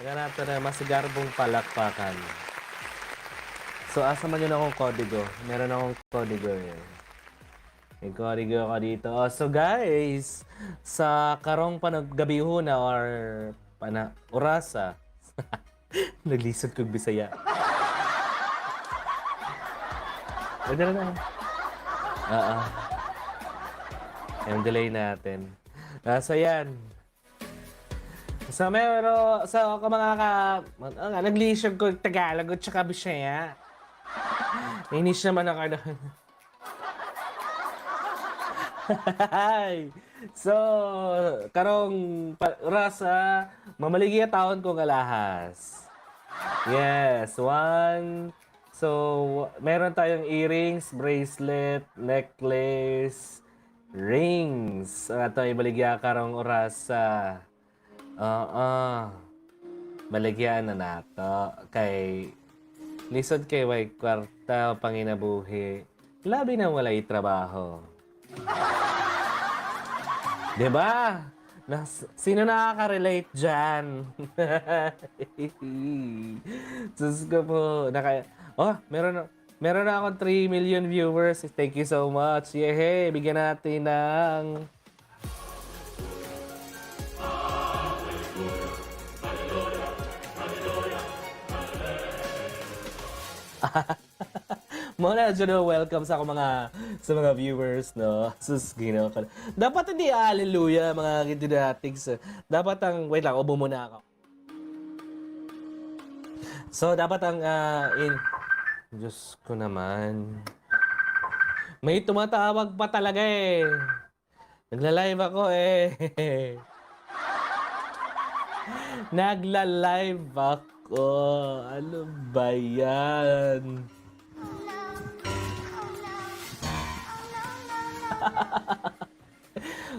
Kaya natin na masigarbong palakpakan. So, asa man yun akong kodigo? Meron akong kodigo eh. May kodigo ka dito. Oh, so guys, sa karong panaggabiho na or orasa, naglisod kong Bisaya. Pwede na. Yung delay natin. So yan. So meron, so kung nag-leisure ko Tagalog at saka Bisaya. Inis naman ako doon. So, karong rasa, mamaligya taon ko alahas. Yes, one. So, meron tayong earrings, bracelet, necklace, rings. Ang ato ibaligya karong orasa. Baligyan na nato. Kay lisod kay way kwarta panginabuhi. Labi na walay trabaho. Diba? Sino nakaka-relate dyan? Sus ko po. Meron na akong 3 million viewers. Thank you so much. Yehey! Bigyan natin ng... Muna, Juno, welcome sa mga viewers, no? Sus, ginawa ka. Dapat hindi hallelujah, mga kintinatigs. Dapat ang, wait lang, ubo muna ako. So, dapat ang, Diyos ko naman. May tumatawag pa talaga eh. Nagla-live ako eh. Nagla-live ako. Ano ba yan?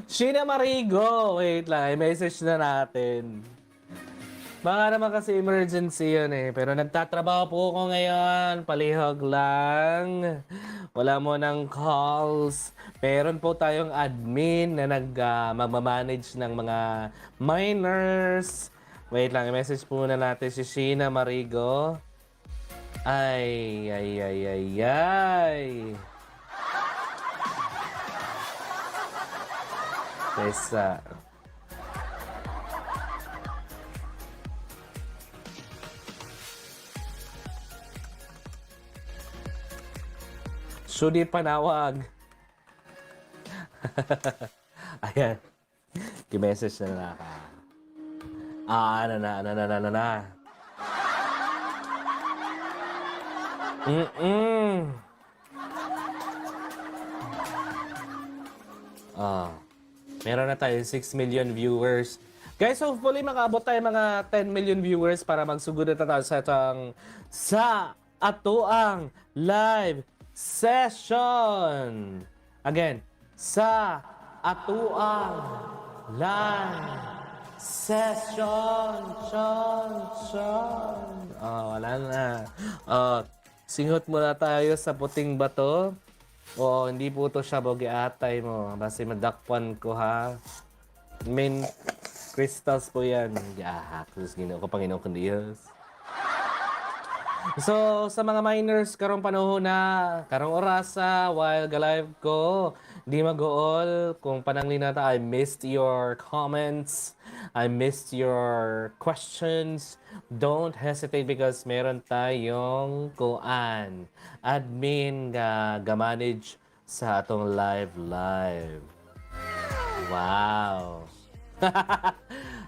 Sheena Marigo! Wait lang, i-message na natin. Baka naman kasi emergency yun eh. Pero nagtatrabaho po ako ngayon. Palihog lang. Wala mo ng calls. Meron po tayong admin na magmamanage ng mga minors. Wait lang, i-message po na natin si Sheena Marigo. Ay. Tessa. Sudi panawag. Ayan. I-message na ka. Ano na. Meron na tayo 6 million viewers. Guys, hopefully makaabot tayo mga 10 million viewers para magsugod na tayo sa atoang live session. Again, sa atoang live session. Wala na. Singhot muna tayo sa puting bato. Oo, hindi po to siya bogi atay mo. Basta madakpan ko ha. Main crystals po yan. Sus, Ginoo ko, Panginoon ko Diyos. So, sa mga minors, karong panahon na, karong orasa, while ga-live ko, di mag-ool. Kung panangli na ta, I missed your comments. I missed your questions. Don't hesitate because meron tayong admin ga-manage sa atong live. Wow.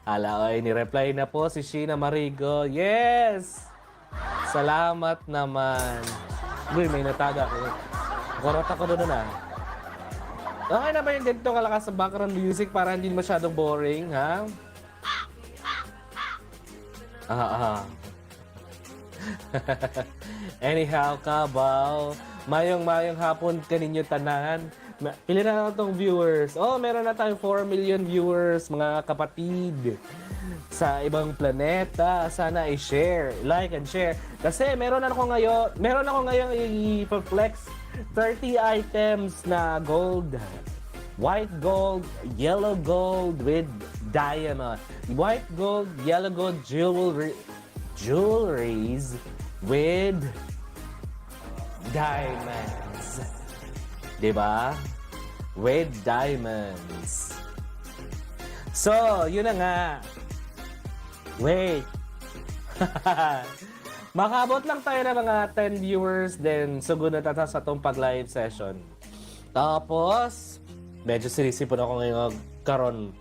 Hala, ni-reply na po si Sheena Marigo. Yes! Salamat naman. Uy, may nataga ko. Kurot ako doon na. Okay na ba yung ganito kalakas sa background music para hindi masyadong boring, ha? Anyhow, kabaw. Mayong hapon kaninyo tanan. Pili na lang itong viewers. Meron na tayong 4 million viewers, mga kapatid. Sa ibang planeta, sana i-share, like and share. Kasi meron ako ngayon i-flex 30 items na gold. White gold, yellow gold with diamond. White gold, yellow gold jewelries with diamonds. Diba? With diamonds. So, yun na nga. Wait. Makabot lang tayo ng mga 10 viewers, then sugod na tata sa itong pag-live session. Tapos, medyo sinisipon ako ngayon karon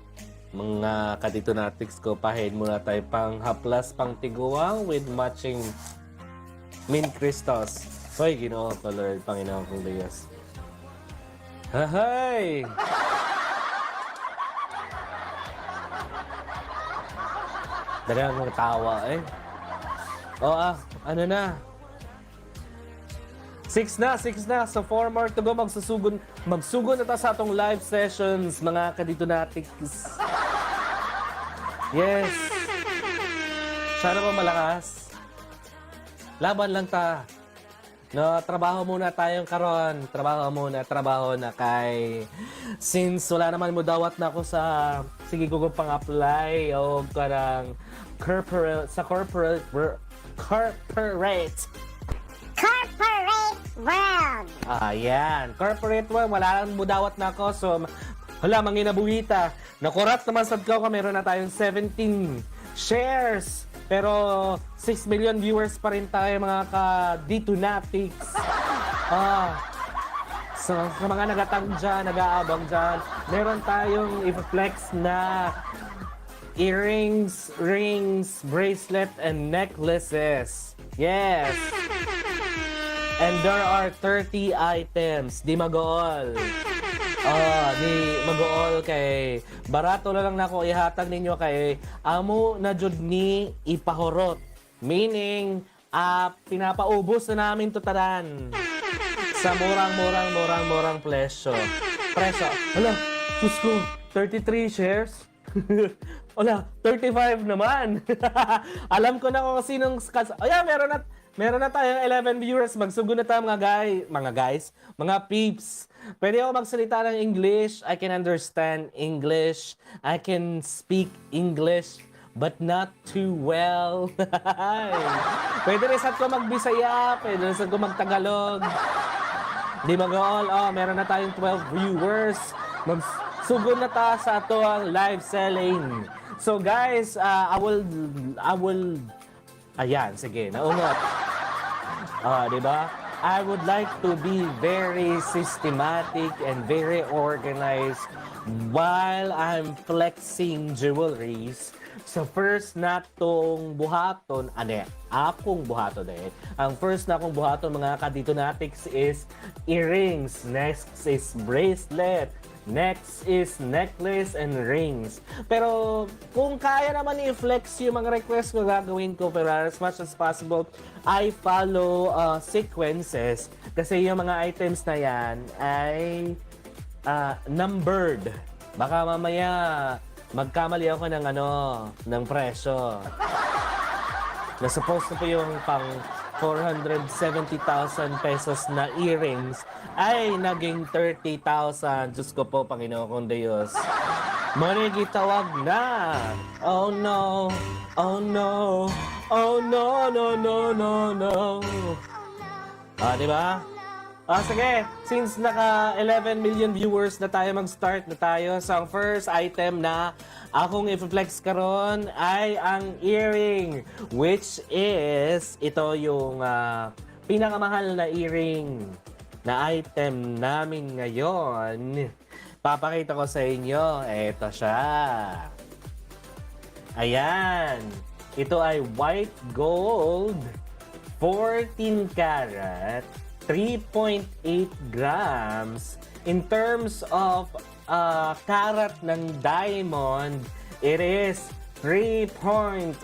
mga kaditonatics ko. Pahin muna tayo pang haplas, pang tiguang with matching mint crystals. Hoy, Ginoo ko Lord, Panginoon kong Diyos. Hahay! Dagang mga tawa eh. Ano na? 6 na. So 4 more to go. Magsugod na ta sa atong live sessions, mga kaditonatics. Yes. Sana ba malakas? Laban lang ta. No, trabaho muna tayong karon. Trabaho na kay since wala naman mo dawat na ako sa sige ko pang-apply o karang corporate world. Ayan, corporate world, wala lang mudawat na ako. So, hala, manginabuhita. Nakurat naman sa ko, meron na tayong 17 shares. Pero, 6 million viewers pa rin tayo, mga ka-Ditonatics. So, sa mga nagatag dyan, nag-aabang dyan, meron tayong i-flex na earrings, rings, bracelet, and necklaces. Yes! And there are 30 items. Di mag-all. Di mag-all kay barato na lang na ako ihatag ninyo kay amo na jud ni ipahorot. Meaning, pinapaubos na namin to tanan sa murang presyo. Hala, sus ko, 33 shares? Wala, 35 naman. Alam ko na kung sinong... meron na tayong 11 viewers. Magsugod na tayo mga peeps. Pwede ako magsalita ng English. I can understand English. I can speak English, but not too well. Pwede rin ko magbisaya. Pwede rin ko magtagalog. Di mag-all. Meron na tayong 12 viewers. Magsugod na tayo sa ito ang live selling. So guys, I will ayan, sige, naungot. Diba? I would like to be very systematic and very organized while I'm flexing jewelries. So first na tong buhaton, akong buhaton Ang first na akong buhaton, mga kaditonatics, is earrings. Next is bracelet. Next is necklace and rings. Pero kung kaya naman i-flex yung mga request ko, gagawin ko. Pero as much as possible, I follow sequences. Kasi yung mga items na yan ay numbered. Baka mamaya magkamali ako ng presyo. Na supposed na po yung pang 470,000 pesos na earrings ay naging 30,000. Diyos ko po, Panginoon kong Diyos. Manigitawag na. Oh no. Oh no. Oh no, no, no, no, no. Diba? Sige. Since naka 11 million viewers na tayo, mag-start na tayo. So, ang first item na akong i-flex karon ay ang earring, which is ito yung pinakamahal na earring na item namin ngayon. Papakita ko sa inyo. Ito siya. Ayan. Ito ay white gold, 14 karat, 3.8 grams. In terms of karat ng diamond, it is 3.03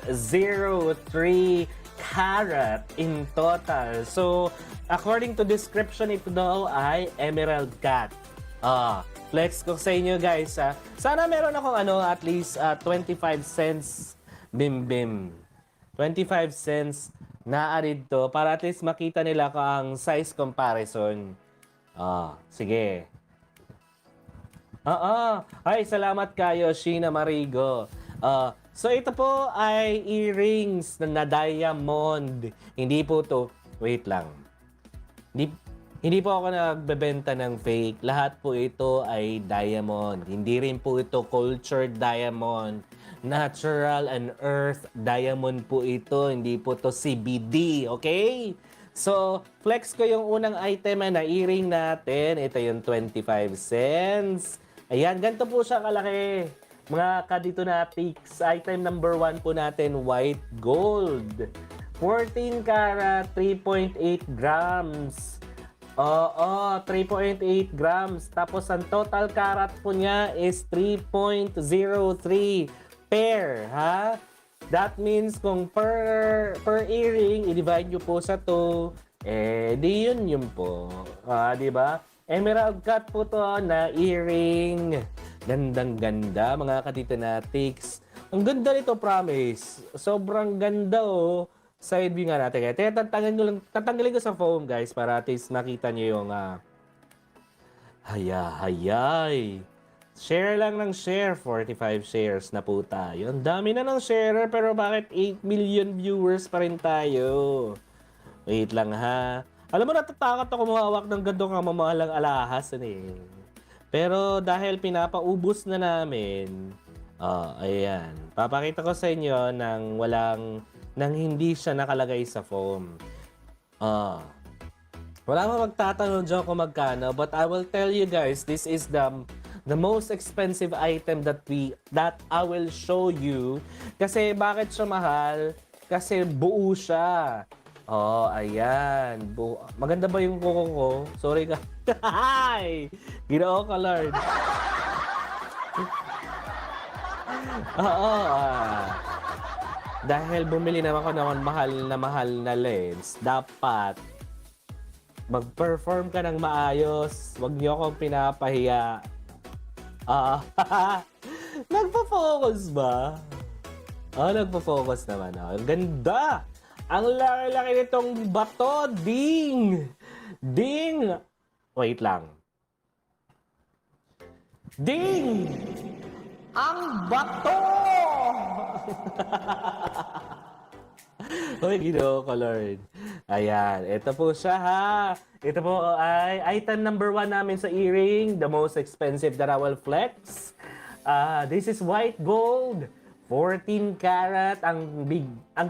carat in total. So, according to description, ito daw ay emerald cut. Flex ko sa inyo guys. Sana meron akong at least 25 cents bim-bim. 25 cents na dito para at least makita nila ko ang size comparison. Sige. Oo. Ay, salamat kayo, Sheena Marigo. So ito po ay earrings na diamond. Hindi po to, wait lang. Hindi, hindi po ako nagbebenta ng fake. Lahat po ito ay diamond. Hindi rin po ito cultured diamond. Natural and earth diamond po ito. Hindi po to CBD, okay? So, flex ko yung unang item na earring natin. Ito yung 25 cents. Ayan, ganito po siya kalaki. Mga kadito-natics. Item number 1 po natin, white gold. 14 karat, 3.8 grams. Oo, 3.8 grams. Tapos ang total karat po niya is 3.03 pair, ha? That means kung per earring, i-divide nyo po sa 2, di yun po. Di ba? Emerald cut po to na earring. Gandang-ganda, mga katitanatics. Ang ganda nito, promise. Sobrang ganda, oh. Side view nga natin. Kaya tatanggalin ko sa foam, guys, para at least makita nyo yung hayay. Share lang ng share. 45 shares na po tayo. Ang dami na ng sharer, pero bakit 8 million viewers pa rin tayo? Wait lang, ha. Alam mo, natatakot ako humawak ng gandong kamamahalang alahas. Pero dahil pinapaubos na namin, ayan. Papakita ko sa inyo nang hindi siya nakalagay sa foam. Wala mo magtatanong dyan kung magkano, but I will tell you guys, this is the most expensive item that I will show you. Kasi bakit siya mahal? Kasi buo siya. Ayan. Maganda ba yung kuko ko? Sorry ka. Hi! Ginoo ka, Lord. Dahil bumili naman ako ng mahal na lens, dapat mag-perform ka ng maayos. Huwag niyo akong pinapahiya. Nagpo-focus ba? Nagpo-focus naman. Ang ganda! Ang laki-laki nitong bato! Ding! Ding! Wait lang. Ding! Ang bato! Uy, Ginoo ko, Lord. Ayan, ito po siya, ha. Ito po ay item number 1 namin sa earring. The most expensive that I will flex. This is white gold. 14 karat. Ang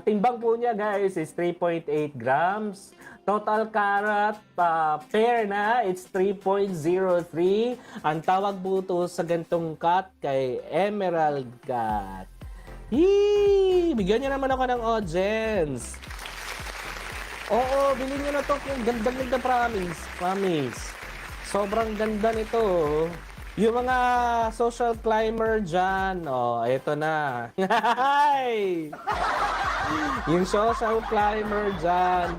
timbang po niya, guys, is 3.8 grams. Total karat pair na, it's 3.03. Ang tawag po ito sa gantong cut kay emerald cut. Yee! Bigyan niyo naman ako ng audience. Oo, bilhin niyo na to. Ganda-ganda, promise. Promise. Sobrang ganda nito. Yung mga social climber dyan, eto na. Hi! Yung social climber dyan.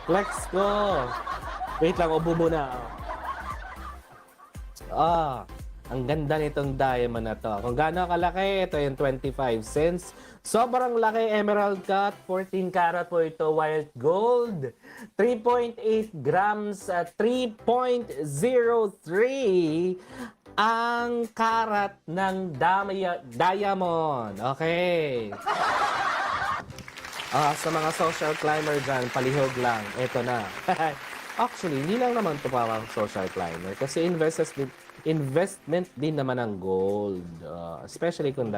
Flex ko. Wait lang, ubo muna. Ang ganda nitong diamond na to. Kung gaano kalaki, ito yung 25 cents. Sobrang laki, emerald cut. 14 karat po ito, white gold. 3.8 grams at 3.03 ang karat ng diamond. Okay. Sa mga social climber dyan, palihog lang. Ito na. Actually, hindi lang naman ito parang social climber. Kasi investment din naman ang gold. Especially kung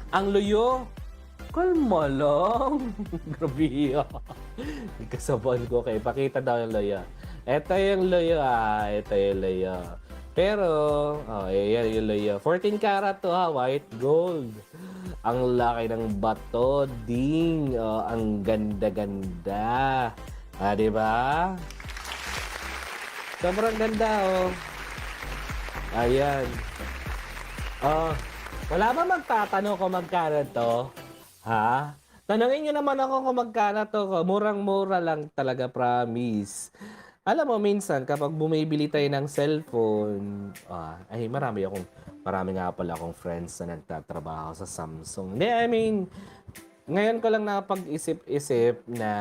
ang luyo? Kalma lang. Grabe yan. Kasabuan ko kayo. Pakita daw yung luyo. Ito yung luyo, Ito yung luyo. Pero, ayan yung luyo. 14 karat to, white gold. Ang laki ng bato, ding. Ang ganda-ganda. Diba? Sobrang ganda, Ayan. Wala ba magtatanong kung magkano to? Ha? Tanungin nyo naman ako kung magkano to. Murang-mura lang talaga, promise. Alam mo, minsan, kapag bumibili tayo ng cellphone, marami Marami nga pala akong friends na nagtatrabaho sa Samsung. Hindi, I mean, ngayon ko lang napag-isip-isip na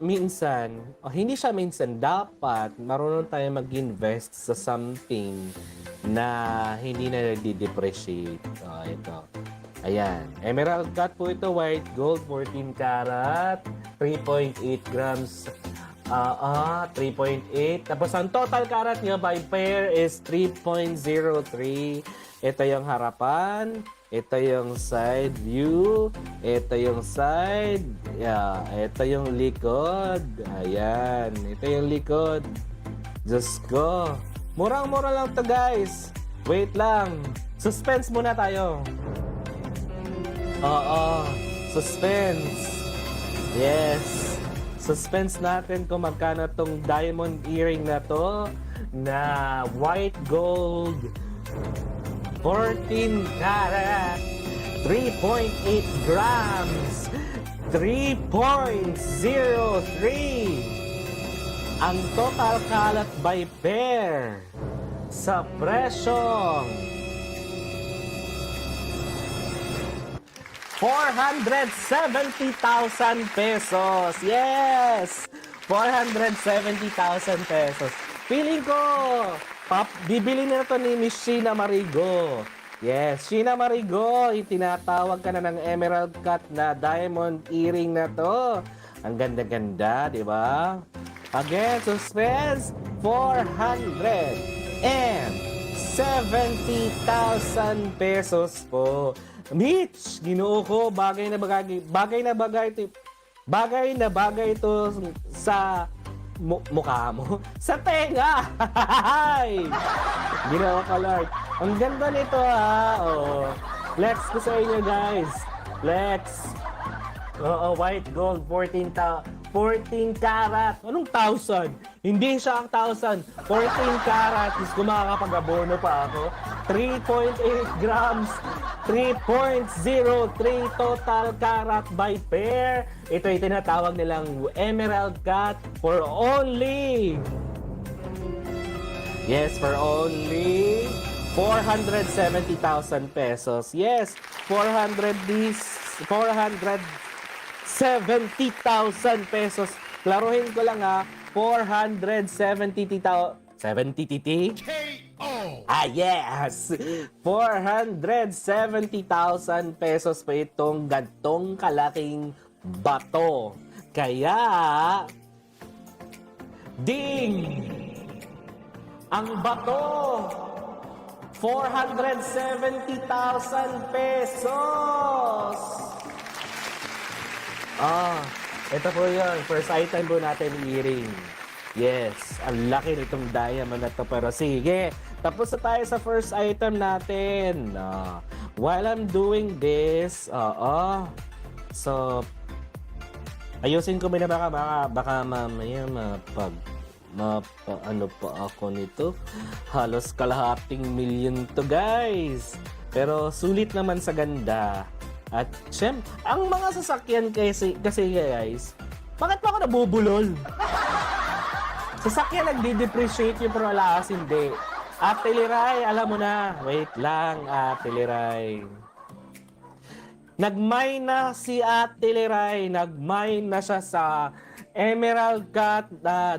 minsan, hindi siya minsan, dapat marunong tayo mag-invest sa something na hindi na nagdi-depreciate. Ito. Ayan. Emerald cut po ito, white gold, 14 karat, 3.8 grams. 3.8. Tapos ang total karat niya by pair is 3.03. Ito yung harapan. Ito yung side view. Ito yung side. Yeah. Ito yung likod. Ayan. Ito yung likod. Diyos ko. Murang-mura lang to guys. Wait lang. Suspense muna tayo. Oo. Suspense. Yes. Suspense natin kung magkano tong diamond earring na to na white gold 14 karat 3.8 grams 3.03 ang total kalat by pair sa presyong 470,000 pesos. Yes! 470,000 pesos. Feeling ko, bibili na ito ni Miss Sheena Marigo. Yes, Sheena Marigo, itinatawag ka na ng emerald cut na diamond earring na to. Ang ganda-ganda, di ba? Again, suspense, 470,000 pesos po. Mitch, ginoo ko, bagay na bagay ito sa mukha mo. Sa tenga! Ginoo ka, Lord. Ang ganda nito, ha? Oh. Flex ko sa inyo, guys. Flex. Oo, white gold, 14 karat. Anong 1,000? Hindi siya ang 1,000. 14 karat. Is kung makakapag-abono pa ako. 3.8 grams. 3.03 total karat by pair. Ito ay tinatawag nilang emerald cut for only 470,000 pesos. Yes, 470,000 pesos. Klaruhin ko lang ha, 470,000 yes! 470,000 pesos pa itong gantong kalaking bato. Kaya, ding! Ang bato, 470,000 pesos! Ito po yun. First item po natin, earring. Yes, ang laki nitong diamond na to. Pero sige, tapos na tayo sa first item natin. While I'm doing this, so, ayusin ko muna baka mamaya ano pa ako nito. Halos kalahating million to guys. Pero sulit naman sa ganda. At syempre, ang mga sasakyan kasi guys, bakit pa ako nabubulol? Sasakyan nagdi-depreciate yung pero alas hindi. Ate Liray, alam mo na. Wait lang, Ate Liray. Nag-mine na si Ate Liray. Nag-mine na siya sa emerald cut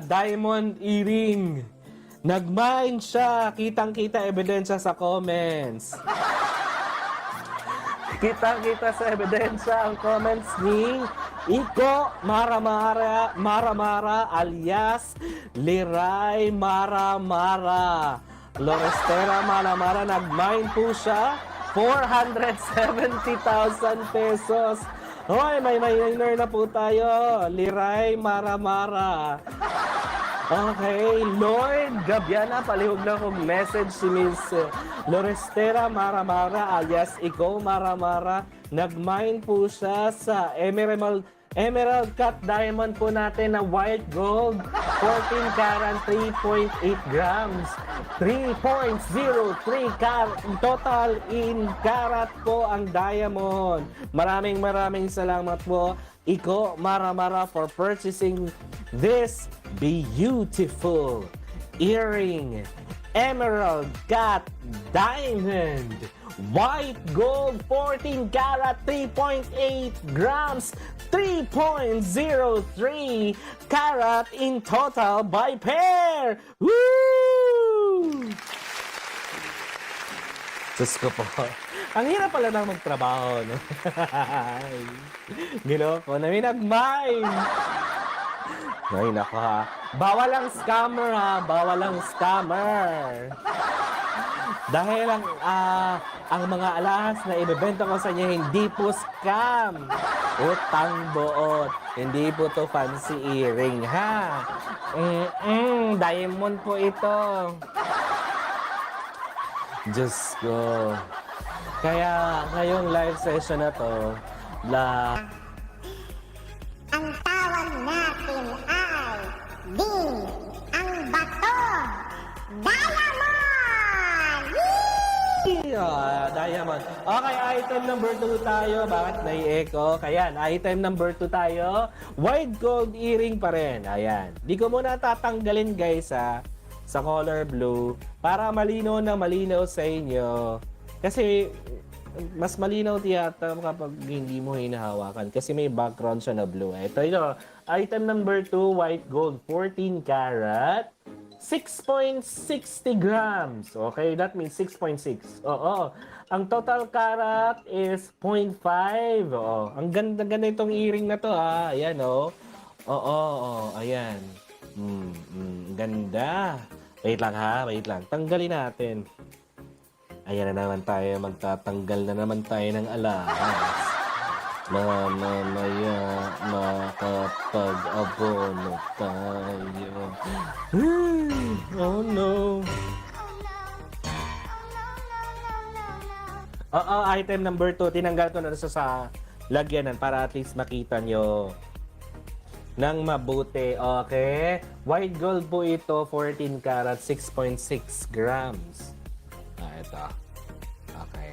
diamond earring. Nag-mine siya. Kitang-kita ebidensya sa comments. Kitang-kita sa ebidensya ang comments ni Iko Maramara alias Liray Maramara. Lorestera Maramara, nag-mine po siya. 470,000 pesos. Hoy, may miner na po tayo. Liray Maramara. Okay, Lloyd Gabiana, palihog na kong message si Miss Lorestera Maramara alias Iko Maramara. Nag-mine po siya sa Emerald cut diamond po natin na white gold. 14 karat, 3.8 grams. 3.03 karat. Total in karat po ang diamond. Maraming salamat po, Iko Maramara, for purchasing this beautiful earring Emerald Cut Diamond, White Gold 14 karat 3.8 grams, 3.03 karat in total by pair. Woo! Diyos ko po. Ang hirap pala nang magtrabaho, no? Ginoko na minagmay. Ay, nako ha. Bawal ang scammer ha. Bawal ang scammer. Dahil ang mga alahas na ibebenta ko sa inyo, hindi po scam. Utang buot. Hindi po to fancy earring, ha? Diamond po ito. Diyos ko. Kaya ngayong live session na to, Ang tawag natin ay Ding ang Bato Diamond! Diamond. Okay, item number 2 tayo. Bakit nai-echo? Ayan, item number 2 tayo. White gold earring pa rin. Ayan. Di ko muna tatanggalin guys sa color blue para malinaw na malinaw sa inyo. Kasi mas malinaw tiyata kapag hindi mo hinahawakan kasi may background siya na blue. Ito yun. Item number 2, white gold, 14 karat, 6.60 grams. Okay, that means 6.6. Oo. Ang total karat is 0.5. Oo. Ang ganda-ganda itong earring na to ha. Ayan oh. Oo. Ayan. Ganda. Wait lang ha. Wait lang. Tanggalin natin. Ayan na naman tayo, magtatanggal na naman tayo ng alahas. Mamaya makapag-abono tayo. Oh no. Oo, item number 2, tinanggal ko na sa lagyanan para at least makita nyo ng mabuti. Okay? White gold po ito, 14 karat, 6.6 grams. Ito. Okay.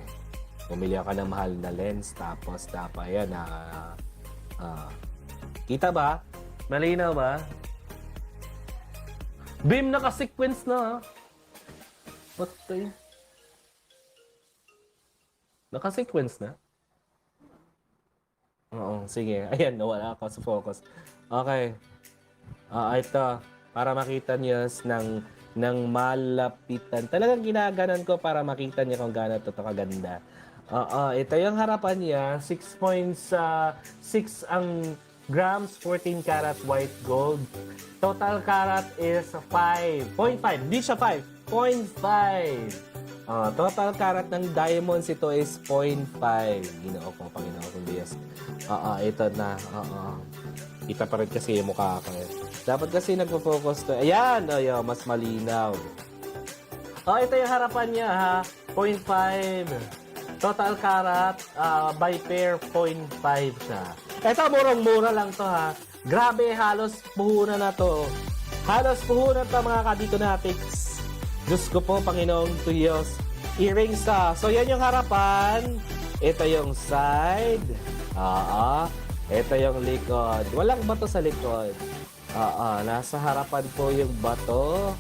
Bumili ako ng mahal na lens. Tapos, ayan. Kita ba? Malinaw ba? Beam naka-sequence na. What the... Naka-sequence na? Oo, sige. Ayan, nawala ako sa focus. Okay. Ito. Para makita niyo ng malapitan. Talagang ginaganon ko para makita niyo kung gaano ito kaganda. Ito yung harapan niya. 6.6 ang grams, 14 karat white gold. Total karat is 5.5. Hindi siya 5. 0.5. Total karat ng diamonds ito is 0.5. Ginoo ko, Panginoon kong Diyos. Ito na. Kita pa rin kasi yung mukha ko. Dapat kasi nagpo-focus to. Ayan! Mas malinaw. Ito yung harapan niya ha. 0.5. Total karat by pair 0.5 siya. Ito murang-mura lang to ha. Grabe, halos puhunan na to. Halos puhunan to mga kadiko-natics. Diyos ko po, Panginoong Diyos. Earrings ha. So yan yung harapan. Ito yung side. Ito yung likod. Walang bato sa likod. Nasa harapan po yung bato.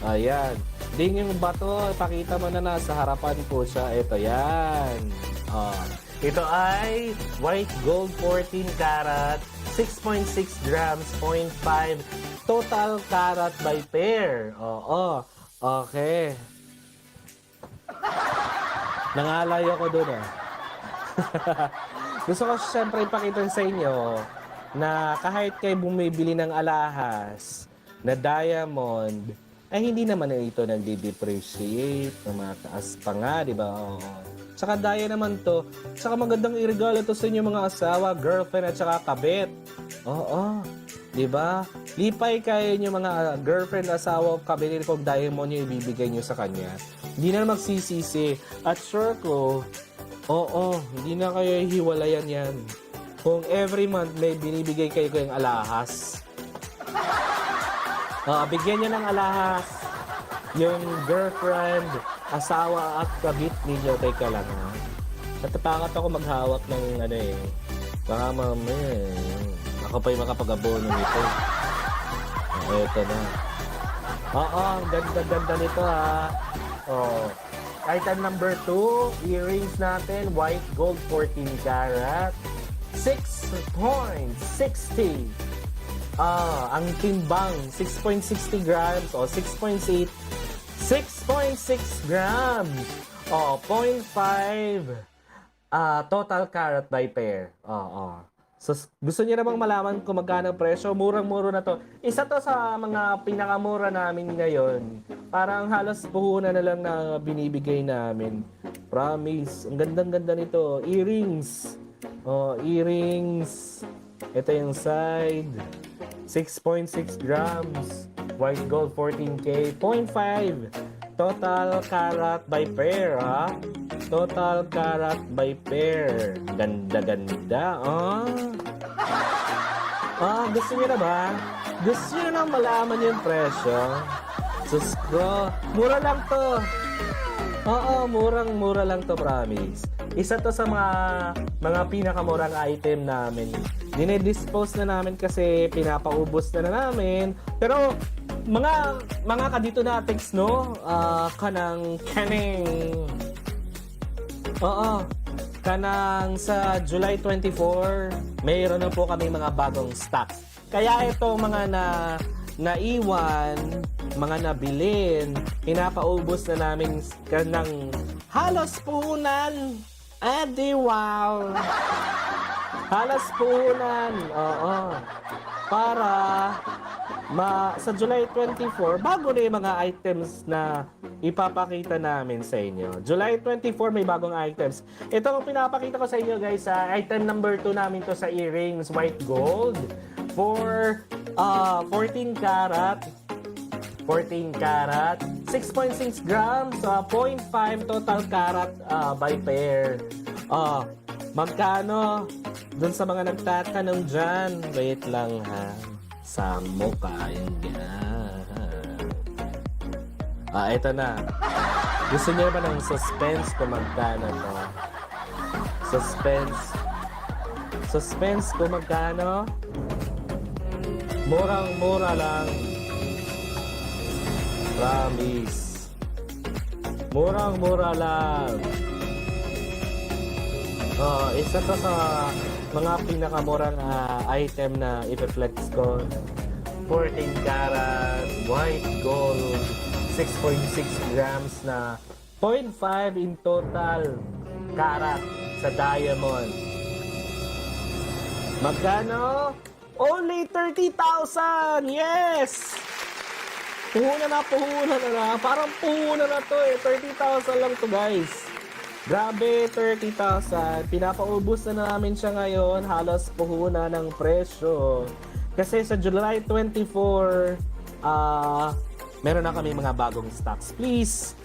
Ayan. Ding yung bato, pakita mo na nasa harapan po siya. Ito yan. Ito ay white gold 14 karat, 6.6 grams, 0.5 total karat by pair. Okay. Nangalayo ko dun Gusto ko siyempre ipakita sa inyo na kahit kayo bumibili ng alahas na diamond, ay hindi naman ito nagde-depreciate, na mataas pa nga, di ba? Tsaka daya naman to. Tsaka magandang iregalo to sa inyo mga asawa, girlfriend at tsaka kabit. Di ba? Lipay kayo nyo mga girlfriend, asawa, kabit kung diamond nyo ibibigay nyo sa kanya. Hindi na magsisisi. At sure ko, hindi na kayo hiwalayan yan. Kung every month may binibigay kayo yung alahas. Bigyan niya ng alahas yung girlfriend, asawa at kabit ninyo. Teka lang ha. Natatakot ako maghawak ng baka mamaya ako pa yung makapag-abono nito. Ito na. Oo, ang ganda-ganda nito ha. Oh. Item number 2, earrings natin, white gold 14 karat. 6.60. Ang timbang, 6.60 grams o 6.6 grams. O, 0.5 total carat by pair. So, gusto niyo namang malaman kung magkano ang presyo? Murang-muro na to. Isa to sa mga pinakamura namin ngayon. Parang halos puhunan na lang na binibigay namin. Promise. Ang gandang-ganda nito. Earrings. Earrings. Ito yung side. 6.6 grams. White gold 14K. 0.5 total carat by pair, ha? Total carat by pair. Ganda-ganda, gusto niyo na ba? Gusto niyo na malaman yung presyo? Sus ko, mura lang to. Oo, murang-mura lang to, promise. Isa to sa mga pinakamurang item namin. Dinedispose na namin kasi pinapaubos na namin. Pero mga kadito na text, no? Kanang sa July 24, mayroon na po kami mga bagong stocks. Kaya ito mga naiwan, mga nabilin, pinapaubos na namin kanang halos puhunan. Wow! Halos puhunan. Para sa July 24, bago na yung mga items na ipapakita namin sa inyo. July 24, may bagong items. Ito ang pinapakita ko sa inyo, guys. Item number 2 namin to sa earrings, white gold. For 14 karat. 14 karat. 6.6 grams. 0.5 total carat by pair. Magkano? Doon sa mga nagtatanong dyan, wait lang ha. Sa mukha yung ito na. Gusto niyo ba ng suspense kung magkano to? Suspense kung magkano? Murang-mura lang. Promise. Murang-mura lang. Isa to sa mga pinakamurang item na ipeflex ko. 14 karat, white gold, 6.6 grams na 0.5 in total karat sa diamond. Magkano? Only 30,000! Yes! Puhunan na. Parang puhunan na to eh. 30,000 lang to, guys. Grabe, 30,000. Pinapaubos na namin siya ngayon. Halos puhunan ng presyo. Kasi sa July 24, meron na kami mga bagong stocks. Please.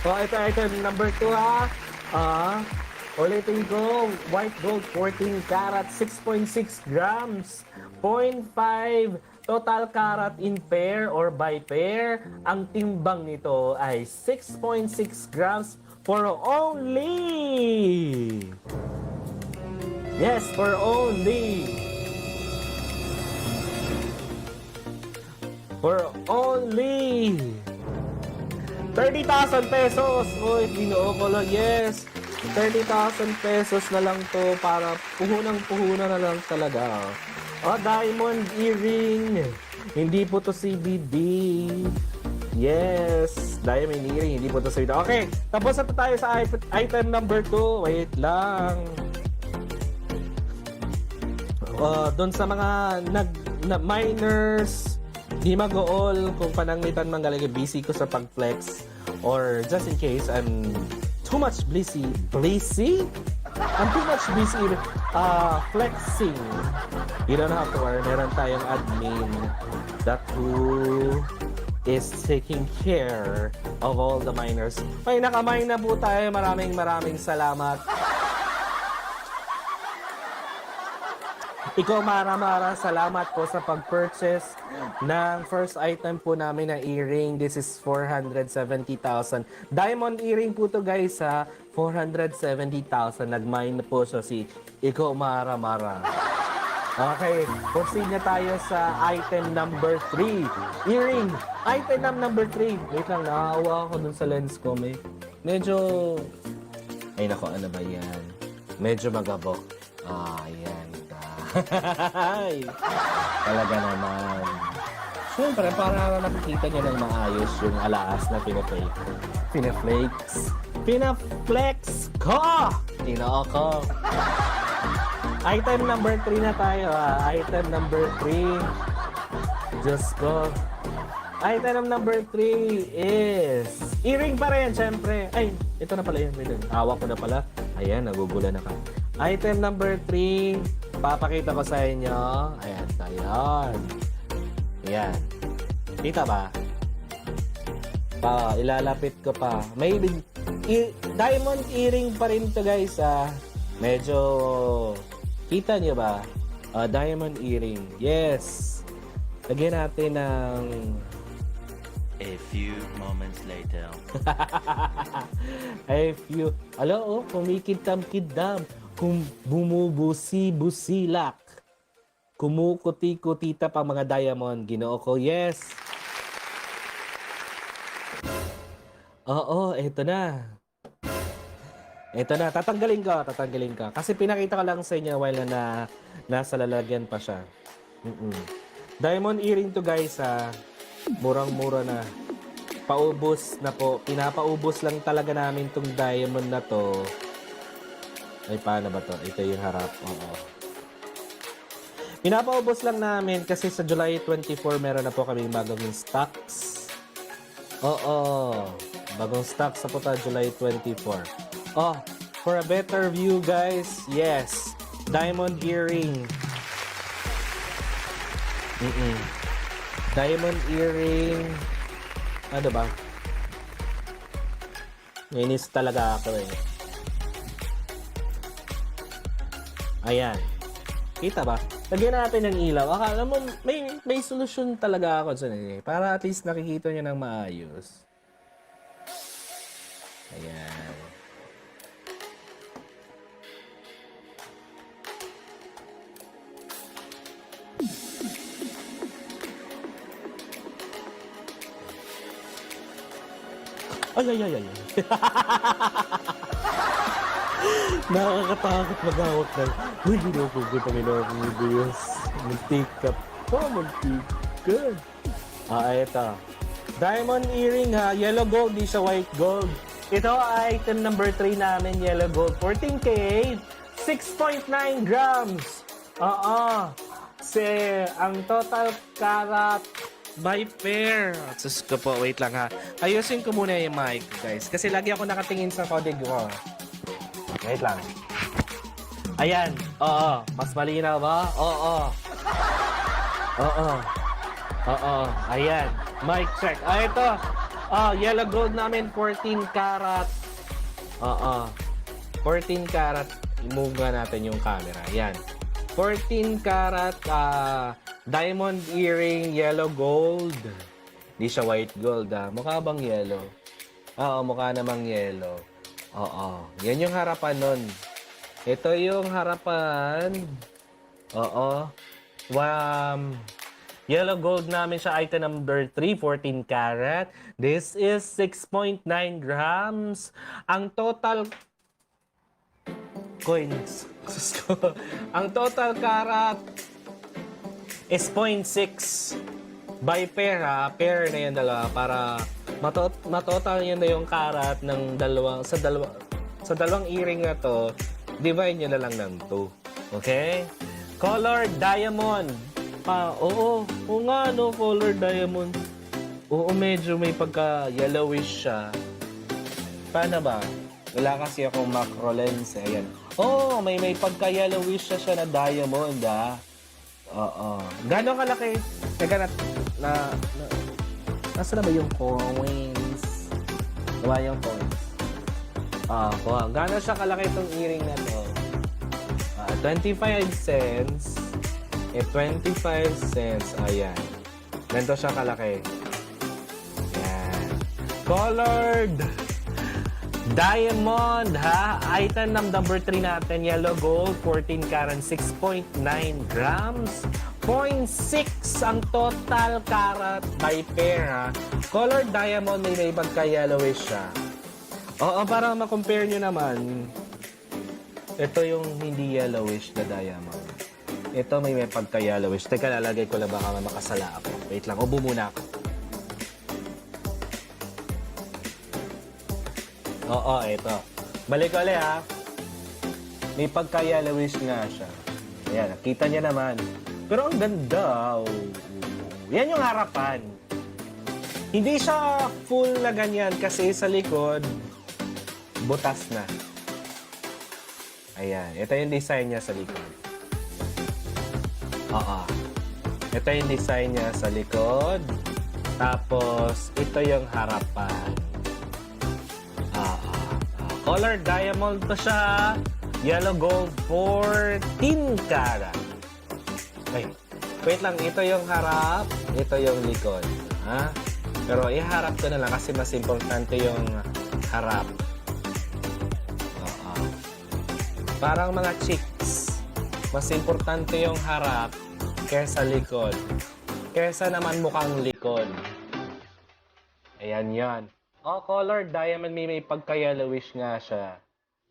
Ito item number 2 ha. Ulitin ko. White gold 14 karat, 6.6 grams. 0.5 total carat in pair or by pair. Ang timbang nito ay 6.6 grams for only... Yes, for only... For only 30,000 pesos. Oy, ginoo ko lang. Yes. 30,000 pesos na lang to para puhunan na lang talaga. Diamond earring. Hindi po to CBD. Yes. Diamond earring. Hindi po to CBD. Okay. Tapos na tayo sa item number 2. Wait lang. Doon sa mga miners, di mag-all kung pananglitan man galing busy ko sa pag-flex or just in case I'm too much busy? I'm too much busy flexing. You don't have to worry. Meron tayong admin that who is taking care of all the miners. May nakamine na po tayo. Maraming salamat. Ikaw, Mara, salamat po sa pag-purchase ng first item po namin na earring. This is 470,000. Diamond earring po to, guys, ha. 470,000. Nag-mine po siya si Ikaw, Mara. Okay, proceed na tayo sa item number 3. Earring. Item number 3. Wait lang, nakakawa ako dun sa lens ko. Medyo... Ay nako, ano ba yan? Medyo magabok. Yan. Talaga naman. Siyempre, para nakikita nyo ng maayos yung alaas na pinaflex ko! Tinoo ko. Item number 3 na tayo, Item number 3. Diyos ko. Item number 3 is... Earring pa rin, syempre. Ay, ito na pala yun. Hawak ko na pala. Ayan, nagugula na ka. Item number 3. Papakita ko sa inyo. Ayan, ayan. Ayan. Kita ba? Ilalapit ko pa. May diamond earring pa rin to guys. Medyo... Kita niyo ba? Diamond earring. Yes. Lagyan natin ng... A few moments later. Kumikidam-kidam. Bumubusi-busilak. Kumukuti-kutita pa mga diamond. Ginoo ko. Yes. Oo, eto na. Ito na, tatanggalin ko. Kasi pinakita ko lang sa inyo while na nasa lalagyan pa siya. Diamond earring to guys, murang-mura na. Paubos na po. Pinapaubos lang talaga namin tong diamond na to. Ay, paano ba to? Ito yung harap. Oo. Pinapaubos lang namin kasi sa July 24 meron na po kaming bagong stocks. Oo. Bagong stocks sa po ta July 24. For a better view, guys, yes, diamond earring. Diamond earring. Ano ba? Inis talaga ako eh. Ayan. Kita ba? Lagyan natin ng ilaw. Akala mo, may solusyon talaga ako dyan eh. Para at least nakikita nyo ng maayos. Ayan. Ay. Nakakatakot maghawak ng... Uy, ginupugod ang ilawang Diyos. Muntika pa, muntika. Ito. Diamond earring yellow gold, di siya white gold. Ito item number 3 namin, yellow gold. 14K, 6.9 grams. Ang total karat by pair. Sus ko po, wait lang Ayusin ko muna yung mic, guys. Kasi lagi ako nakatingin sa coding ko. Wait lang. Ayan. Mas malinaw ba? Oo. Ayan. Mic check. Ito. Yellow gold namin, 14 karat. 14 karat. I-move nga natin yung camera. Ayan. 14 karat diamond earring, yellow gold. Hindi siya white gold Mukha bang yellow? Mukha namang yellow. Yan yung harapan nun. Ito yung harapan. Yellow gold namin siya, item number 3, 14 karat. This is 6.9 grams. Ang total coins. Ang total karat is 0.6 by pair pair na yung dalawa para matotal yun na yung karat ng sa dalawang earring na to, divide nyo na lang ng 2. Okay? Colored diamond. Oo nga no, colored diamond. Oo, medyo may pagka yellowish siya. Paano ba? Wala kasi akong macro lens ayan. May pagka yellowish siya na diamond Gano'ng kalaki? Teka nasa na ba yung coins? Diba yung coins? Gano'n siya kalaki itong earring na to? 25 cents. 25 cents. Ayan. Ganito siya kalaki. Ayan. Colored Diamond, ha? Item number 3 natin, yellow gold, 14 karat, 6.9 grams. 0.6 ang total karat by pair, ha? Colored diamond, may pagka-yellowish siya. Oo, para ma-compare nyo naman, ito yung hindi yellowish na diamond. Ito may pagka-yellowish. Teka, lalagay ko lang baka makasala ako. Wait lang, ubo muna ako. Oo, ito. Balik ko ulit, ha? May pagka-yellowish nga siya. Ayan, nakita niya naman. Pero ang ganda. Oh. Yan yung harapan. Hindi siya full na ganyan kasi sa likod, butas na. Ayan, ito yung design niya sa likod. Oo. Ito yung design niya sa likod. Tapos, ito yung harapan. Color diamond to siya. Yellow gold, 14 karat. Ay, wait lang. Ito yung harap. Ito yung likod. Ha? Pero iharap ko na lang kasi mas importante yung harap. Oo. Parang mga chicks. Mas importante yung harap kesa likod. Kesa naman mukhang likod. Ayan yan. Oh, color diamond may pagka-yellowish nga siya.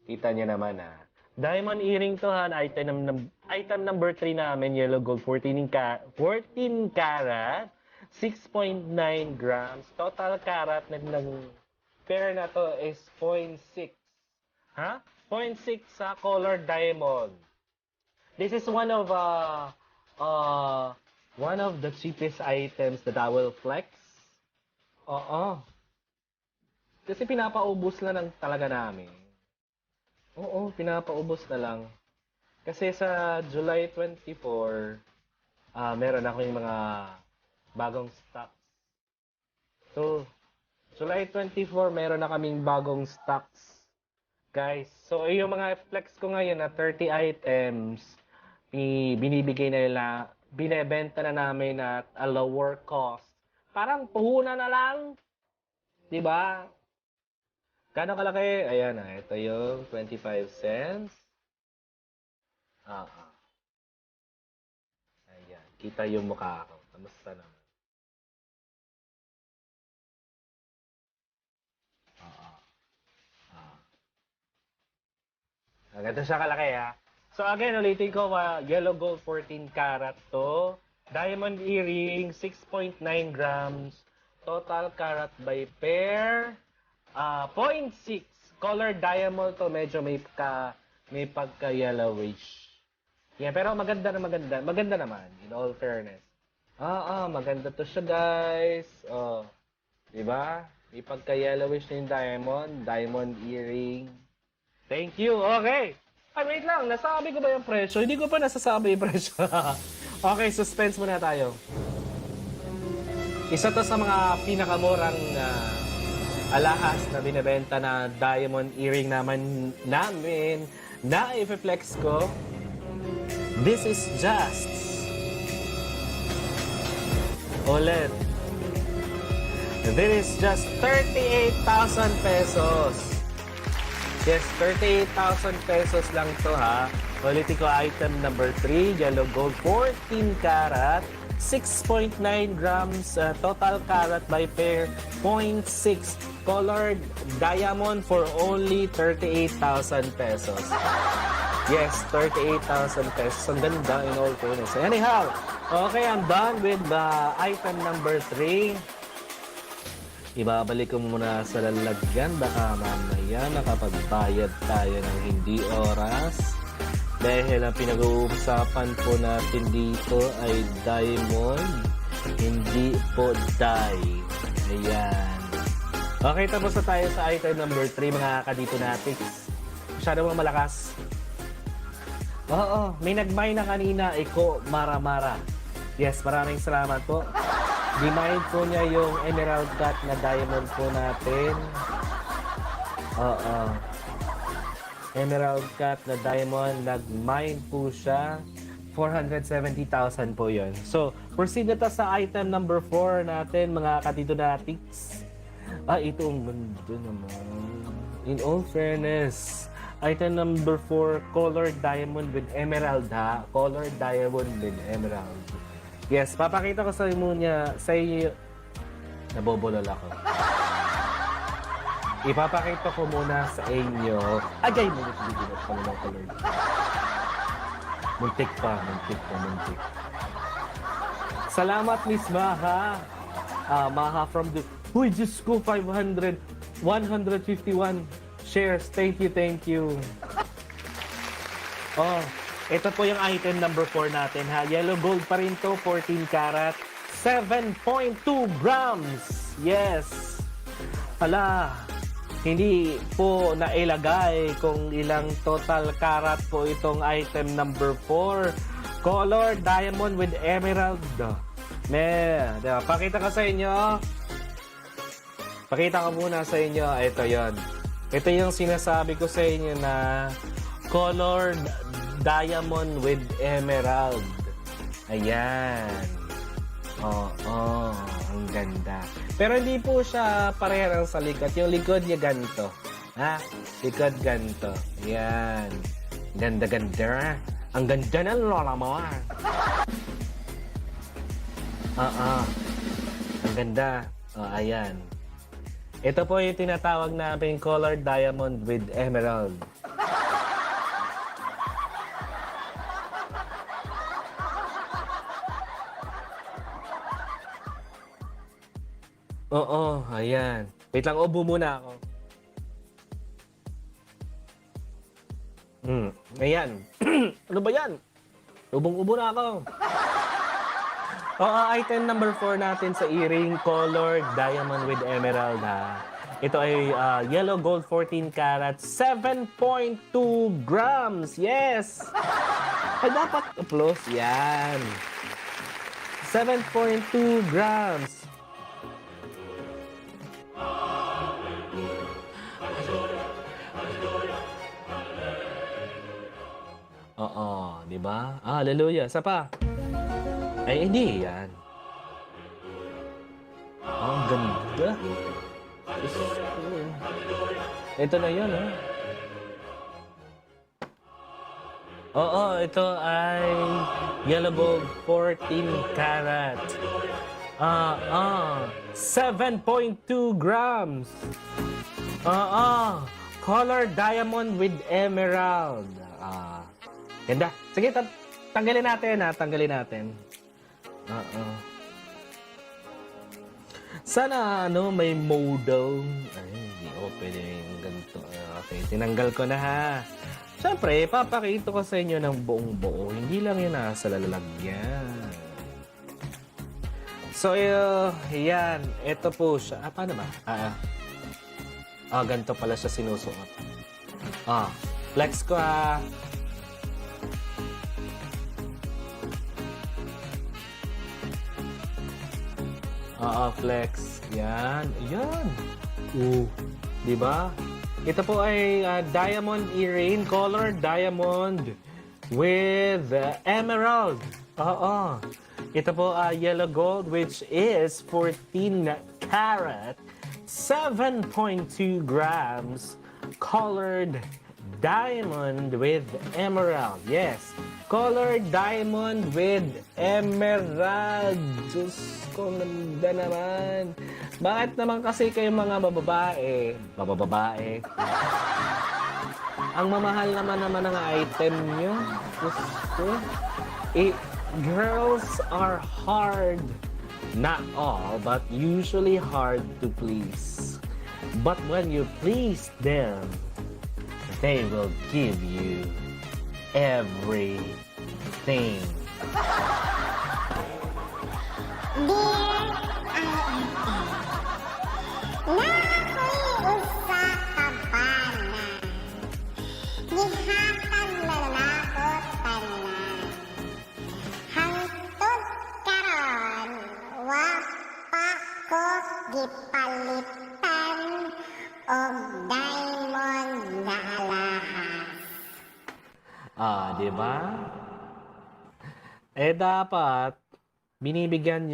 Kita niyo naman, ha. Diamond earring to, ha. Item number 3 namin, yellow gold, 14 karat, 6.9 grams. Total karat ng pair na to is 0.6. Ha? 0.6 sa color diamond. This is one of the cheapest items that I will flex. Oo. Kasi pinapaubos na lang talaga namin. Oo, pinapaubos na lang. Kasi sa July 24, meron ako yung mga bagong stocks. So, July 24, meron na kaming bagong stocks. Guys, so yung mga flex ko ngayon na 30 items, binibigay na nila, binebenta na namin at a lower cost. Parang puhunan na lang. Diba? Kano kalaki? Ayan na. Ito yung 25 cents. Ayan. Kita yung mukha ko. Kamusta naman? Ganito siya kalaki, ha? So again, ulitin ko, yellow gold 14 karat to. Diamond earring 6.9 grams. Total karat by pair. 0.6. Color diamond to. Medyo may pagka-yellowish. Yeah, pero maganda na maganda. Maganda naman, in all fairness. Maganda to siya, guys. Oh, diba? May pagka-yellowish na yung diamond. Diamond earring. Thank you. Okay. Ay, wait lang. Nasabi ko ba yung presyo? Hindi ko pa nasasabi yung presyo. Okay, suspense muna tayo. Isa to sa mga pinakamurang alahas na binibenta na diamond earring namin na i-flex ko. This is just ulit. This is just 38,000 pesos. Yes, 38,000 pesos lang to, ha. Ulitin ko, item number 3, yellow gold, 14 karat, 6.9 grams, total karat by pair, 0.6. Colored diamond for only 38,000 pesos. Yes, 38,000 pesos. Ang ganda in all fairness. Anyhow, okay, I'm done with the item number 3. Ibabalik ko muna sa lalagyan. Baka mamaya nakapagbayad tayo ng hindi oras. Dahil ang pinag-uusapan po natin dito ay diamond, hindi po dye. Ayan. Okay, tapos na tayo sa item number 3, mga kadito natin. Masyado mga malakas. Oo, may nag-buy na kanina, Iko Maramara. Yes, maraming salamat po. Di-mind po niya yung emerald cut na diamond po natin. Oo. Emerald cut na diamond, nag-mine po siya. 470,000 po yun. So, proceed na ta sa item number 4 natin, mga katito natics. Ito ang ganda naman. In all fairness, item number 4, colored diamond with emerald ha. Colored diamond with emerald. Yes, papakita ko sa inyo, nabobulol ako. Ipapakita ko muna sa inyo. Agay mo, nagbibigat pa naman colored. Muntik pa. Salamat, Miss Maha. Maha from the... Uy, Diyos ko, 151 shares. Thank you. Oh, ito po yung item number 4 natin ha. Yellow gold pa rin to, 14 karat, 7.2 grams. Yes. Hala, hindi po nailagay kung ilang total karat po itong item number 4. Color diamond with emerald. Diba? Pakita ko sa inyo. Pakita ko muna sa inyo. Ito yon. Ito yung sinasabi ko sa inyo na colored diamond with emerald. Ayan. Oo, ang ganda. Pero hindi po siya parehang sa likod. Yung likod niya ganito. Ha? Likod ganito. Ayan. Ganda. Ang ganda ng lola mo. Ang ganda. Ayan. Ito po yung tinatawag namin colored diamond with emerald. Oo, ayan. Wait lang, ubo muna ako. Ayan. Ano ba yan? Ubong-ubo na ako. Oo, item number 4 natin sa earring, colored diamond with emerald ha. Ito ay yellow gold 14 karat, 7.2 grams. Yes! Ay, dapat applause. Yan. 7.2 grams. Oo, di ba? Hallelujah. Isa pa. Ay, hindi yan. Ang ganda. Ito na yun, ha? Oo, ito ay yellow gold 14 karat. 7.2 grams. Color diamond with emerald. Ganda. Sige, tanggalin natin, ha? Tanggalin natin. Sana, may modal. Ay, hindi ko pwede yung ganito. Okay, tinanggal ko na, ha? Siyempre, papakita ko sa inyo ng buong buo. Hindi lang yun nasa lalagyan. So, yan. Ito po siya. Paano ba? Ganito pala siya sinusuot. Flex ko, ha? Flex. Yan. Yan. Di ba? Ito po ay diamond earring, color diamond with emerald. Ito po yellow gold which is 14 karat, 7.2 grams, colored diamond with emerald. Yes. Colored diamond with emerald. Diyos ko, ganda naman. Bakit naman kasi kayo mga bababae? Ang mamahal naman ng item nyo. Diyos ko. Girls are hard. Not all, but usually hard to please. But when you please them, they will give you everything. Dear RMN, nako'y usa ka bana. Gihatag na nakot tanan. Hangtod karon, wa pa ko gipalitan og diamond na alahas. Di ba? Dapat binibigyan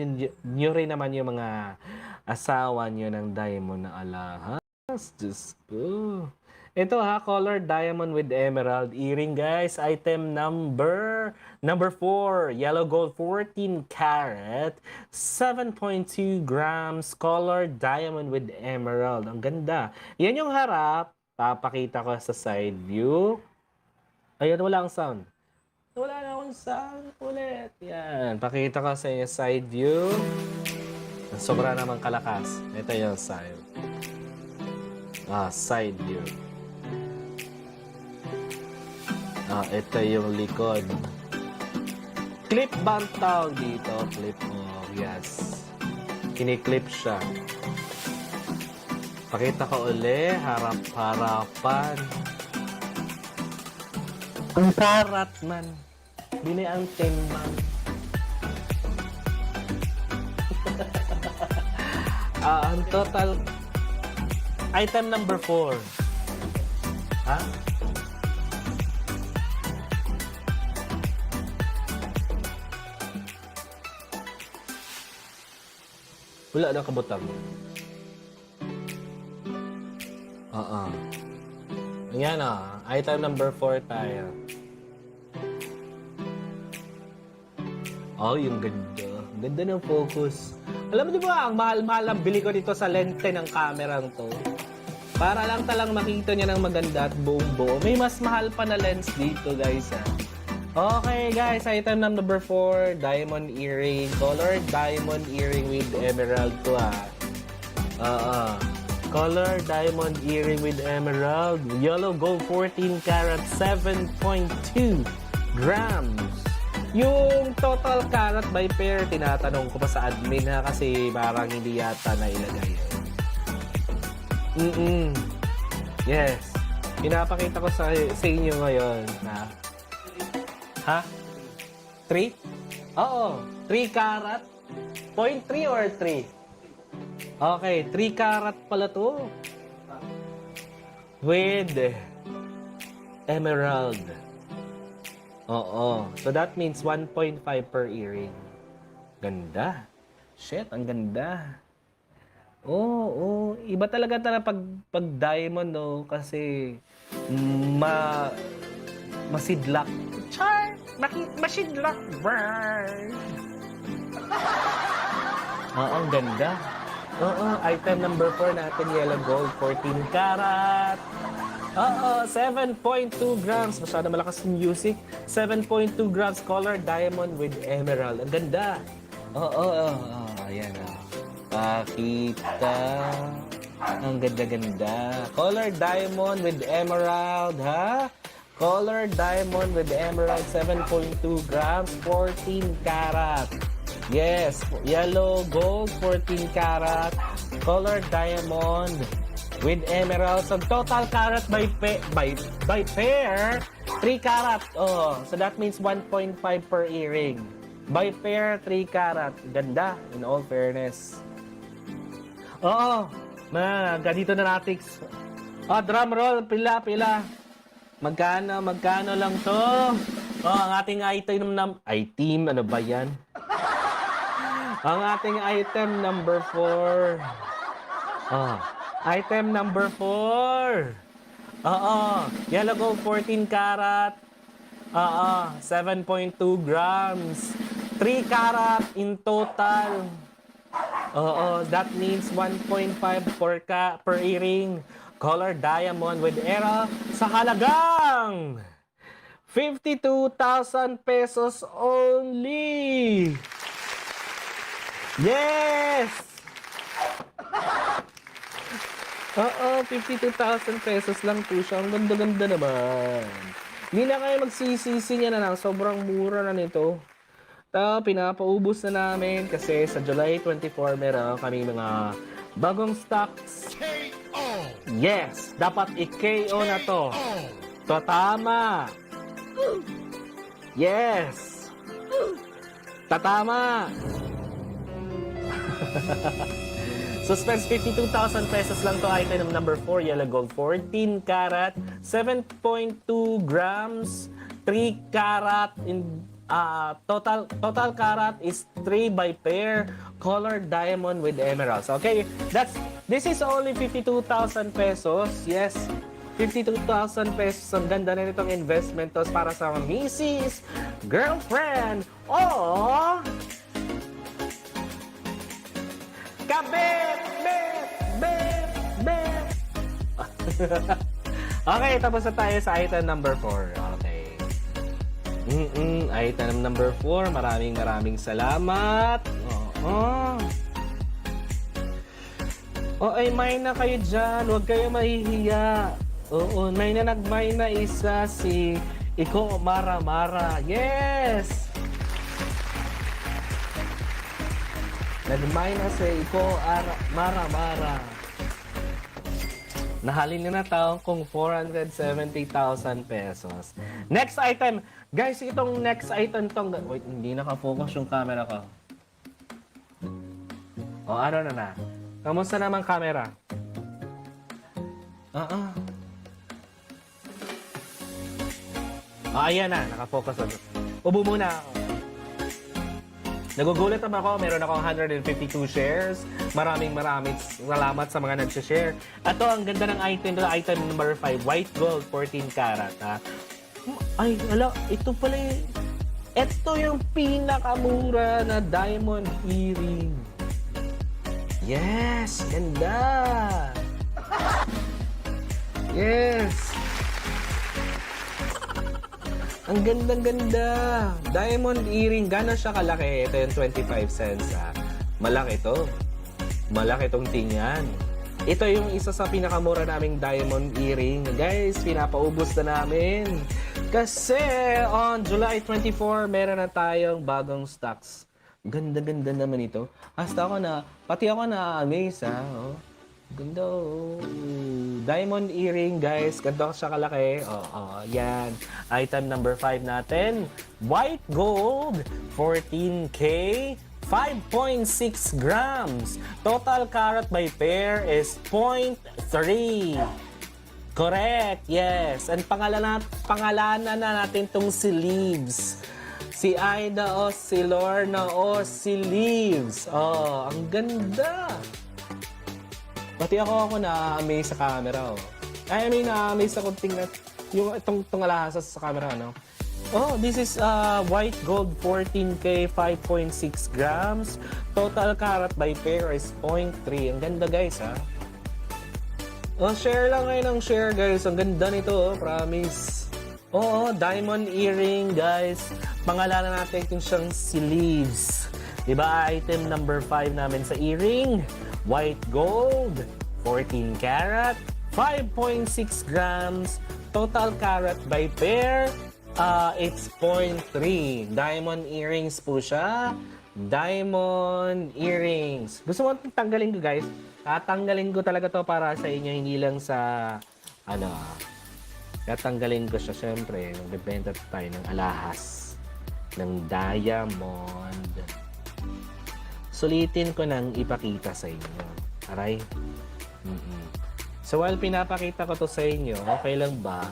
nyo rin naman yung mga asawa nyo ng diamond na alahas. Diyos. Diyos ko. Ito ha, color diamond with emerald earring guys. Item number 4. Yellow gold 14 karat. 7.2 grams. Color diamond with emerald. Ang ganda. Yan yung harap. Papakita ko sa side view. Ayun, wala akong sound. Wala na akong sound ulit. Yan. Pakita ko sa inyo side view. Sobra namang kalakas. Ito yung side. Side view. Ito yung likod. Clip ba ang tawag dito? Clip mo. Yes. Kiniklip siya. Pakita ko uli. Harap-harapan. Ang karat man. Bini ang timbang. Ang total item number 4. Ha? Wala na kabutang. Ayan item number 4 tayo. Yung ganda. Ganda ng focus. Alam mo di ba, ang mahal-mahal ang bili ko dito sa lente ng kamerang to. Para lang talang makita niya ng maganda at buong-buo. May mas mahal pa na lens dito, guys. Okay, guys. Item number 4, diamond earring. Colored diamond earring with emerald to, Color diamond earring with emerald. Yellow gold 14 karat 7.2 grams. Yung total karat by pair, tinatanong ko pa sa admin kasi parang hindi yata nailagay. Yes. Pinapakita ko sa inyo ngayon na 3? Oo. 3 karat. 0.3 or 3? Okay, 3 karat pala to. With emerald. Oo. So that means 1.5 per earring. Ganda. Shit, ang ganda. Oo. Iba talaga pag diamond, no? Kasi masidlak. Char! Masidlak. Burn! Ang ganda. Item number 4 natin, yellow gold, 14 karat. 7.2 grams. Masyado malakas yung music. 7.2 grams color diamond with emerald. Ang ganda. Ayan. Pakita. Ang ganda-ganda. Color diamond with emerald, ha? Color diamond with emerald, 7.2 grams, 14 karat. Yes, yellow gold, 14 karat, color diamond with emerald. So total karat by pair, 3 karat. So that means 1.5 per earring. By pair, 3 karat. Ganda, in all fairness. Ganito na natin. Drum roll, pila. Magkano lang to? Ang ating item ano ba yan? Ang ating item number 4. Item number 4. Yellow gold 14 karat. 7.2 grams. 3 karat in total. That means 1.5 per earring. Color diamond with era sa halagang 52,000 pesos only. Yes! 52,000 pesos lang po siya. Ang ganda-ganda naman. Hindi na kayo magsisisi niya na lang. Sobrang mura na nito. Pinapaubos na namin kasi sa July 24 meron kami mga bagong stocks. Yes! Dapat i-KO na to. Tama! Yes! Tatama! Suspense 52,000 pesos lang to. Item number 4, yellow gold 14 karat, 7.2 grams, 3 karat in total carat is 3 by pair, colored diamond with emeralds. Okay, this is only 52,000 pesos. Yes, 52,000 pesos. Ang ganda na nitong investment to para sa misis, girlfriend, o kabit, bet. Okay, tapos na tayo sa item number 4. Okay. Item number 4. Maraming salamat. Ay, may na kayo dyan. Huwag kayo mahihiya. Oo, may na nag-may na isa si Iko Mara. Yes! Nag-may na si Iko Mara. Nahalin na taong kung 470,000 pesos. Next item. Guys, itong next item tong... Wait, hindi nakafocus yung camera ko. Ano na. Kamusta naman camera? Ayan na. Nakafocus na. Ubo muna ako. Nagugulat naman ako. Meron akong 152 shares. Maraming salamat sa mga nag-share. Ito, ang ganda ng item. Item number 5. White gold, 14 karat. Ha? Ay, ala, ito pala ito yung pinakamura na diamond earring. Yes, ganda. Yes. Ang ganda. Diamond earring, gano'n siya kalaki? Ito yung 25 cents. Malaki to. Malaki tong tingnan. Ito yung isa sa pinakamura naming diamond earring. Guys, pinapaubos na namin. Kasi on July 24, meron na tayong bagong stocks. Ganda naman ito. Pati ako na-amaze Oh. Ganda Diamond earring, guys. Ganda siya kalaki. Yan. Item number 5 natin. White gold, 14K. 5.6 grams. Total carat by pair is 0.3. Correct, yes. And pangalanan na natin tong si Leaves. Si Aida o si Lorna o si Leaves. Ang ganda. Pati ako na-amaze sa camera. I mean, na-amaze ako tingnan yung itong alahas sa camera, no? This is white gold 14K, 5.6 grams. Total carat by pair is 0.3. Ang ganda, guys, ha? Share lang ngayon ng share, guys. Ang ganda nito, promise. Diamond earring, guys. Pangalanan natin kung siyang si Leaves. Diba, item number 5 namin sa earring. White gold, 14 karat, 5.6 grams. Total carat by pair, it's 0.3. Diamond earrings po siya. Diamond earrings. Gusto mo tanggalin ko, guys? Tatanggalin ko talaga to para sa inyo, hindi lang sa tatanggalin ko siya. Siyempre, magbibenta tayo ng alahas ng diamond. Sulitin ko nang ipakita sa inyo. Aray. So while pinapakita ko to sa inyo, okay lang ba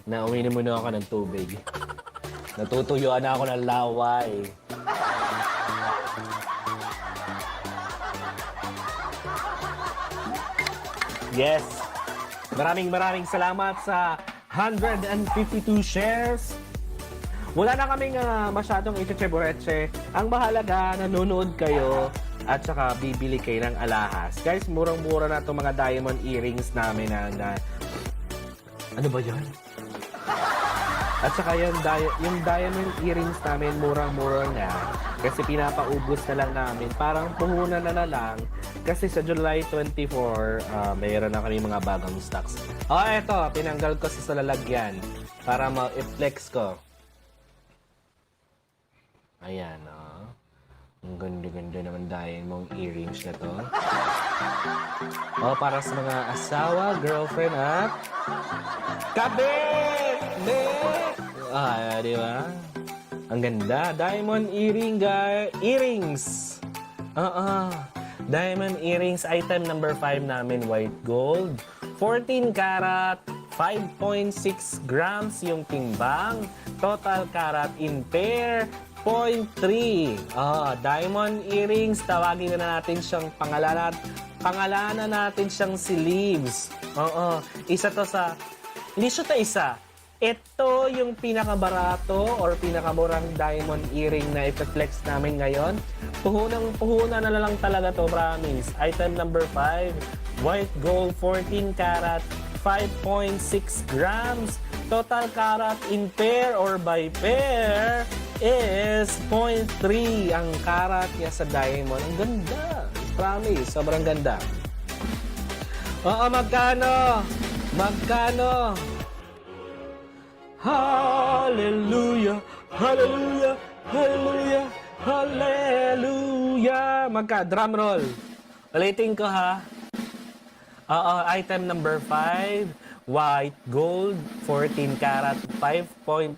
na uminom muna ako ng tubig? Natutuyuan na ako ng laway. Yes. Maraming salamat sa 152 shares. Wala na kaming masyadong itchebureche. Ang mahalaga, nanonood kayo at saka bibili kayo ng alahas. Guys, murang-mura na itong mga diamond earrings namin na ano ba yan? At saka yung diamond earrings namin, murang-mura na. Kasi pinapaubos na lang namin. Parang puhunan na lang. Kasi sa July 24, mayroon na kami mga bagong stocks. Eto, tinanggal ko sa lalagyan para ma-flex ko. Ayan, Ang ganda-ganda naman diamond earrings na to. Para sa mga asawa, girlfriend, at kabit! Di ba? Ang ganda. Diamond earring, guys. Earrings. Diamond earrings. Item number 5 namin, white gold. 14 karat, 5.6 grams yung timbang. Total karat in pair, 0.3. Diamond earrings, tawagin na natin siyang pangalanan natin siyang si Leaves. Isa to sa, hindi siya to isa. Ito yung pinakabarato or pinakamurang diamond earring na ipeflex namin ngayon. Puhunan na lang talaga to, promise. Item number 5, white gold 14 karat, 5.6 grams. Total karat in pair or by pair is 0.3 ang karat niya sa diamond. Ang ganda. Promise, sobrang ganda. Magkano? Magkano? Hallelujah! Hallelujah! Hallelujah! Hallelujah! Drum roll. Ulitin ko ha. Item number 5, white gold, 14 karat, 5.6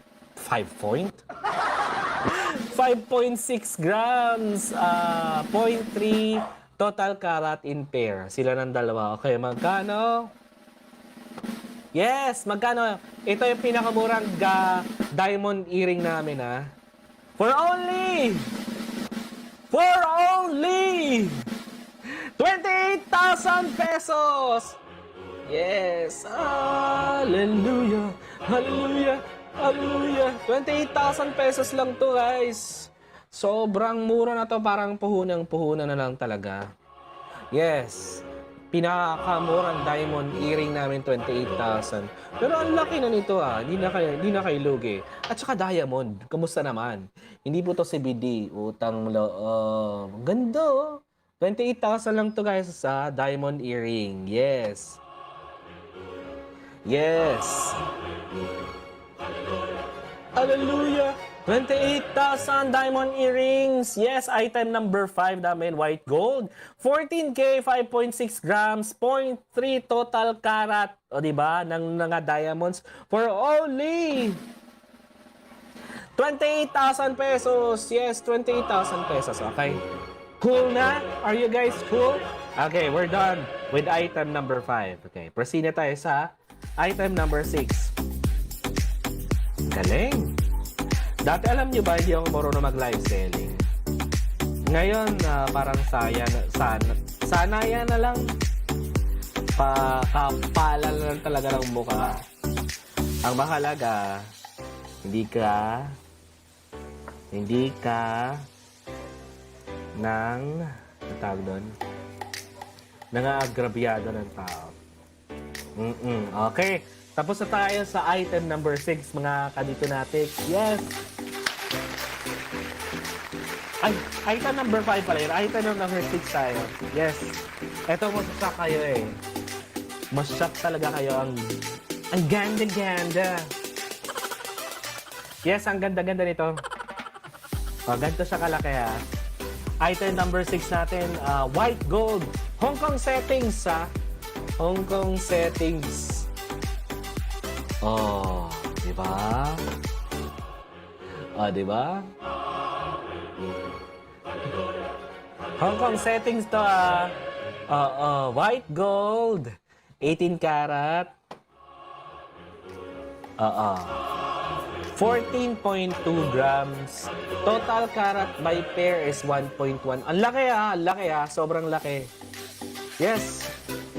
grams, 0.3 total karat in pair. Sila ng dalawa. Okay, magkano? Yes, magkano? Ito yung pinakamurang diamond earring namin, ha? For only 28,000 pesos! Yes! Hallelujah! Hallelujah! Hallelujah! 28,000 pesos lang to, guys. Sobrang mura na to, parang puhunan na lang talaga. Yes! Pinakamurang diamond earring namin, 28,000. Pero ang laki na nito, Hindi na kayo lugi. At saka diamond, kamusta naman? Hindi po to CBD, utang loob. Ganda, oh. 28,000 lang to, guys, sa diamond earring. Yes. Yes. Hallelujah. 28,000 diamond earrings. Yes, item number 5 namin, white gold. 14K, 5.6 grams, 0.3 total karat. O, diba? Ng mga diamonds for only 28,000 pesos. Yes, 28,000 pesos. Okay. Cool na? Are you guys cool? Okay, we're done with item number 5. Okay, proceed na tayo sa item number 6. Galing. Dati alam nyo ba, hindi ako marunong mag-live selling. Ngayon, parang sanaya na lang. Kapala na lang talaga ng mukha. Ang mahalaga, hindi ka tawag doon, nang-aagrabyado ng tao. Okay. Tapos na tayo sa item number 6, mga kadito-natics. Yes! Ay, item number 5 pala yun. Item number 6 tayo. Yes. Eto, masashock kayo eh. Masashock talaga kayo. Ang ganda-ganda. Yes, ang ganda-ganda nito. Ganito siya kalaki, ha. Item number 6 natin, white gold. Hong Kong settings, ha. Hong Kong settings. Di ba? Di ba? Hong Kong settings to, white gold, 18 karat. 14.2 grams. Total karat by pair is 1.1. Ang laki, ang laki, sobrang laki. Yes,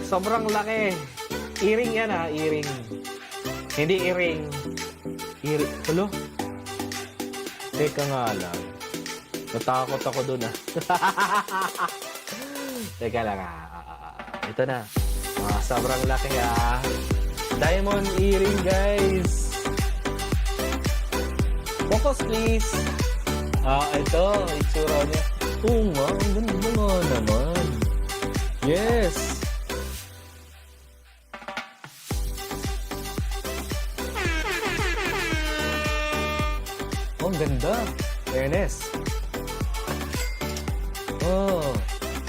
sobrang laki. Earring yan, earring. Hindi earring. Hello? Teka nga lang. Natakot ako dun, Teka lang, Ito na. Sobrang laki, Diamond earring, guys. Focus, please. Ito. Itsura niya. Oo nga. Ang ganda nga naman. Yes. Ang ganda. Fairness.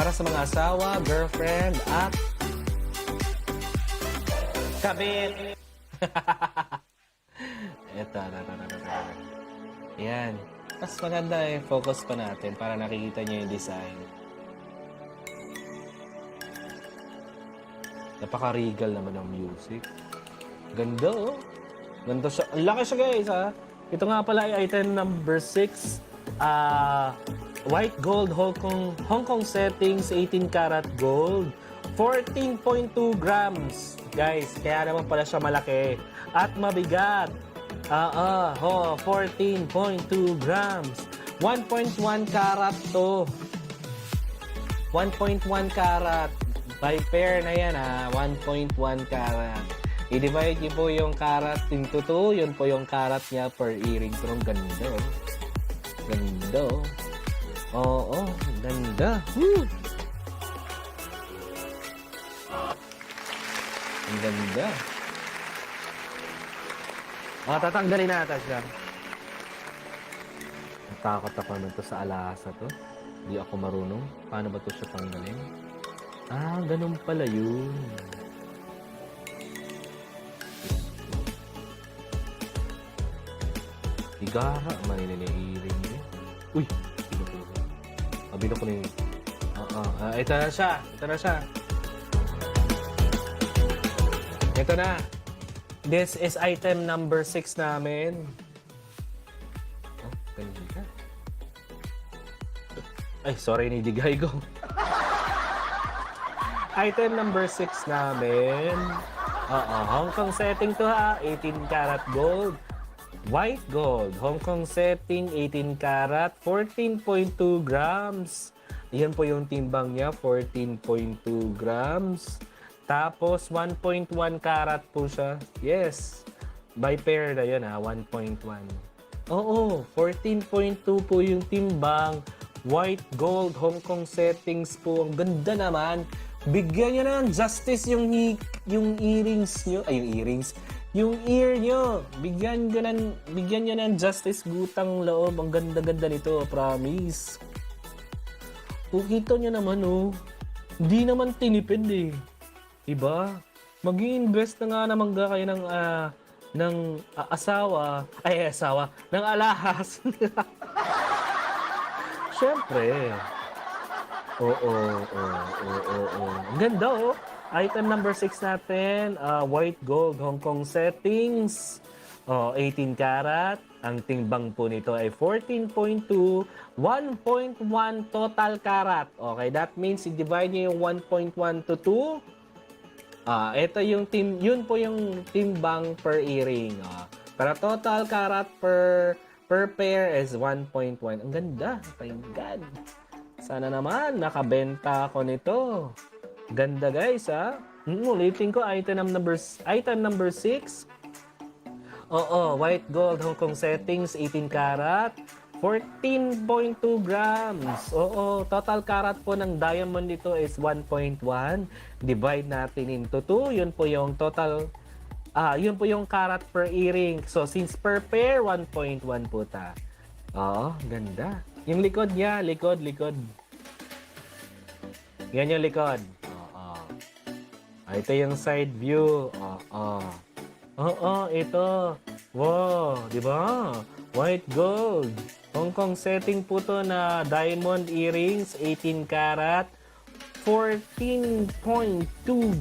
Para sa mga asawa, girlfriend, at kabit. Ito. Yan. Mas maganda focus pa natin para nakikita niyo yung design. Napaka-regal naman ng music. Ganda, oh. Ganda siya. Ang laki siya, guys, ha. Ito nga pala ay item number 6. White gold Hong Kong settings, 18 karat gold. 14.2 grams. Guys, kaya naman pala siya malaki. At mabigat. 14.2 grams. 1.1 karat to. 1.1 karat. By pair na yan, ha. 1.1 karat. I-divide niyo po yung karat into 2. Yun po yung karat niya per earring. Pero ang ganda, oh. Ganda, oh. Oo, ganda. Woo! Ang ganda. Tatanggalin natin siya. Natakot ako naman to sa alasa to. Hindi ako marunong. Paano ba to siya tanggalin? Ganun pala yun. Igara, maninihiring niya. Uy! Bino ko na yun. Ito na siya. Ito na siya. Ito na. This is item number 6 namin. Ganda. Ay, sorry, nidigay ko. Item number 6 namin. Hong Kong setting to, ha. 18 karat gold. White gold. Hong Kong setting, 18 karat. 14.2 grams. Yan po yung timbang niya. 14.2 grams. Tapos, 1.1 karat po siya. Yes. By pair na yun, ha. 1.1. Oo. 14.2 po yung timbang. White gold. Hong Kong settings po. Ang ganda naman. Bigyan nyo na ng justice yung earrings nyo. Ay, yung earrings. Yung ear nyo. Bigyan nyo ng justice, gutang loob. Ang ganda-ganda nito. Promise. Kita nyo naman, oh. Hindi naman tinipid, eh. Diba? Mag-i-invest na nga naman kayo ng asawa. Ng alahas. Siyempre. Oo. Ang ganda, oh. Item number 6 natin, white gold Hong Kong settings. 18 karat. Ang timbang po nito ay 14.2, 1.1 total karat. Okay, that means i-divide niyo yung 1.1 to 2. Ito yung yun po yung timbang per earring. Pero total karat per pair is 1.1. Ang ganda. Thank God. Sana naman nakabenta ako nito. Ganda, guys, ha? Ulitin ko, item number 6. White gold Hong Kong settings, 18 karat, 14.2 grams. Total karat po ng diamond nito is 1.1. Divide natin into 2. Yun po yung total, yun po yung karat per earring. So, since per pair, 1.1 po ta. Ganda. Yung likod niya, likod. Yan yung likod. Ito yung side view. Ito. Wow, di ba? White gold. Hong Kong setting po to na diamond earrings, 18 karat, 14.2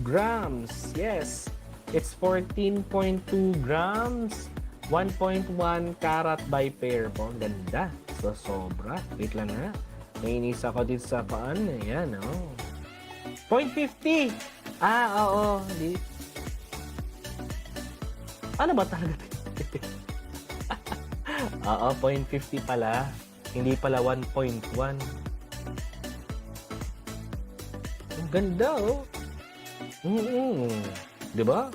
grams. Yes, it's 14.2 grams, 1.1 karat by pair po. Ganda. So, sobra. Wait lang na. Nainis ako dito sa paan. Ayan, 0.50. Oo. Ano ba talaga? 0.50 pala. Hindi pala 1.1. Ang ganda, oh. Diba?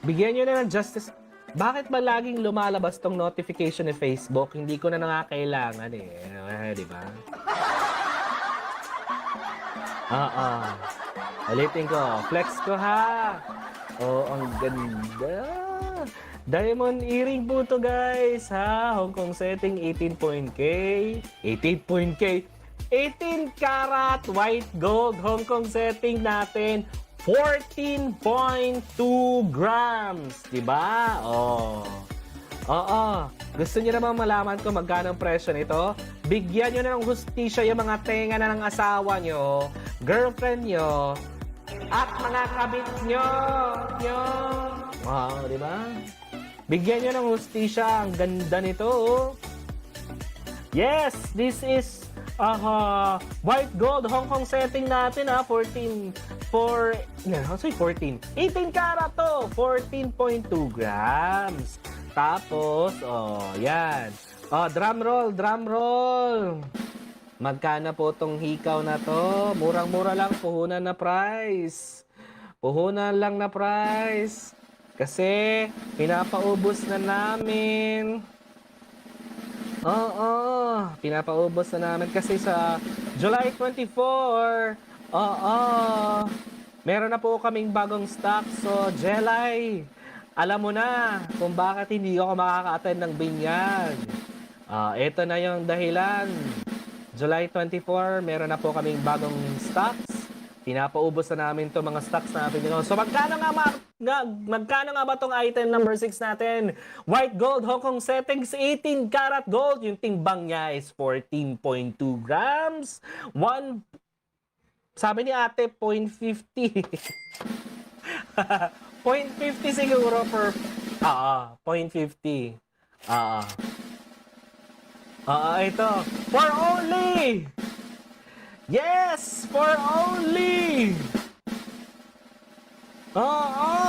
Bigyan nyo na ng justice. Bakit ba laging lumalabas tong notification ni Facebook? Hindi ko na kailangan, eh. Diba? Ulitin ko. Flex ko, ha? Ang ganda. Diamond earring po to, guys, ha? Hong Kong setting, 18 karat white gold Hong Kong setting natin, 14.2 grams. Diba? Gusto niyo naman malaman kung magkano ang presyo nito? Bigyan nyo na ng hustisya yung mga tenga na ng asawa nyo, girlfriend nyo, at mga kabit nyo. Wow, di ba? Bigyan nyo ng hustisya. Ang ganda nito, oh. Yes, this is white gold Hong Kong setting natin, 18 karat to, 14.2 grams. Tapos, yan. Drum roll. Magkano po tong hikaw na to? Murang-mura lang, puhunan na price. Kasi, pinapaubos na namin. Pinapaubos na namin kasi sa July 24, meron na po kaming bagong stock. So, Jelay, alam mo na kung bakit hindi ako makaka-attend ng binyag. Ito na yung dahilan. July 24, meron na po kaming bagong stocks. Pinapaubos na namin to mga stocks natin. So magkano nga ba tong item number 6 natin? White gold Hong Kong settings, 18 karat gold. Yung timbang niya is 14.2 grams. Sabi ni ate, 0.50. 0.50 siguro per... 0.50. Ito. For only... Yes! For only...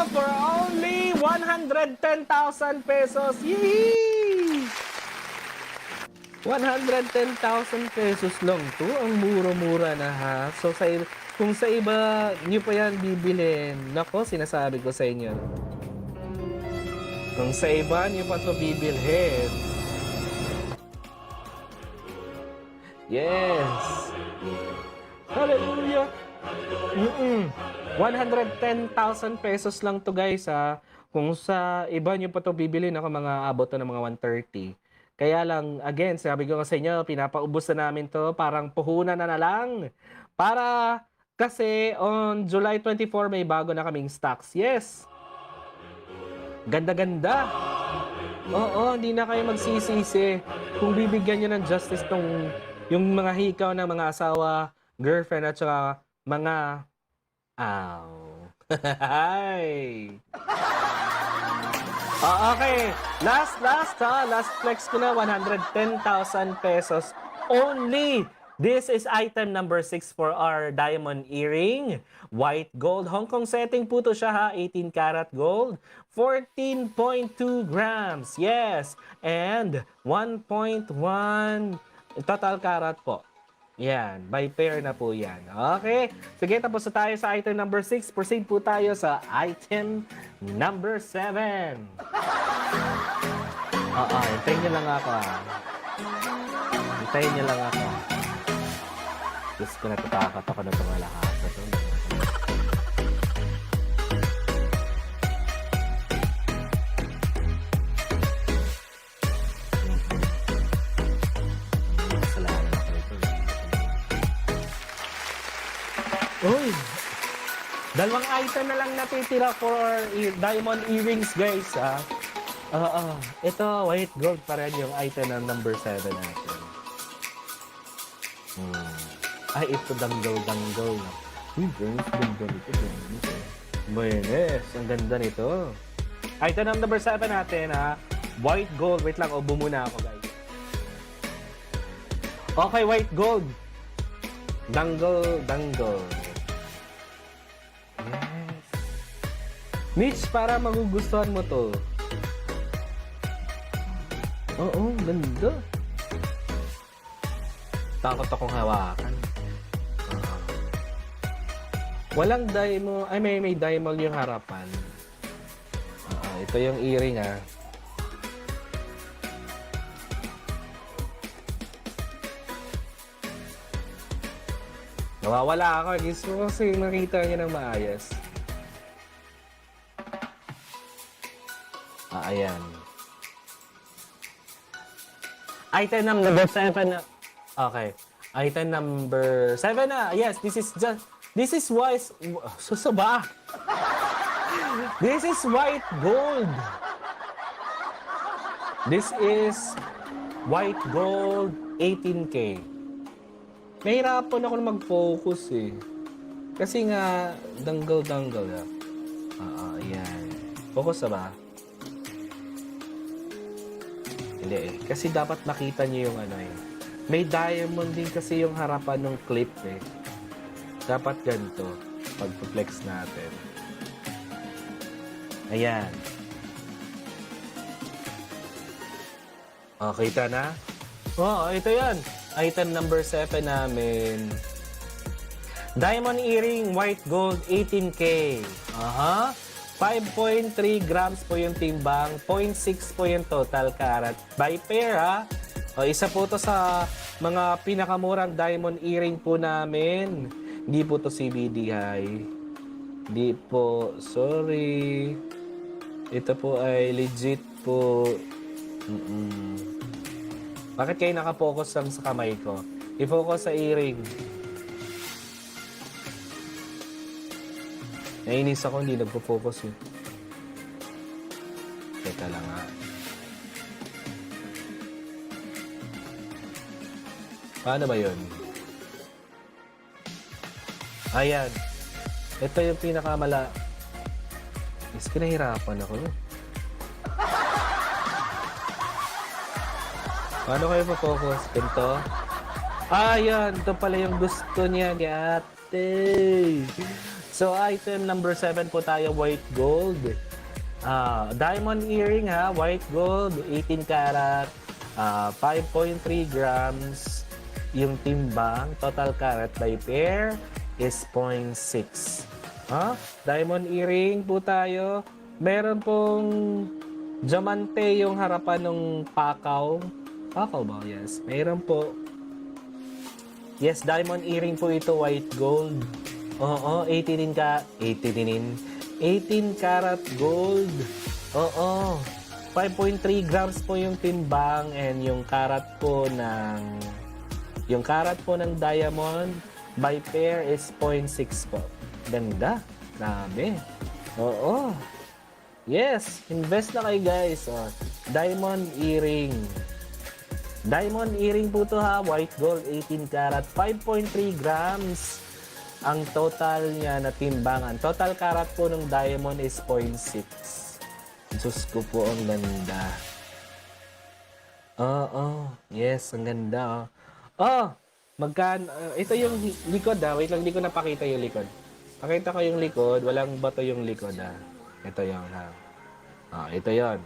for only 110,000 pesos. Yee! 110,000 pesos lang to. Ang mura-mura na, ha? So, kung sa iba nyo pa yan bibilhin, nako, sinasabi ko sa inyo. Kung sa iba nyo pa to bibilhin. Yes! Hallelujah! 110,000 pesos lang to, guys, ha. Kung sa iba nyo pa to bibilhin, ako mga abot to ng mga 130. Kaya lang, again, sabi ko sa inyo, pinapaubos na namin to, parang puhunan na lang. Para, kasi on July 24, may bago na kaming stocks. Yes! Ganda-ganda! Oo, hindi na kayo magsisisi kung bibigyan nyo ng justice yung mga hikaw ng mga asawa, girlfriend, at saka mga... Hi! Okay. Last flex ko na, 110,000 pesos only. This is item number 6 for our diamond earring. White gold Hong Kong setting po to siya, ha. 18 karat gold. 14.2 grams. Yes. And 1.1 total karat po. Yan. By pair na po yan. Okay. Sige, tapos na tayo sa item number 6. Proceed po tayo sa item number 7. Hintayin niyo lang ako, ha. Hintayin niyo lang ako. Diyos ko, natatakot ako na tumalakas na ito. Kasalanan ako ito. Uy! Dalawang item na lang natitira for diamond earrings, guys, ha. Ito, white gold pa rin yung item ng number 7 natin. Ay, ito, dangle. Uy, guys, ganda nito. Buenes, ang ganda nito. Item ng number 7 natin, ha. White gold. Wait lang, ubo muna ako, guys. Okay, white gold. Dangle. Yes. Mitch, para magugustuhan mo to. Oo, ganda. Takot akong hawakan. Walang diamond. Ay, may diamond yung harapan. Ito yung earring, ha. Nawawala ako. Gusto ko kasi makita niya ng maayos. Ayan. Item number 7 na. Okay. Item number 7 na. Yes, this is white. Susaba. This is white gold. This is white gold 18K. Nahirapan ako na mag-focus, eh. Kasi nga, dangle-dangle na. Oo, ayan. Focus na ba? Hindi eh. Kasi dapat makita niyo yung ano eh. May diamond din kasi yung harapan ng clip eh. Dapat ganito. Pag-flex natin. Ayan. Oh, kita na? Oh, ito yan. Item number 7 namin. Diamond earring, white gold, 18K. Aha. 5.3 grams po yung timbang, 0.6 po yung total carat. By pair ha. O, isa po to sa mga pinakamurang diamond earring po namin. Hindi po to CBD high. Hindi po, sorry. Ito po ay legit po. Bakit kayo nakafocus lang sa kamay ko? I-focus sa earring. Nainis ako, hindi nagpo-focus eh. Teka lang ha. Paano ba yun? Ayan. Ito yung pinakamala. Is kinahirapan ako. Paano kayo pa-focus? Ganito? Ayan. Ito pala yung gusto niya ni ate. So, item number 7 po tayo, white gold. Diamond earring ha, white gold, 18 karat, 5.3 grams. Yung timbang, total carat by pair is 0.6. Diamond earring po tayo. Meron pong diamante yung harapan ng pakaw. Pakaw ba? Yes. Meron po. Yes, diamond earring po ito, white gold. Oo, 18 karat gold. Oo. 5.3 grams po yung timbang and yung karat po ng diamond by pair is 0.6 po. Ganda. Grabe. Oo. Yes, invest na kayo guys. Diamond earring. Diamond earring po to ha, white gold, 18 karat, 5.3 grams. Ang total niya na timbangan. Total karat po ng diamond is 0.6. Diyos ko po, ang ganda. Yes, ang ganda. Magkan... ito yung likod Wait lang, hindi ko napakita yung likod. Pakita ko yung likod. Walang bato yung likod Ito yung ito yon.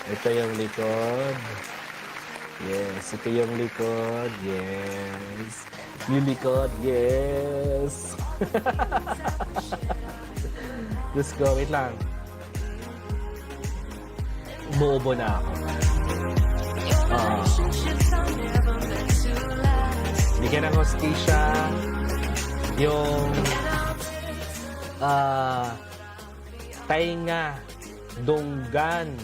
Ito yung likod. Yes, ito yung likod. Yes. Yung likod, yes. Let's go, wait lang. Bobo na ako. Bigyan ng hostisya. Yung tainga, dunggan,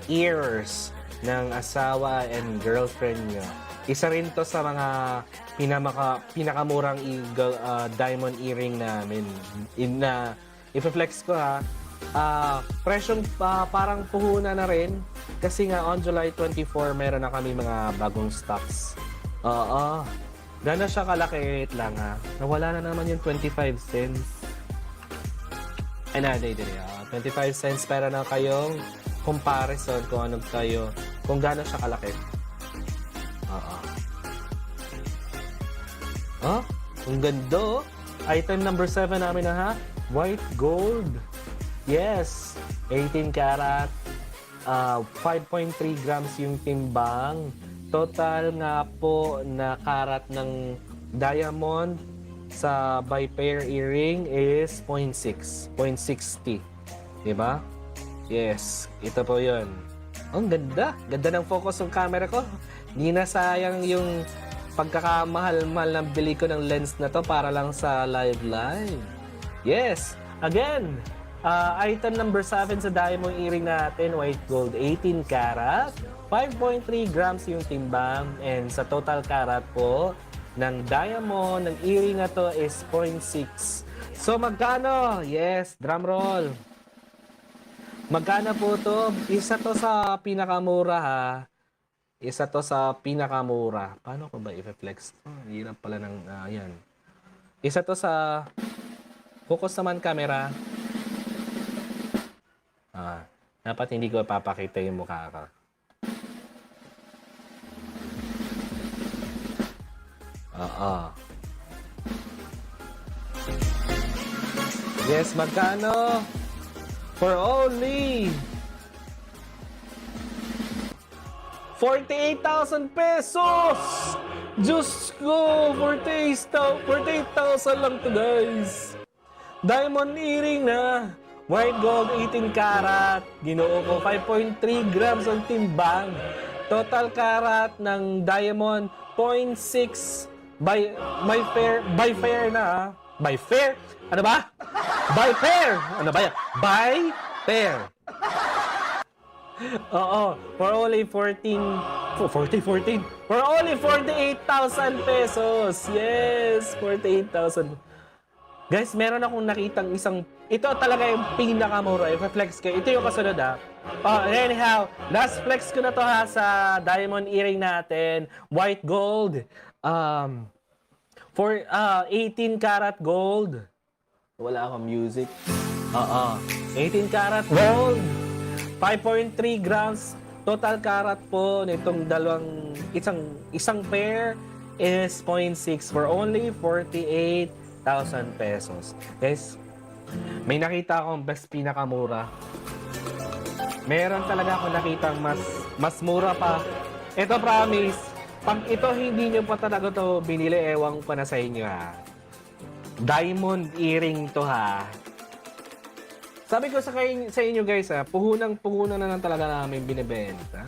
ears ng asawa and girlfriend nyo. Isa rin to sa mga pinakamurang diamond earring namin. I-flex ko presyong parang puhunan na rin. Kasi nga on July 24, meron na kami mga bagong stocks. Oo. Gano'n siya kalaki lang Nawala na naman yung 25 cents. Ay na, 25 cents para na kayong comparison kung ano kayo, kung gaano siya kalaki. Ang ganda Item number 7 namin white gold. Yes, 18 karat, 5.3 grams yung timbang. Total nga po na karat ng diamond sa by pair earring is 0.6, 0.60. Diba? Yes, ito po yun. Ang ganda. Ganda ng focus ng camera ko. Hindi na sayang yung pagkakamahal-mahal na bili ko ng lens na to para lang sa live. Yes, again, item number 7 sa diamond earring natin, white gold, 18 karat, 5.3 grams yung timbang, and sa total karat po ng diamond, ng earring na to is 0.6. So magkano? Yes, drum roll. Magkano po to? Isa to sa pinakamura Isa to sa pinakamura. Paano ko ba i-flex? Hirap pala ng, yan. Isa to sa focus naman camera. Dapat hindi ko papakita yung mukha ko. Yes, magkano? For only 48,000 pesos! Diyos ko! 48,000 lang to, guys. Diamond earring na. White gold 18 karat. Ginoo ko 5.3 grams ang timbang. Total karat ng diamond 0.6 by fair na ha. By fair? Ano ba? By fair! Ano ba yan? By fair. Oo. For only 14. For only 48,000 pesos. Yes! 48,000. Guys, meron akong nakitang isang... Ito talaga yung pinakamura. I-flex ko. Ito yung kasunod ha. Anyhow, last flex ko na to ha sa diamond earring natin. White gold. For 18 karat gold. Wala akong music. 18 karat gold. 5.3 grams total karat po nitong isang pair is 0.6 for only 48,000 pesos. Guys, may nakita akong best pinakamura. Meron talaga akong nakitang mas mura pa. Ito promise, pag ito hindi nyo pa talaga to binili, ewang pa na sa inyo ha. Diamond earring to ha. Sabi ko sa inyo guys ha, puhunan na lang talaga namin binibenta.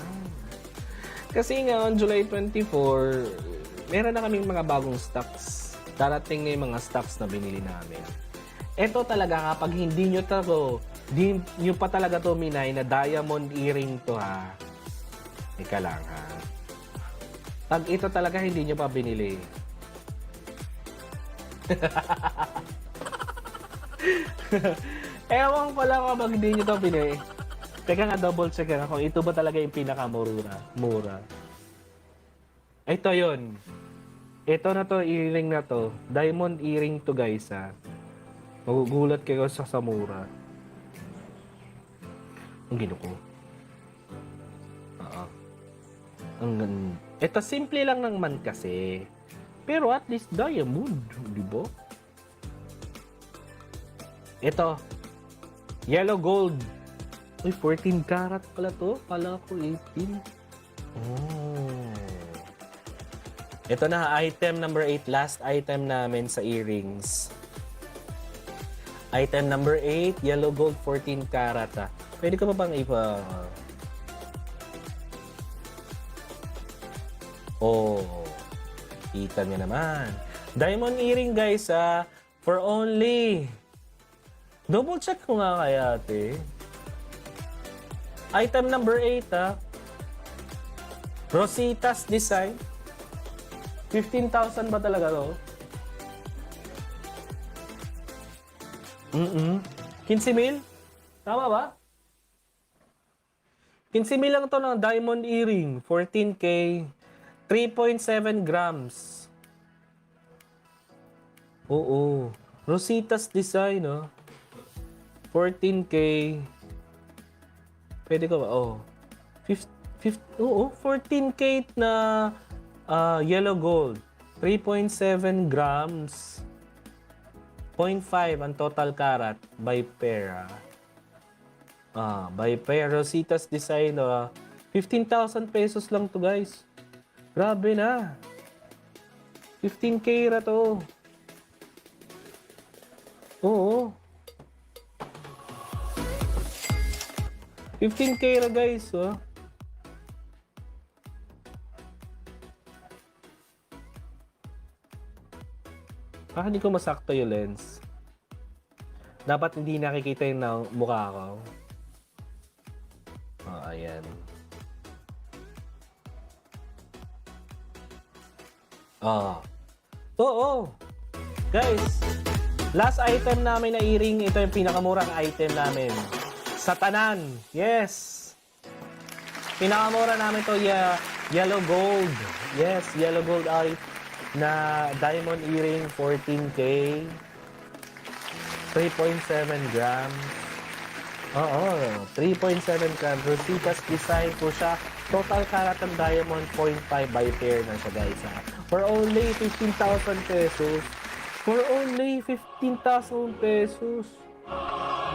Kasi nga on July 24, meron na kaming mga bagong stocks. Darating na yung mga stocks na binili namin. Ito talaga kapag hindi nyo pa talaga to minay na diamond earring to ha. Ika lang ha. Pag ito talaga hindi nyo pa binili. Ewan ko lang kapag hindi nyo ito pinili. Teka nga, double check nga kung ito ba talaga yung pinakamura. Ito yon. Ito na to, earring na to. Diamond earring to guys ha. Magugulat kayo sa mura. Ang gino ko. Ito simple lang naman kasi. Pero at least diamond, di ba? Ito. Yellow gold. Uy, 14 karat pala to. Kala ko 18. Oh. Ito na, item number 8. Last item namin sa earrings. Item number 8. Yellow gold, 14 karat. Pwede ko pa bang ipa... Oh. Kita niyo naman. Diamond earring guys for only... Double check ko nga kaya ate. Item number 8 Rositas design. 15,000 ba talaga to? 15,000? Tama ba? 15,000 lang to ng diamond earring. 14K. 3.7 grams. Oo. Rositas design 14K. Pwede ko ba? 14K na yellow gold. 3.7 grams. 0.5 ang total karat by pair. By pair. Rositas design. 15,000 pesos lang to guys. Grabe na. 15K ra to. Oo. 15K ra guys, Baka hindi ko masakto yung lens. Dapat hindi nakikita yung mukha ko. Ayan. Oo. Guys, last item namin na earring, ito yung pinakamurang item namin. Sa tanan. Yes. Pinakamura namin to, Yellow gold. Yes, yellow gold ari na diamond earring 14K. 3.7 grams. Oo, 3.7 grams. Rositas design po siya. Total karat ng diamond 0.5 by pair na siya guys ha. For only 15,000 pesos. For only 15,000 pesos.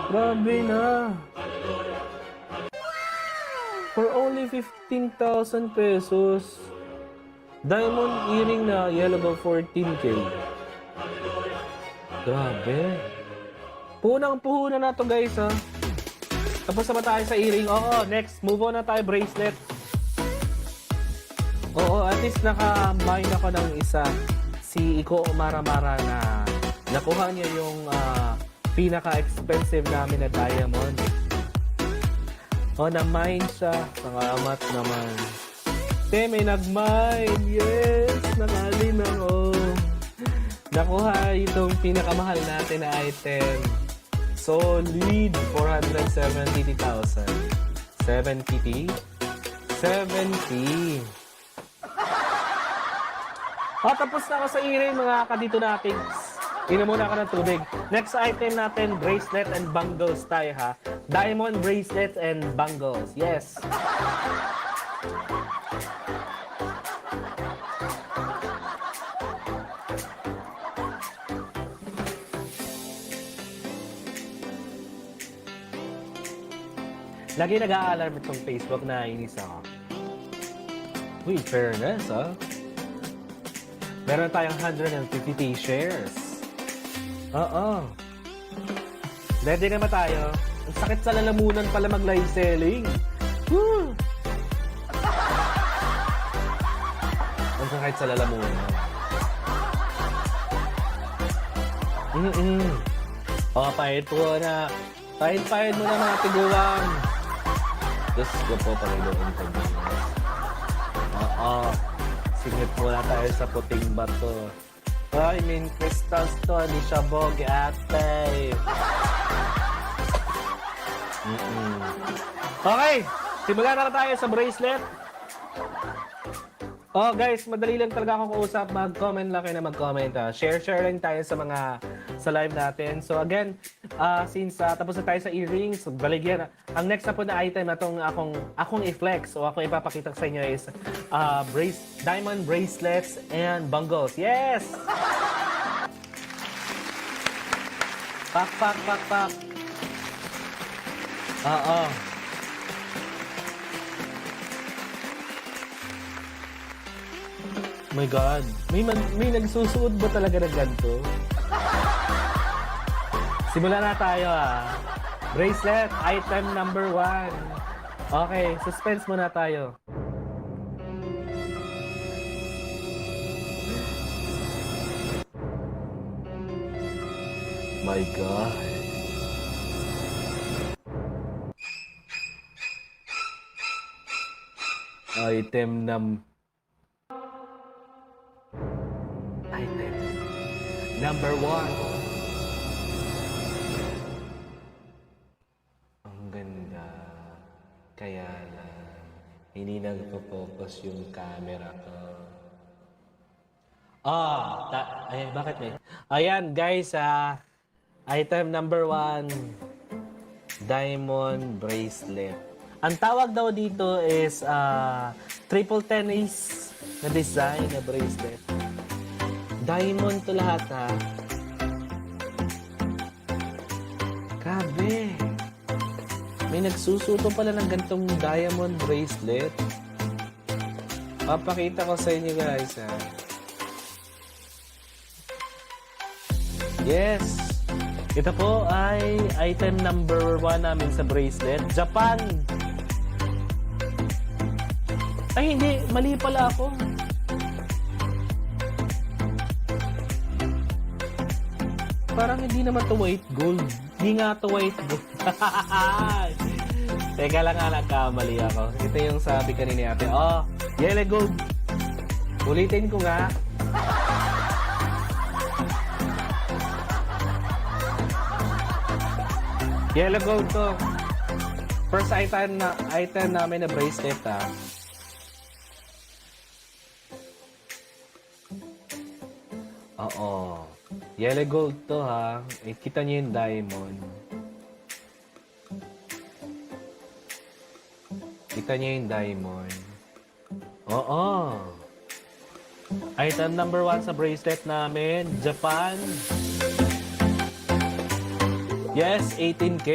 Grabe na. For only 15,000 pesos. Diamond earring na yellow gold 14K. Grabe. Puhunang-puhunan na to guys ha. Tapos naman tayo sa earring. Oo, next. Move on na tayo. Bracelet. Oo, at least naka-mine ako ng isa. Si Iko Mara-Mara na nakuha niya yung pinaka-expensive namin na diamond. O, na-mine siya. Salamat naman. May nag-mine. Yes! Nakalin ako. Nakuha itong pinakamahal natin na item. Solid 470,000. 70. Tapos na ako sa earring mga kadito natin. Inom muna ako ng tubig. Next item natin, bracelet and bangles tayo ha. Diamond bracelets and bangles. Yes. Lagi nag-a-alarm itong Facebook na inis ako. Uy, fairness, ha? Meron tayong 150 shares. Oo. Ready naman tayo. Ang sakit sa lalamunan pala mag-live selling. Woo! Ang sakit sa lalamunan. Pahit po na. Pahit mo na mga tiguan. Diyos ko po, Panginoon ko. Singit muna tayo sa puting bato. I mean, crystals to, hindi siya bogi ate. Okay, simulan na tayo sa bracelet. Oh guys, madali lang talaga akong kausap. Mag-comment lang kayo na mag-comment. Share lang tayo sa live natin. So again, since tapos na tayo sa earrings, baligyan. Ang next na po na item na itong akong i-flex o akong ipapakita sa inyo is diamond bracelets and bangles. Yes! Pak. Oo. Oh my God. May nagsusuot ba talaga ng ganito? Simulan na tayo Bracelet, item number 1. Okay, suspense muna tayo. My God. Item number 1. Ang ganda. Kaya lang, hindi nagpo-focus yung camera ko. Bakit may? Ayan guys, item number 1. Diamond bracelet. Ang tawag daw dito is triple tennis na design na bracelet. Diamond to lahat Grabe. May nagsusuto pala ng gantong diamond bracelet. Papakita ko sa inyo guys Yes. Ito po ay item number 1 namin sa bracelet. Japan. Ay hindi, mali pala ako. Parang hindi naman to white gold. Hindi nga to white gold. Teka lang nagkamali ako. Ito yung sabi kanina ate. Yellow gold. Ulitin ko nga. Yellow gold to. First item namin na bracelet Oo. Yellow gold to ha. Eh, kita niyo yung diamond. Kita niyo yung diamond. Oo. Item number 1 sa bracelet namin, Japan. Yes, 18K.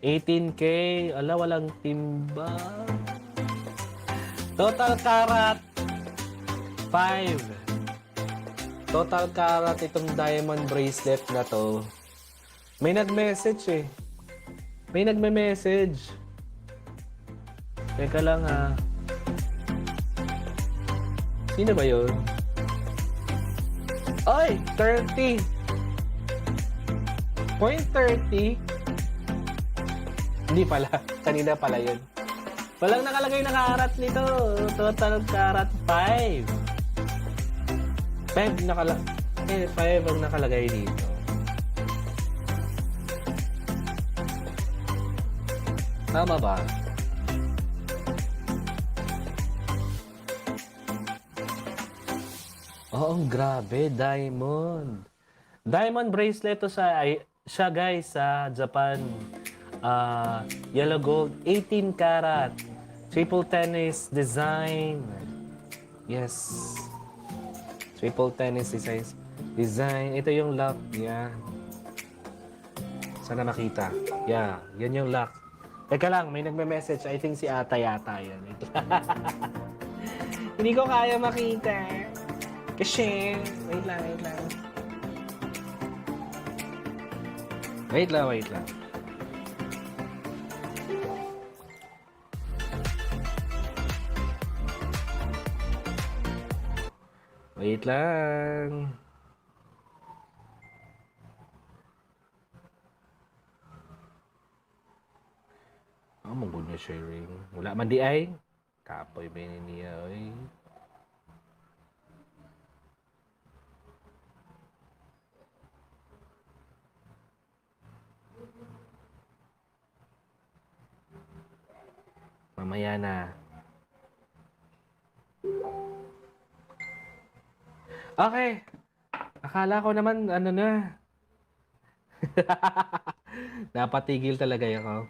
18K. Ala, walang timba. Total karat, 5. Total karat itong diamond bracelet na to. May nag-message eh. May nagme-message. Teka lang ha. Sino ba yun? Ay! 30! Point 30? Hindi pala. Kanina pala yun. Walang nakalagay na karat nito. Total karat 5. 5 ang nakalagay dito. Tama ba? Oo, grabe. Diamond. Diamond bracelet to siya guys sa Japan. Yellow gold. 18 karat. Triple tennis design. Yes. Triple tennis design. Ito yung lock. Yan. Sana makita. Yeah. Yan yung lock. Teka lang, may nagme-message. I think si Ata yata yan. Hindi ko kaya makita. Kasi, wait lang. Wait lang. Wait lang. Mong good na sharing. Wala man di ay. Kapoy ba niya ay. Mamaya na. Okay. Akala ko naman, ano na. Napatigil talaga ako.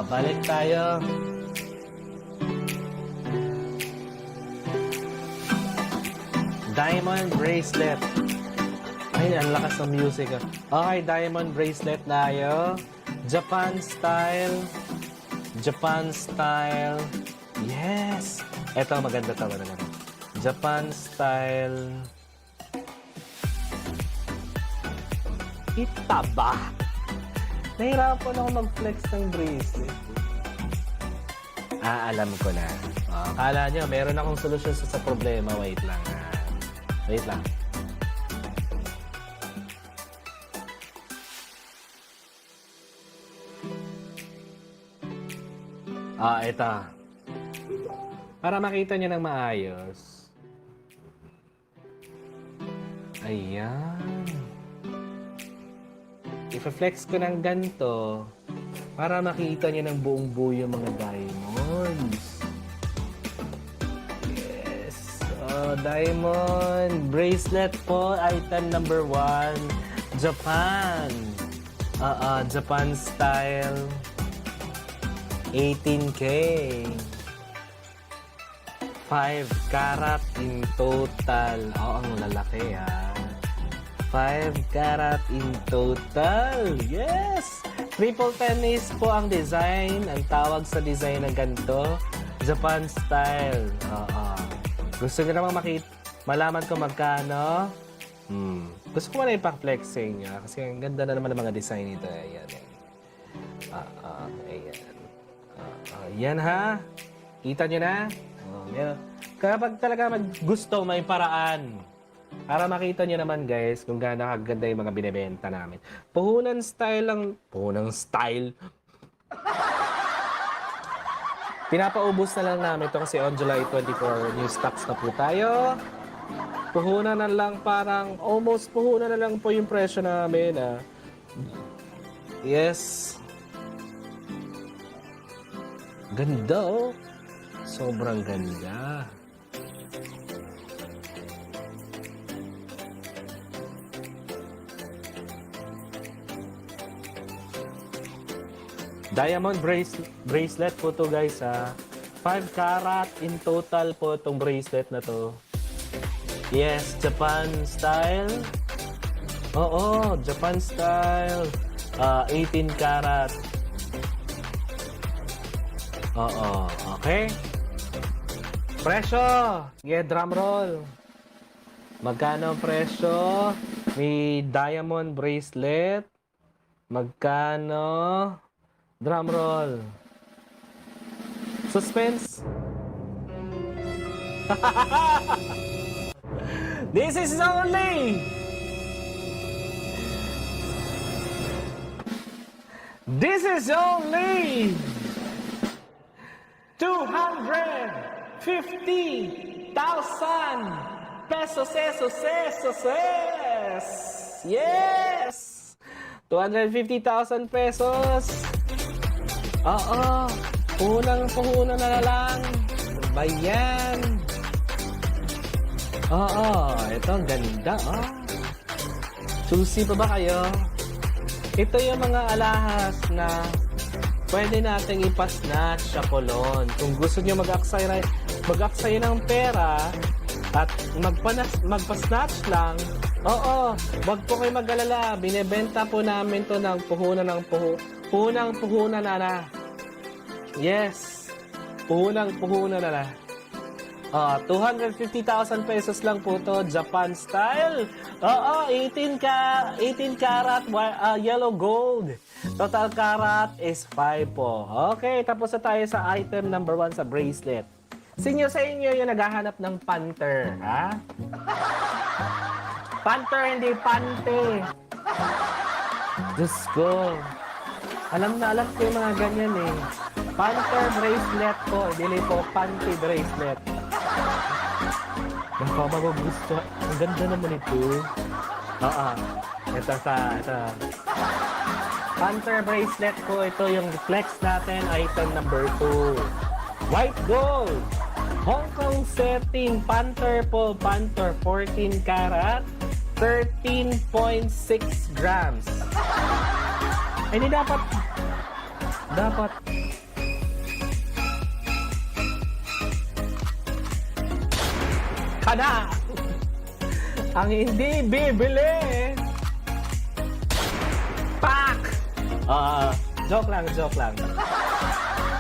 Balik tayo. Diamond bracelet. Ay, ang lakas ng music. Okay, diamond bracelet tayo. Japan style. Yes! Ito, maganda to. Japan style. Itaba. Nahirapan ako mag-flex ng bracelet. Alam ko na. Akala nyo, meron akong solusyon sa problema. Wait lang. Wait lang. Ito. Para makita nyo ng maayos. Ayan. I-flex ko ng ganito para makita nyo ng buong buo yung mga diamonds. Yes. Diamond bracelet po. Item number 1. Japan. Japan style. 18K. 5 karat in total. Ang lalaki 5 karat in total. Yes! Triple tennis po ang design. Ang tawag sa design ng ganito, Japan style. Gusto nyo naman malaman ko magkano? Gusto ko na ipa-flexing nyo. Kasi ang ganda na naman ng mga design nito. Ayan. Ayan. Yan ha. Kita nyo na? Yan. Kapag talaga gusto, may paraan. Para makita nyo naman guys kung gaano kaganda yung mga binibenta namin. Puhunan style lang. Puhunan style. Pinapaubos na lang namin ito kasi on July 24 new stocks na po tayo. Puhunan na lang parang almost puhunan na lang po yung presyo namin. Yes. Ganda Sobrang ganda. Diamond bracelet po to guys ha. 5 karat in total po itong bracelet na to. Yes, Japan style. Oo, Japan style. 18 karat. Oo, okay. Presyo! Yeah, drum roll. Magkano ang presyo? May diamond bracelet. Magkano? Drum roll. Suspense. This is only. This is only 250,000 pesos. Yes. 250,000 pesos. Oo. Puhunan na lang. Bayan. Oo. Ito, ang ganda. Oh. Susi pa ba kayo? Ito yung mga alahas na pwede nating ipasnatch sa kolon. Kung gusto nyo mag-aksaya ng pera at magpasnatch lang, oo, wag po kayo mag-alala. Binebenta po namin to ng puhunan na. Yes. Puhunan na. 250,000 pesos lang po to, Japan style. Oo, 18 karat yellow gold. Total karat is 5 po. Okay, tapos na tayo sa item number 1 sa bracelet. Sino sa inyo yung naghahanap ng panther, ha? Panther, hindi pante. Diyos ko. Alam ko yung mga ganyan eh. Panther bracelet po, hindi po panty bracelet. Gusto. Ang ganda naman ito. Ito. Panther bracelet po. Ito yung flex natin. Item number 2. White gold. Hong Kong setting. Panther po. Panther 14 karat. 13.6 grams. Hindi dapat. Kada! Ang hindi bibili! Pak! Joke lang.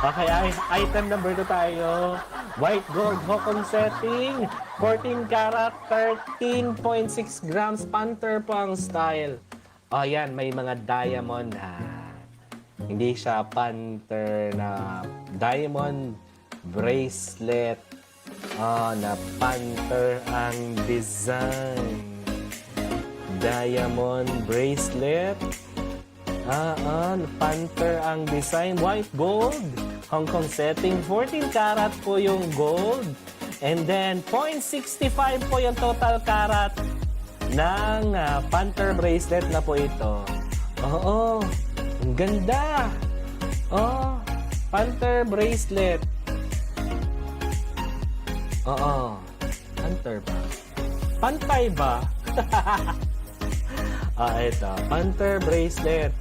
Okay, item number 2 tayo. White gold Hong Kong setting. 14 karat, 13.6 grams. Panther po ang style. Yan, may mga diamond ha. Hindi siya panther na diamond bracelet. Na panther ang design. Diamond bracelet. Panther ang design. White gold. Hong Kong setting. 14 karat po yung gold. And then, 0.65 po yung total karat ng panther bracelet na po ito. Oo. Ang ganda. Panther bracelet. Oo. Panther ba? Pantay ba? Ito. Panther bracelet.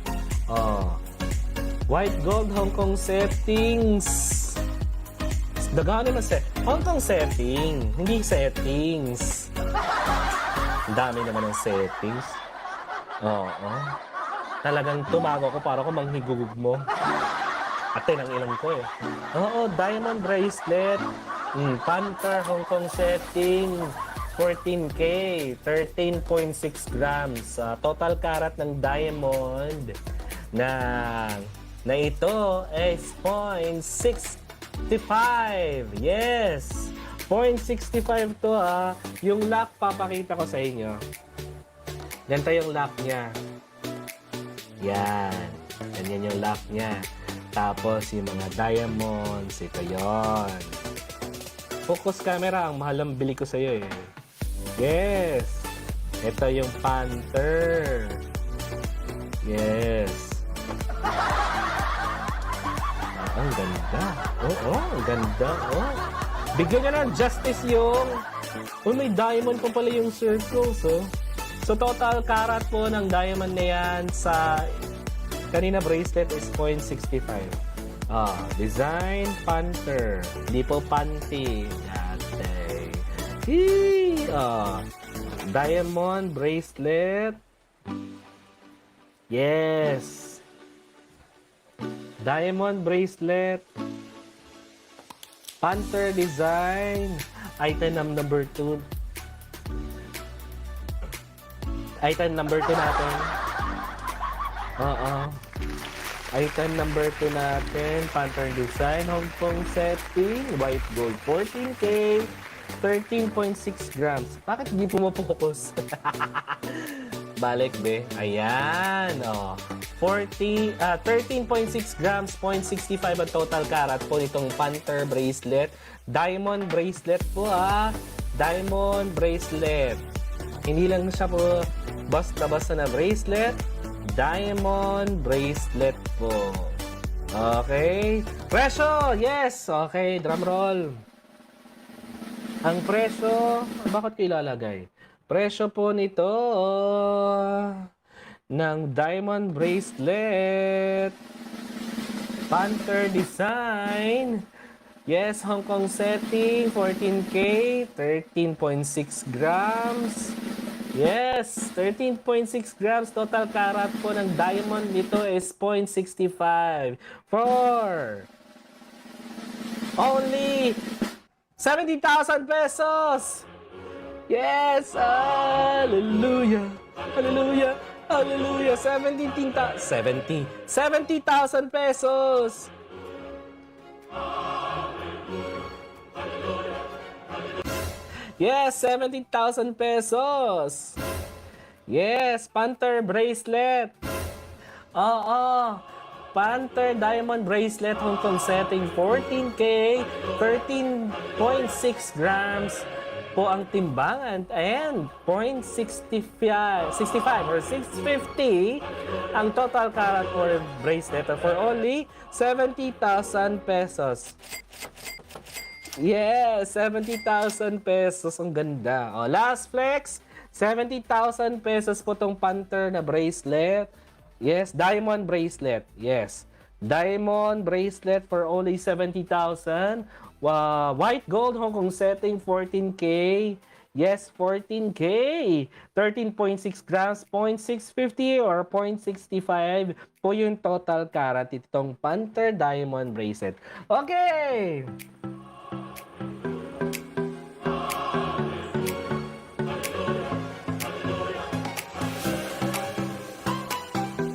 White gold Hong Kong settings. Dagano naman Hong Kong setting. Hindi settings. Ang dami naman ng settings. Oo. Talagang tumago ko para ko manghigugug mo. Ate, ng ilong ko eh. Oo, diamond bracelet. Panther Hong Kong setting. 14K. 13.6 grams. Total karat ng diamond na ito is 0.65. Yes. 0.65 to ha. Yung lock papakita ko sa inyo. Ganito yung lock niya. Yan. Ganyan yung lock niya. Tapos yung mga diamonds, ito yon. Focus camera, ang mahal ang bili ko sa iyo eh. Yes. Ito yung panther. Yes. Ang ganda. Oo, ang ganda. Oh. Bigyan niya ng justice yung... Oh, may diamond pa pala yung circles, oh. So, total karat po ng diamond na yan sa kanina bracelet is 0.65. Design Panther. Hindi po panty. Yate. Diamond bracelet. Yes. Diamond bracelet. Panther design. Item number 2. Item number 2 natin. Item number 2 natin. Panther design. Hong Kong setting. White gold. 14K. 13.6 grams. Bakit hindi pumapokus? Balik, be. Ayan. 13.6 grams, 0.65 ang total karat po nitong Panther bracelet. Diamond bracelet po, Diamond bracelet. Hindi lang siya po basta-basta na bracelet. Diamond bracelet po. Okay. Presyo! Yes! Okay, drum roll. Ang presyo, bakit ko ilalagay? Presyo po nito ng diamond bracelet. Panther design. Yes, Hong Kong setting, 14K, 13.6 grams. Yes, 13.6 grams total karat po ng diamond nito is 0.65 for only 70,000 pesos. Yes, hallelujah, hallelujah, hallelujah. 70,000 pesos. Yes, 70,000 pesos. Yes, Panther bracelet. Panther diamond bracelet, Hong Kong setting, 14K, 13.6 grams po ang timbangan and 0.65 or 650 ang total karat for bracelet for only 70,000 pesos. Yes, 70,000 pesos. Ang ganda. Last flex, 70,000 pesos po tong Panther na bracelet. Yes, diamond bracelet. Yes. Diamond bracelet for only 70,000. White gold Hong Kong setting 14K. Yes, 14K. 13.6 grams, 0.650 or 0.65 po yung total karat itong Panther diamond bracelet. Okay.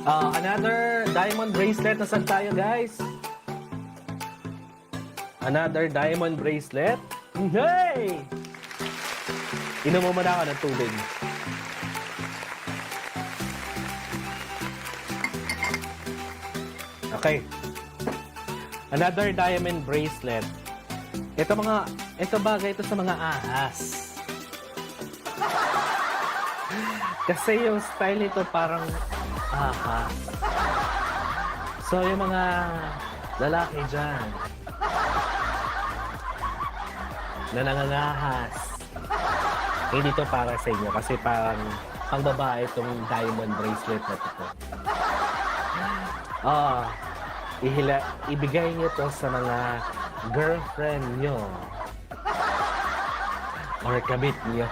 Another diamond bracelet. Nasaan tayo, guys? Another diamond bracelet. Hey! Inom mo muna ako ng tubig. Okay. Another diamond bracelet. Ito bagay ito sa mga ahas. Kasi yung style nito parang ahas. So, yung mga lalaki dyan na nangangahas, hindi to para sa inyo kasi parang pang babae itong diamond bracelet na ito. Ibigay nyo to sa mga girlfriend nyo or kabit nyo.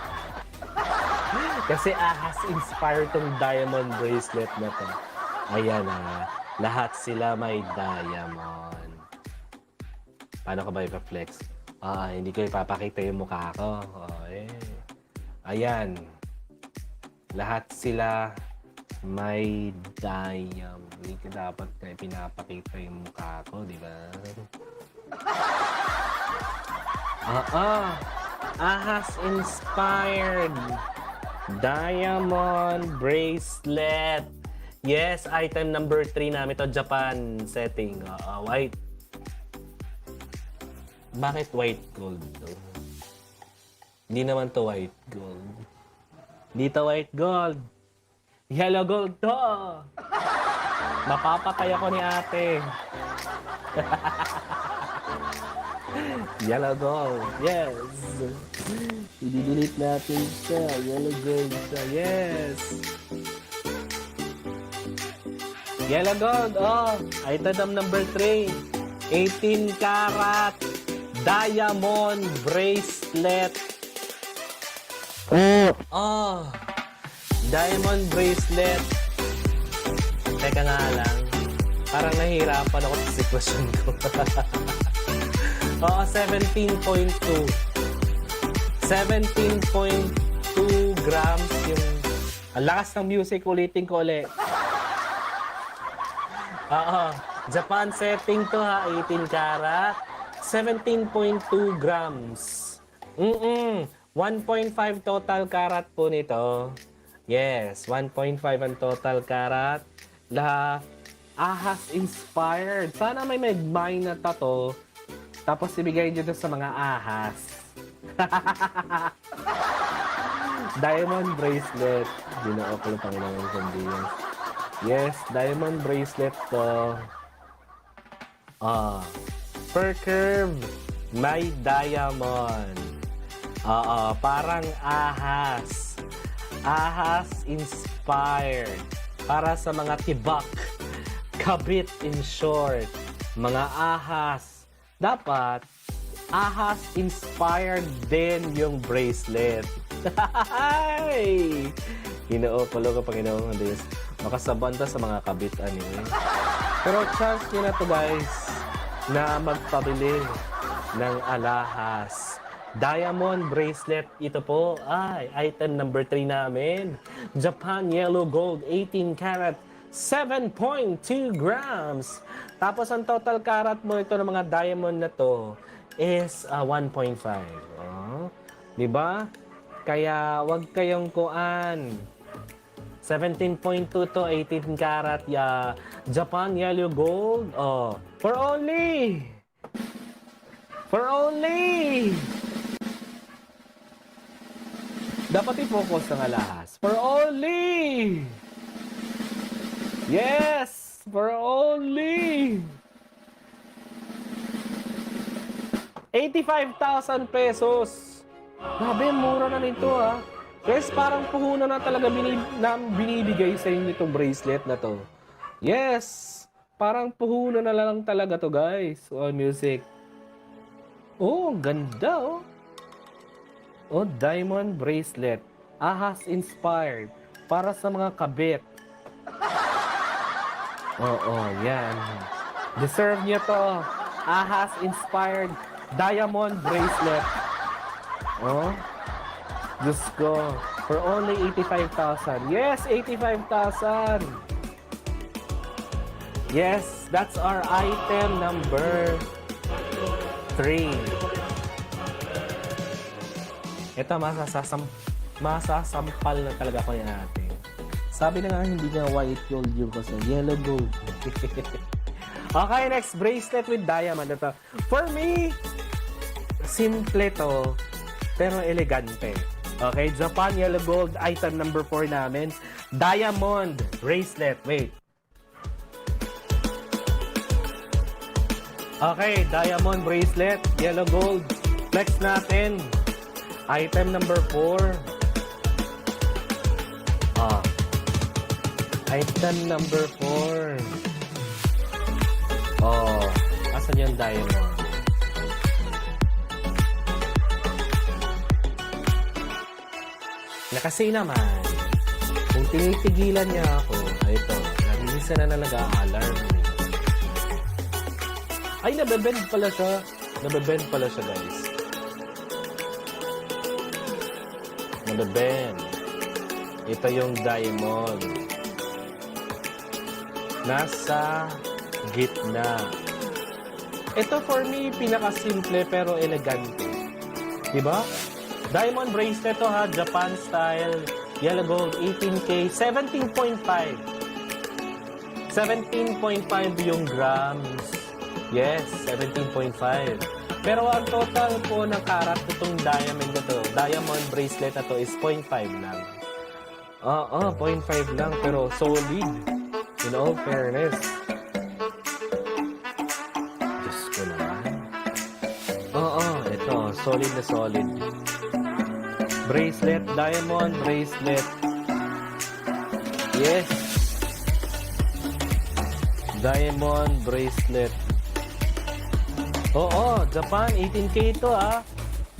Kasi ahas inspired tong diamond bracelet na to. Ayan lahat sila may diamond. Paano ka ba ipa-flex? Hindi ko ipapakita yung mukha ko. Ayan. Lahat sila may diamond. Hindi ko dapat pinapakita yung mukha ko, di ba? Ahas inspired diamond bracelet. Yes, item number 3 namin to, Japan setting. White. Bakit white gold to? Hindi naman to white gold. Hindi to white gold. Yellow gold to. Mapapatay ako ni ate. Yellow gold. Yes. I-delete natin siya. Yellow gold siya. Yes. Yellow gold. Oh, item number 3. 18 karat diamond bracelet. Oh. Diamond bracelet. Teka nga lang. Parang nahihirapan ako sa sitwasyon ko. Oo, 17.2. 17.2 grams yung... Ang lakas ng music, ulitin ko ulit. Oo, Japan setting to ha, 18 karat. 17.2 grams. 1.5 total karat po nito. Yes, 1.5 ang total karat. Ahas inspired. Sana may mine na tato. Tapos ibigay nyo doon sa mga ahas. Diamond bracelet. Ginoo ko lang Panginoon Sandiyan. Yes, diamond bracelet to. Per curve, may diamond. Parang ahas. Ahas inspired. Para sa mga tibak. Kabit in short. Mga ahas. Dapat, ahas inspired din yung bracelet. Ginoo ko lang Panginoon Diyos. Makasabanta sa mga kabit anyway. Pero chance nyo na to guys na magpabili ng alahas. Diamond bracelet, ito po ay item number 3 namin. Japan Yellow Gold 18 karat 7.2 grams. Tapos ang total karat mo ito ng mga diamond na to is 1.5. Diba? Kaya wag kayong kuan. 17.2 to 18 karat Japan Yellow Gold. For only dapat i-focus ang alahas. For only yes! For only 85,000 pesos. Grabe, mura na nito ha. Guys, parang puhunan na talaga binibigay sa inyo itong bracelet na to. Yes! Parang puhunan na lang talaga to guys. Music. Oh, ganda oh. Oh, diamond bracelet. Ahas inspired. Para sa mga kabit. Yan. Deserve niyo to. Ahas inspired diamond bracelet. Diyos ko. For only 85,000. Yes, 85,000. Yes, that's our item number 3. Ito, masasampal na talaga ko yan natin. Sabi na nga, hindi nga white gold yung kasi yellow gold. Okay, next bracelet with diamond. Ito. For me, simple to, pero elegante. Okay, Japan Yellow Gold, item number 4 namin. Diamond bracelet. Wait. Okay, diamond bracelet, yellow gold. Flex natin. Item number 4. Item number 4. Asan yung diamond? Kasi naman, kung tinitigilan niya ako, ito, minsan na nag-a-alarm. Ay, nabebend pala siya. Nabebend pala siya, guys. Nabebend. Ito yung diamond. Nasa gitna. Ito for me, pinaka-simple pero elegante. Diba? Diamond bracelet to ha, Japan style, yellow gold, 18K, 17.5. 17.5 yung grams. Yes, 17.5. Pero ang total po ng karat itong diamond na to, diamond bracelet na to is 0.5 lang. 0.5 lang, pero solid. In all fairness. solid na solid. Bracelet, diamond bracelet. Yes. Diamond bracelet. Oo, Japan, 18K ito ah.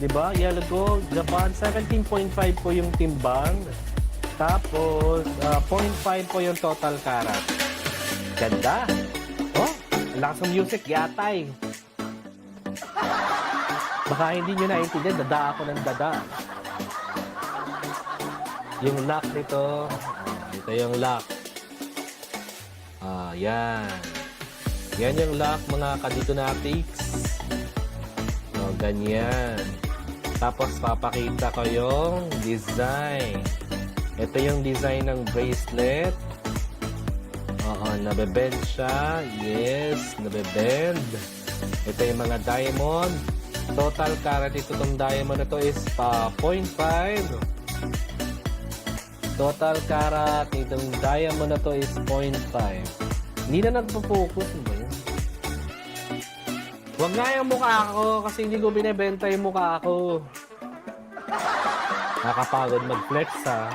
Diba? Yellow gold, Japan, 17.5 po yung timbang. Tapos, 0.5 po yung total karat. Ganda. Oh, ang lakas ng music, yatay. Baka hindi nyo naintindihan, dada ako ng dada. Yung lock nito, ito yung lock. Yan. Yan yung lock, mga kadito-natics. Ganyan. Tapos, papakita ko yung design. Ito yung design ng bracelet. Nabebend siya. Yes, nabebend. Ito yung mga diamond. Total karat ito itong diamond na to is 0.5. Total karat itong diamond na to is 0.5. Hindi na nagpo-focus. Ba yun? Huwag nga yung mukha ko kasi hindi ko binibenta yung mukha ko. Nakapagod mag-flex ha.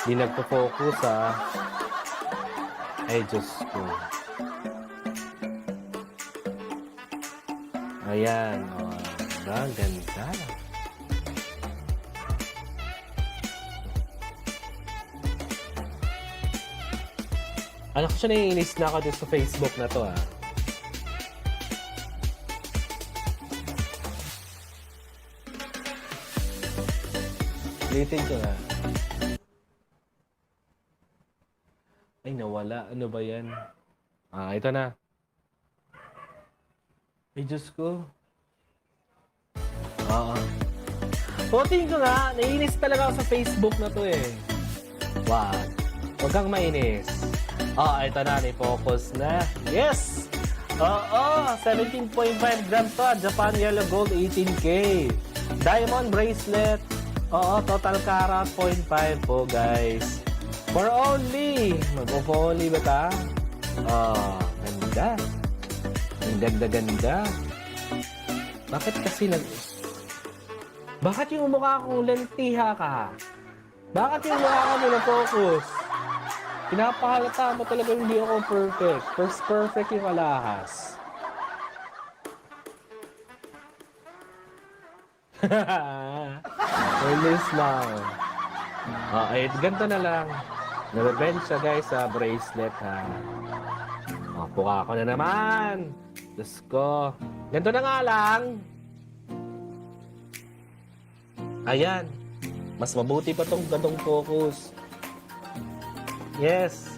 Hindi nagpo-focus ha. Ay, Diyos ko. Ayan. Ganda. Ano ko siya naiinis na ako dito sa Facebook na to ha. Ulitin ko na. Ay, nawala. Ano ba yan? Ito na. Ay, Diyos ko. Tingin ko nga, naiinis talaga ako sa Facebook na to eh. Wag. Huwag kang mainis. Ito na. Focus na. Yes! 17.5 grams to. Japan Yellow Gold 18K. Diamond bracelet. Total karat 0.5 po, guys. For only. Mag-only ba ta? Ganda. Ang ganda-ganda. Bakit kasi Bakit yung mukha kong lentiha ka? Bakit yung mukha ko na-focus? Pinapahalata mo talaga hindi ako perfect. First perfect yung alahas. Release lang. Ganito na lang. Nabebend siya guys sa bracelet ha. Puka ko na naman. Diyos ko. Ganito na nga lang. Ayan. Mas mabuti pa tong ganong focus. Yes.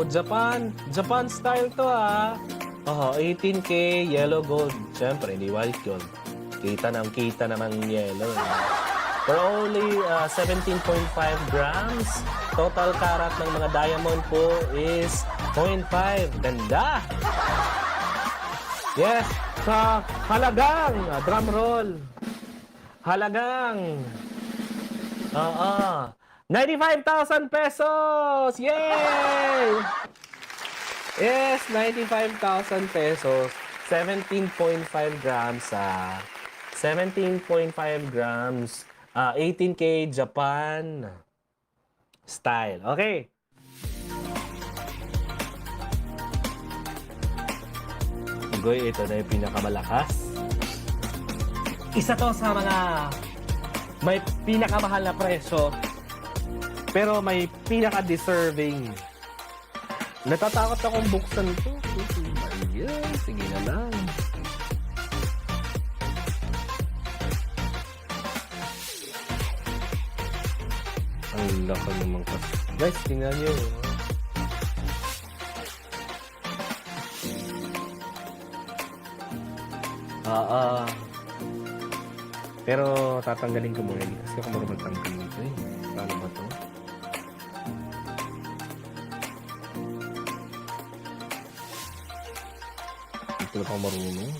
Japan. Japan style to ha. 18K yellow gold. Siyempre, hindi white gold. Kita naman yung yellow. For only 17.5 grams. Total karat ng mga diamond po is 0.5. Ganda! Yes! Sa halagang, drum roll. Halagang 95,000 pesos! Yay! Yes, 95,000 pesos. 17.5 grams 17.5 grams 18K Japan style. Okay. Goy, ito na yung pinakamalakas. Isa to sa mga may pinakamahal na presyo pero may pinaka-deserving. Natatakot akong buksan ito. Ayun, sige na lang. Ang laki naman kasi. Guys, tingnan nyo. Pero tatanggalin ko muna kasi ako marunong magtanggal nito eh. Paano ba to? Ito na ako marunong.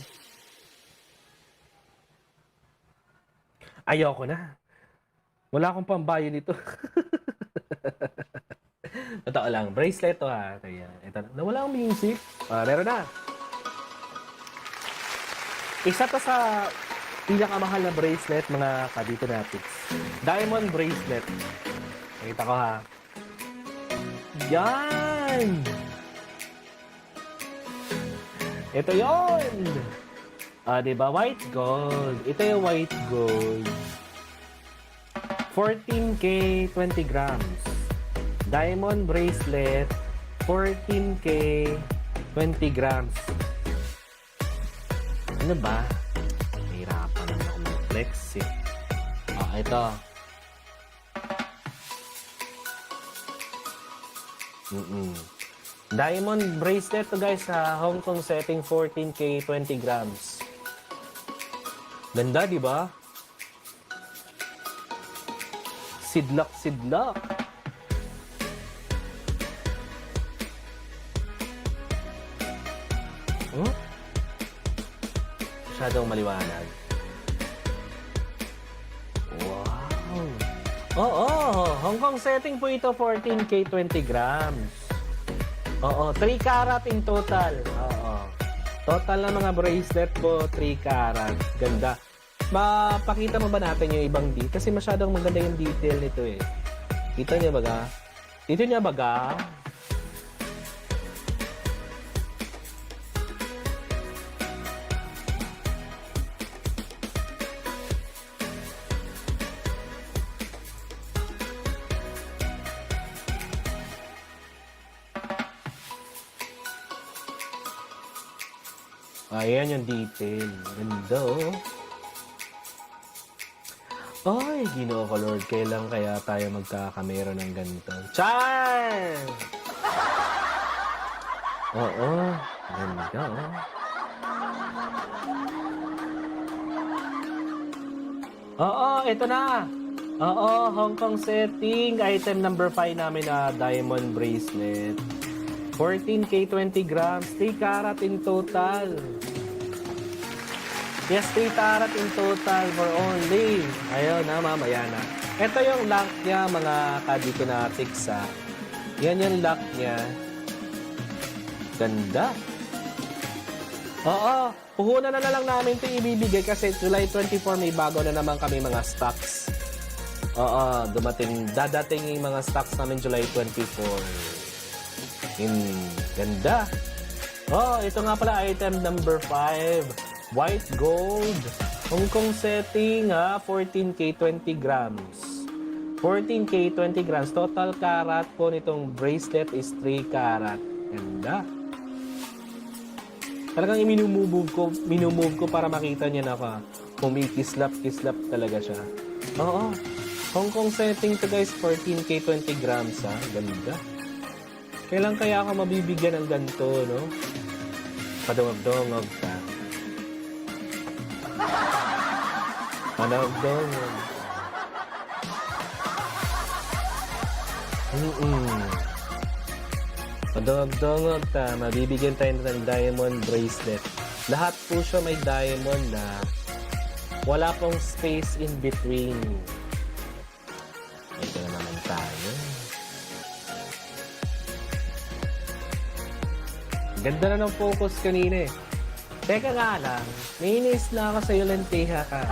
Ayoko na. Wala akong pambayo nito. Totoo lang. Bracelet to ha. Ito, nawala ang music. Meron na. Isa to sa pinakamahal na bracelet, mga kadito natin. Diamond bracelet. Nakita ko ha. Yan! Ito yon. Diba? White gold. Ito yung white gold. 14K, 20 grams. Diamond bracelet, 14K, 20 grams. Ano ba? Nahirapan naman ako mag-flex eh. Ito. Diamond bracelet to guys sa Hong Kong setting, 14K, 20 grams. Ganda, di ba? Sidlak. Masyadong maliwanag. Wow! Oo! Hong Kong setting po ito, 14K, 20 grams. Oo, 3 karat in total. Oo. Total na mga bracelet po, 3 karat. Ganda. Mapakita mo ba natin yung ibang detail? Kasi masyadong maganda yung detail nito eh. Kita niya baga? Dito niya baga? Ayan yung detail. Ganda oh. Ay, Ginoo ko Lord, kailan kaya tayo magkakamera ng ganito? Char! Oo, ganda oh. Oo, ito na. Oo, Hong Kong setting. Item number 5 namin na diamond bracelet. 14K, 20 grams. 3 karat in total. Yes, 3 karat in total for only. Ayun na, mamaya na. Ito yung lock niya, mga kadipinatics ha. Yan yung lock niya. Ganda. Oo, puhunan na lang namin ito ibibigay kasi July 24 may bago na naman kami mga stocks. Oo, dadating yung mga stocks namin July 24. Ganda. Oh, ito nga pala item number 5. White gold. Hong Kong setting ha. 14K 20 grams. 14K 20 grams. Total karat po nitong bracelet is 3 karat. Ganda. Talagang minumove ko para makita niya na ka. Kumikislap talaga siya. Oo. Hong Kong setting to guys. 14K 20 grams ha. Ganda. Kailan kaya ako mabibigyan ng ganito, no? Padungag-dungag ka. Padungag-dungag. Padungag-dungag ka. Mabibigyan tayo ng diamond bracelet. Lahat po siya may diamond na wala pong space in between. Ito na naman tayo. Ganda na ng focus kanina eh. Teka nga lang, nainis na ako sa'yo, lenteha ka.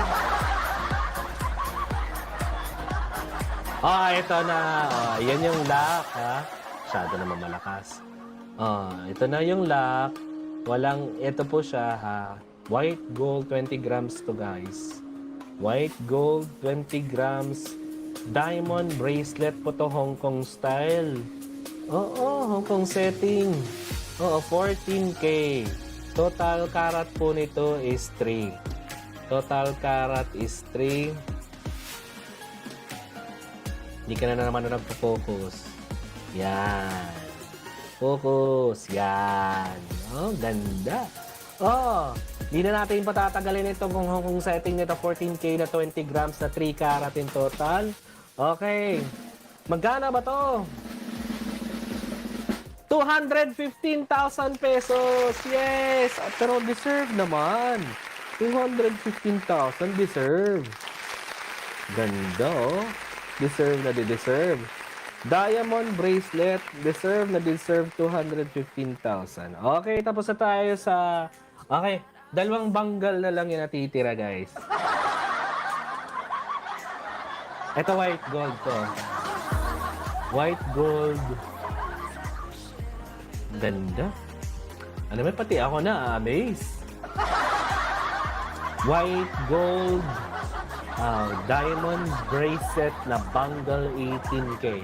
Ito na. Yan yung lock, ha? Masyado naman malakas. Ito na yung lock. Ito po siya, ha? White gold, 20 grams to, guys. White gold, 20 grams. Diamond bracelet po to, Hong Kong style. Hong Kong setting. 14K. Total karat po nito is 3. Total karat is 3. Hindi ka na naman nagpo-focus. Yan. Focus. Yan. Ganda. Hindi na natin patatagalin ito kung setting nito 14K na 20 grams na 3 karat in total. Okay. Magkano ba to? 215,000 pesos. Yes! Pero deserve naman. 215,000 deserve. Ganda oh. Deserve na deserve. Diamond bracelet. Deserve na deserve 215,000. Okay, tapos na tayo sa... Okay, Dalawang banggal na lang yung natitira, guys. Ito white gold to. White gold. Ganda. Ano ba, pati ako na amaze. White gold. Diamond bracelet na bangle 18K.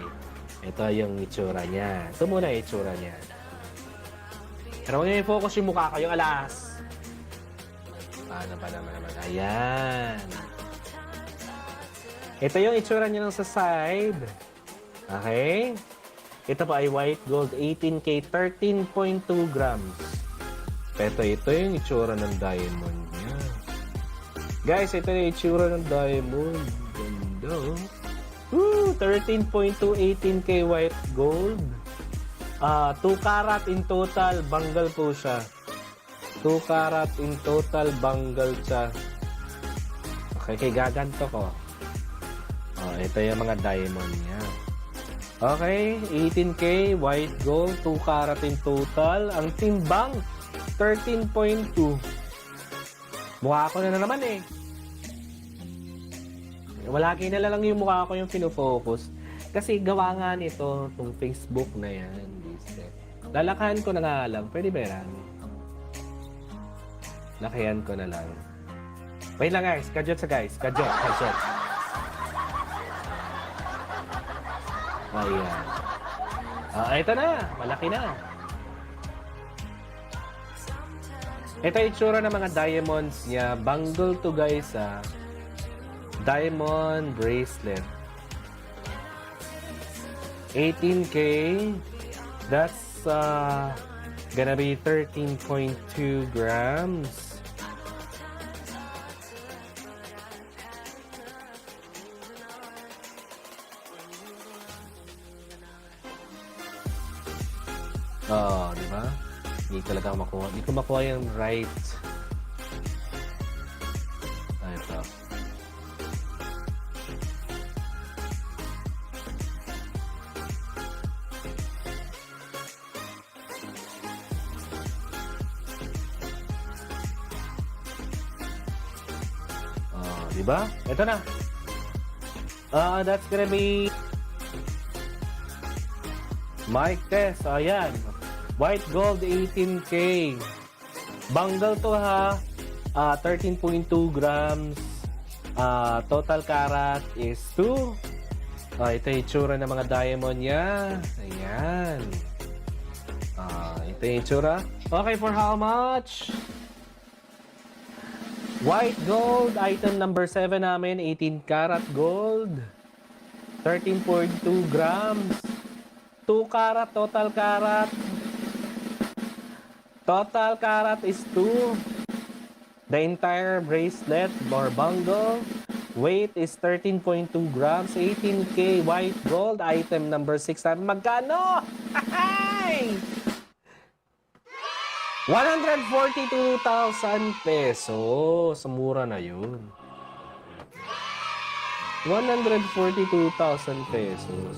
Ito yung itsura niya. Ito muna yung itsura niya. Pero huwag niyo i-focus yung mukha ko, yung alas. Paano pa naman? Ayan. Ito yung itsura niya sa side. Okay? Ito pa ay white gold 18K, 13.2 grams. Ito yung itsura ng diamond niya. Guys, ito yung itsura ng diamond. Ganda, oh. 13.2, 18K white gold. 2 karat in total, bangle po siya. 2 karat in total, bangle siya. Okay, gaganto ko. Ito yung mga diamond niya. Okay, 18K white gold, 2 karat in total. Ang timbang, 13.2. Mukha ko na naman eh. Walaki na lang yung mukha ko yung pinofocus. Kasi gawa nga nito, itong Facebook na yan. Lalakahan ko na nga lang. Pwede ba yan? Lakayan ko na lang. Wait lang guys. Kadyot sa guys. Kadyot. Ayan. Ito na. Malaki na. Ito yung itsura ng mga diamonds niya. Bangle to guys diamond bracelet. 18K. That's gonna be 13.2 grams. Di ba? Hindi talaga ako makuha. Hindi ko makuha yung right. Ito. Diba? Ito na. That's gonna be Mike Test. Ayan. White gold 18K. Bangle to ha. 13.2 grams. Total karat is 2. Ito yung itsura ng mga diamond niya. Ayan. Ito yung itsura. Okay, for how much? White gold, item number 7 namin, 18 karat gold. 13.2 grams. 2 karat, total karat. Total karat is 2. The entire bracelet or bangle weight is 13.2 grams. 18K white gold, item number 6 namin. Magkano? Hi! 142,000 pesos. Mura na yun. 142,000 pesos.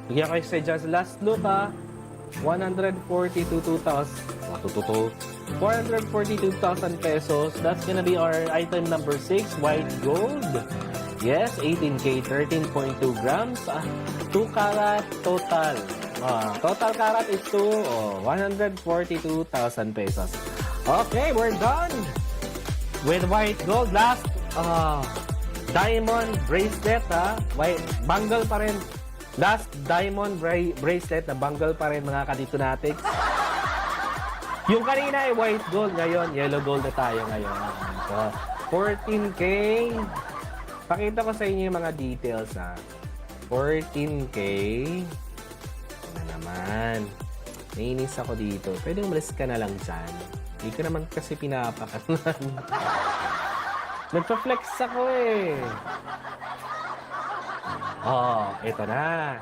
Bigyan kayo sa just last look ha. 142,000 pesos. That's gonna be our item number 6, white gold. Yes, 18K, 13.2 grams. 2 karat total. Total karat is 142,000 pesos. Okay, we're done with white gold. Last diamond bracelet white bangle pa rin. Last diamond bracelet na bangle pa rin mga kadito natin. Yung kanina ay white gold, ngayon yellow gold na tayo ngayon. So, 14K. Pakita ko sa inyo yung mga details 14K. Naman. Nainis ako dito. Pwede umalis ka na lang dyan. Hindi ka naman kasi pinapakanan. Nagpa-flex ako eh. Ito na.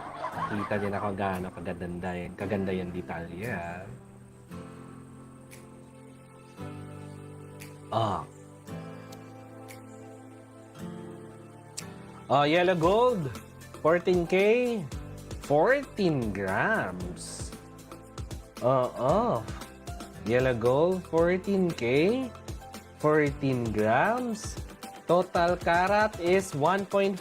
Kita niyo na kung gaano kaganda yung detalya. Yellow gold. 14K. 14 grams. Yellow gold, 14K. 14 grams. Total karat is 1.5.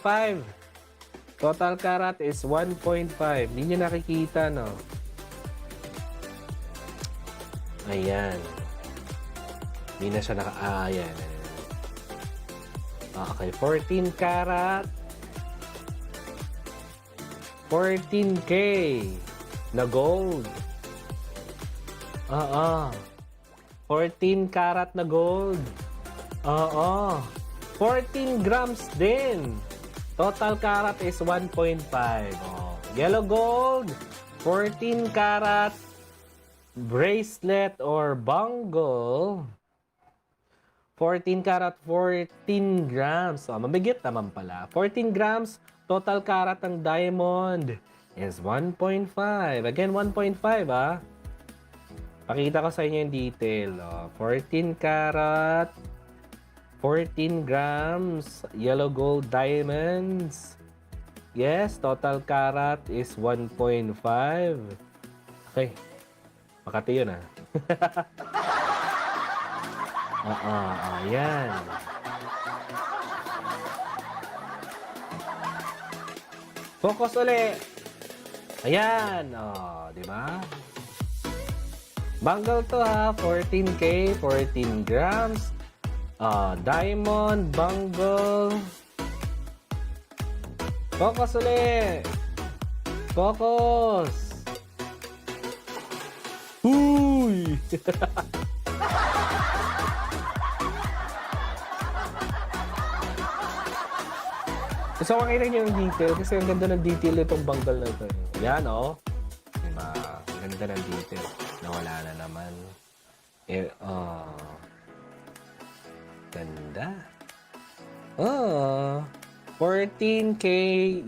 Total karat is 1.5. Hindi nyo nakikita, no? Ayan. Hindi na siya ayan. Okay, 14 karat. 14K na gold. 14 karat na gold. 14 grams din. Total karat is 1.5. Yellow gold, 14 karat bracelet or bangle. 14 karat, 14 grams. Mabigat naman pala. 14 grams, total karat ng diamond is 1.5. Again, 1.5 Pakita ko sa inyo yung detail. 14 karat, 14 grams, yellow gold diamonds. Yes, total karat is 1.5. Okay. Makati yun Ayan. Focus uli. Ayan. Di ba? Bangle to 14K, 14 grams. Diamond, bangle. Focus uli. Focus. Uy! Gusto ko makita niyo yung detail kasi ang ganda ng detail itong bangle na ito. Yan, Diba? Ang ganda ng detail. Nawala na naman. Ganda. 14K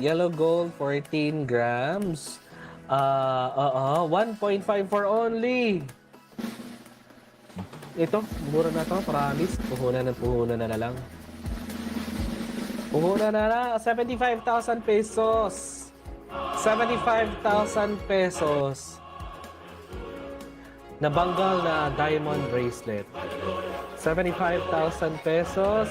yellow gold, 14 grams. 1.5 for only. Ito, mura na to, promise. Puhunan na lang. Puhunan na lang. 75,000 pesos. 75,000 pesos. Nabanggal na diamond bracelet. 75,000 pesos.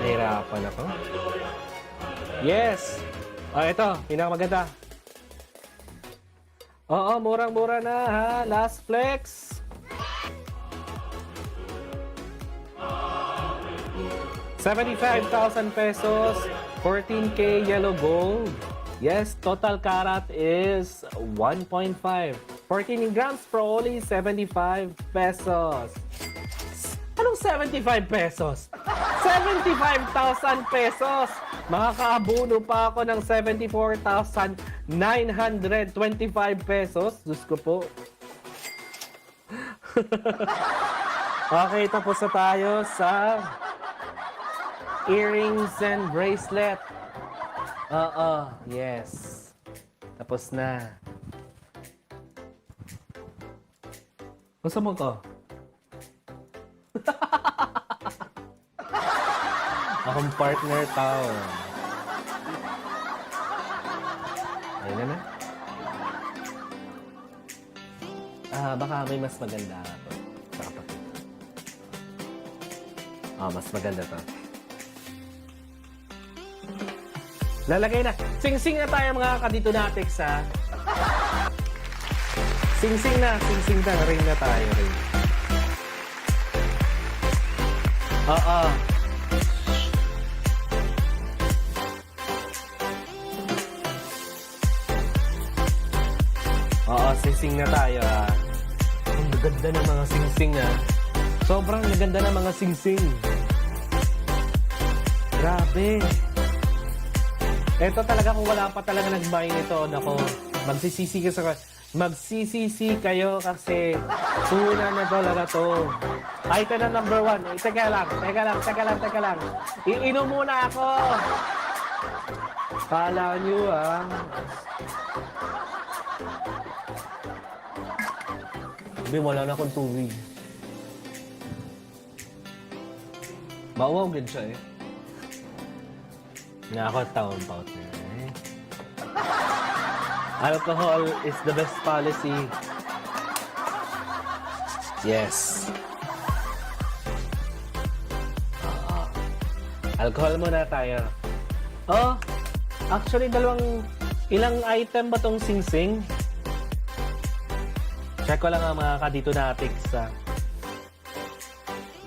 Nahirapan ako. Yes! Ito, pinakamaganda. Murang-mura na ha. Last flex. ₱75,000 pesos. 14K yellow gold. Yes, total karat is 1.5. 14 grams for only 75 pesos. Anong 75 pesos? 75,000 pesos! Makakaabuno pa ako ng 74,925 pesos. Diyos ko po. Okay, tapos na tayo sa earrings and bracelet. Yes. Tapos na. Gusto mo ko? Akong partner tao. Ayun na. Baka may mas maganda to. Mas maganda to. Lalagay na. Sing-sing na tayo mga kadito natics ha. Sing-sing na. Ring na tayo. Ring. Sing-sing na tayo ha. Ang ganda ng mga sing-sing ha. Sobrang ganda ng mga sing-sing. Grabe. Ito talaga kung wala pa talaga nag-buy nito, nako, magsisisi kayo kasi una na talaga to. Item na number 1. Teka lang. Iinom muna ako. Kala nyo Sabi, wala na akong tubig. Mauwaw din siya Nakakataon pa ako Alcohol is the best policy. Yes. Alcohol muna tayo. Oh, actually ilang item ba tong sing-sing? Check ko lang ang mga kadito natin sa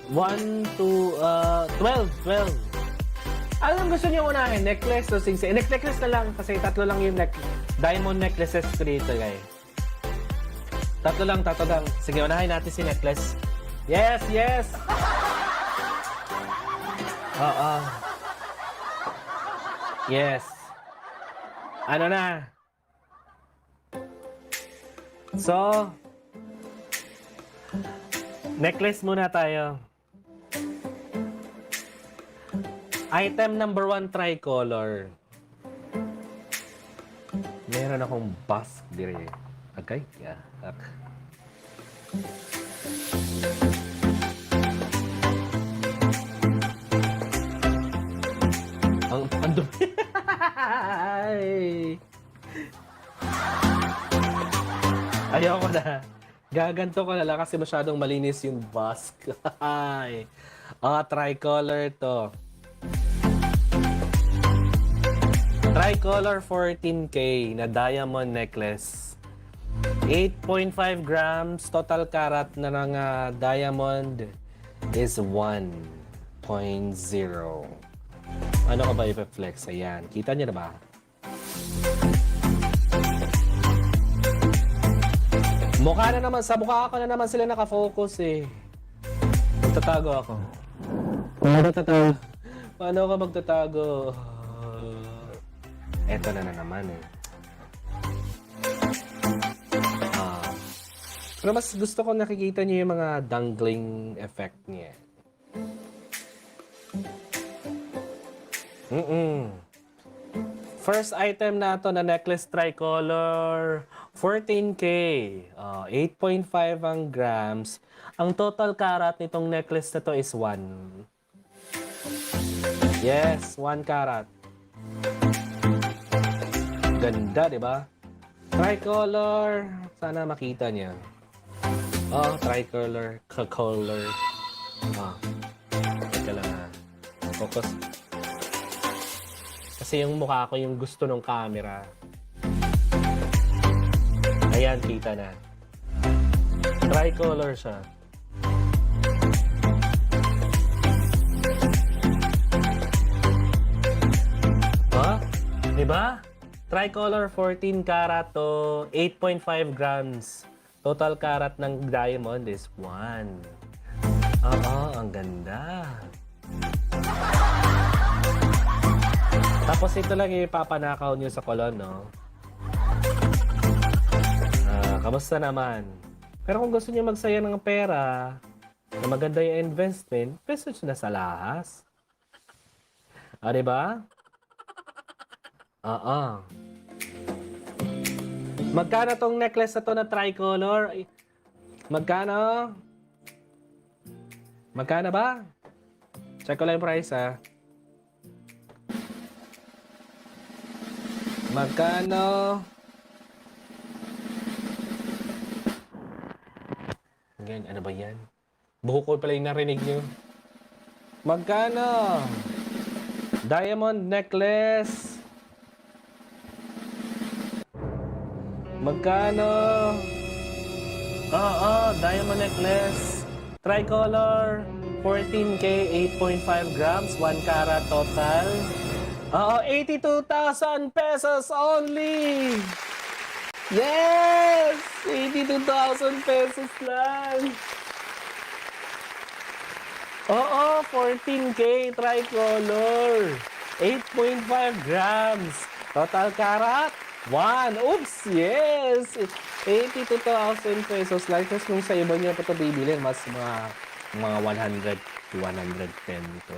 1, 2, 12. Anong gusto niyo unahin? Necklace o sing-sing? Necklace na lang kasi tatlo lang yung diamond necklaces ko dito, guys. Tatlo lang. Sige, unahin natin si necklace. Yes! Oo. Yes. Ano na? So, necklace muna tayo. Item number 1, tricolor. Meron akong buff dire. Okay? Yeah. Okay. Ang dumi. Ayoko na. Gaganto ko na lang kasi masyadong malinis yung busk. Tricolor to. Tricolor 14K na diamond necklace. 8.5 grams total carat na ng diamond is 1.0. Ano ka ba ipa-flex? Ayan. Kita niyo na ba? Mukha na naman. Sa mukha ako na naman sila nakafocus eh. Magtatago ako. Paano ka magtatago? Eto na naman eh. Pero mas gusto ko nakikita niyo yung mga dangling effect niya. First item na to na necklace tricolor, 14K. 8.5 ang grams. Ang total carat nitong necklace na to is 1. Yes, 1 carat. Ganda, di ba? Tricolor. Sana makita niya. Tricolor. Color. Teka lang ha. Focus. Kasi yung mukha ko yung gusto ng camera. Ayan, kita na. Tricolor siya. Diba? Tricolor 14 karat to 8.5 grams. Total carat ng diamond is 1. Ang ganda. Tapos ito lang ipapanakaw nyo sa kolon, no? Kamusta naman? Pero kung gusto nyo magsaya ng pera, na maganda yung investment, peso nyo na sa lahas. Diba? Magkano tong necklace na to na tricolor? Magkano? Magkano ba? Check ko lang yung price, ha. Magkano? Ganyan, ano ba yan? Buhok ko pala yung narinig nyo. Magkano? Diamond necklace. Magkano? Diamond necklace. Tricolor. 14K, 8.5 grams, 1 carat total. 82,000 pesos only! Yes! 82,000 pesos lang! 14K tricolor. 8.5 grams. Total carat, 1. Oops! Yes! 82,000 pesos lang. Kasi kung sa iba niya pa ito bibilin, mas mga 100 to 110 ito.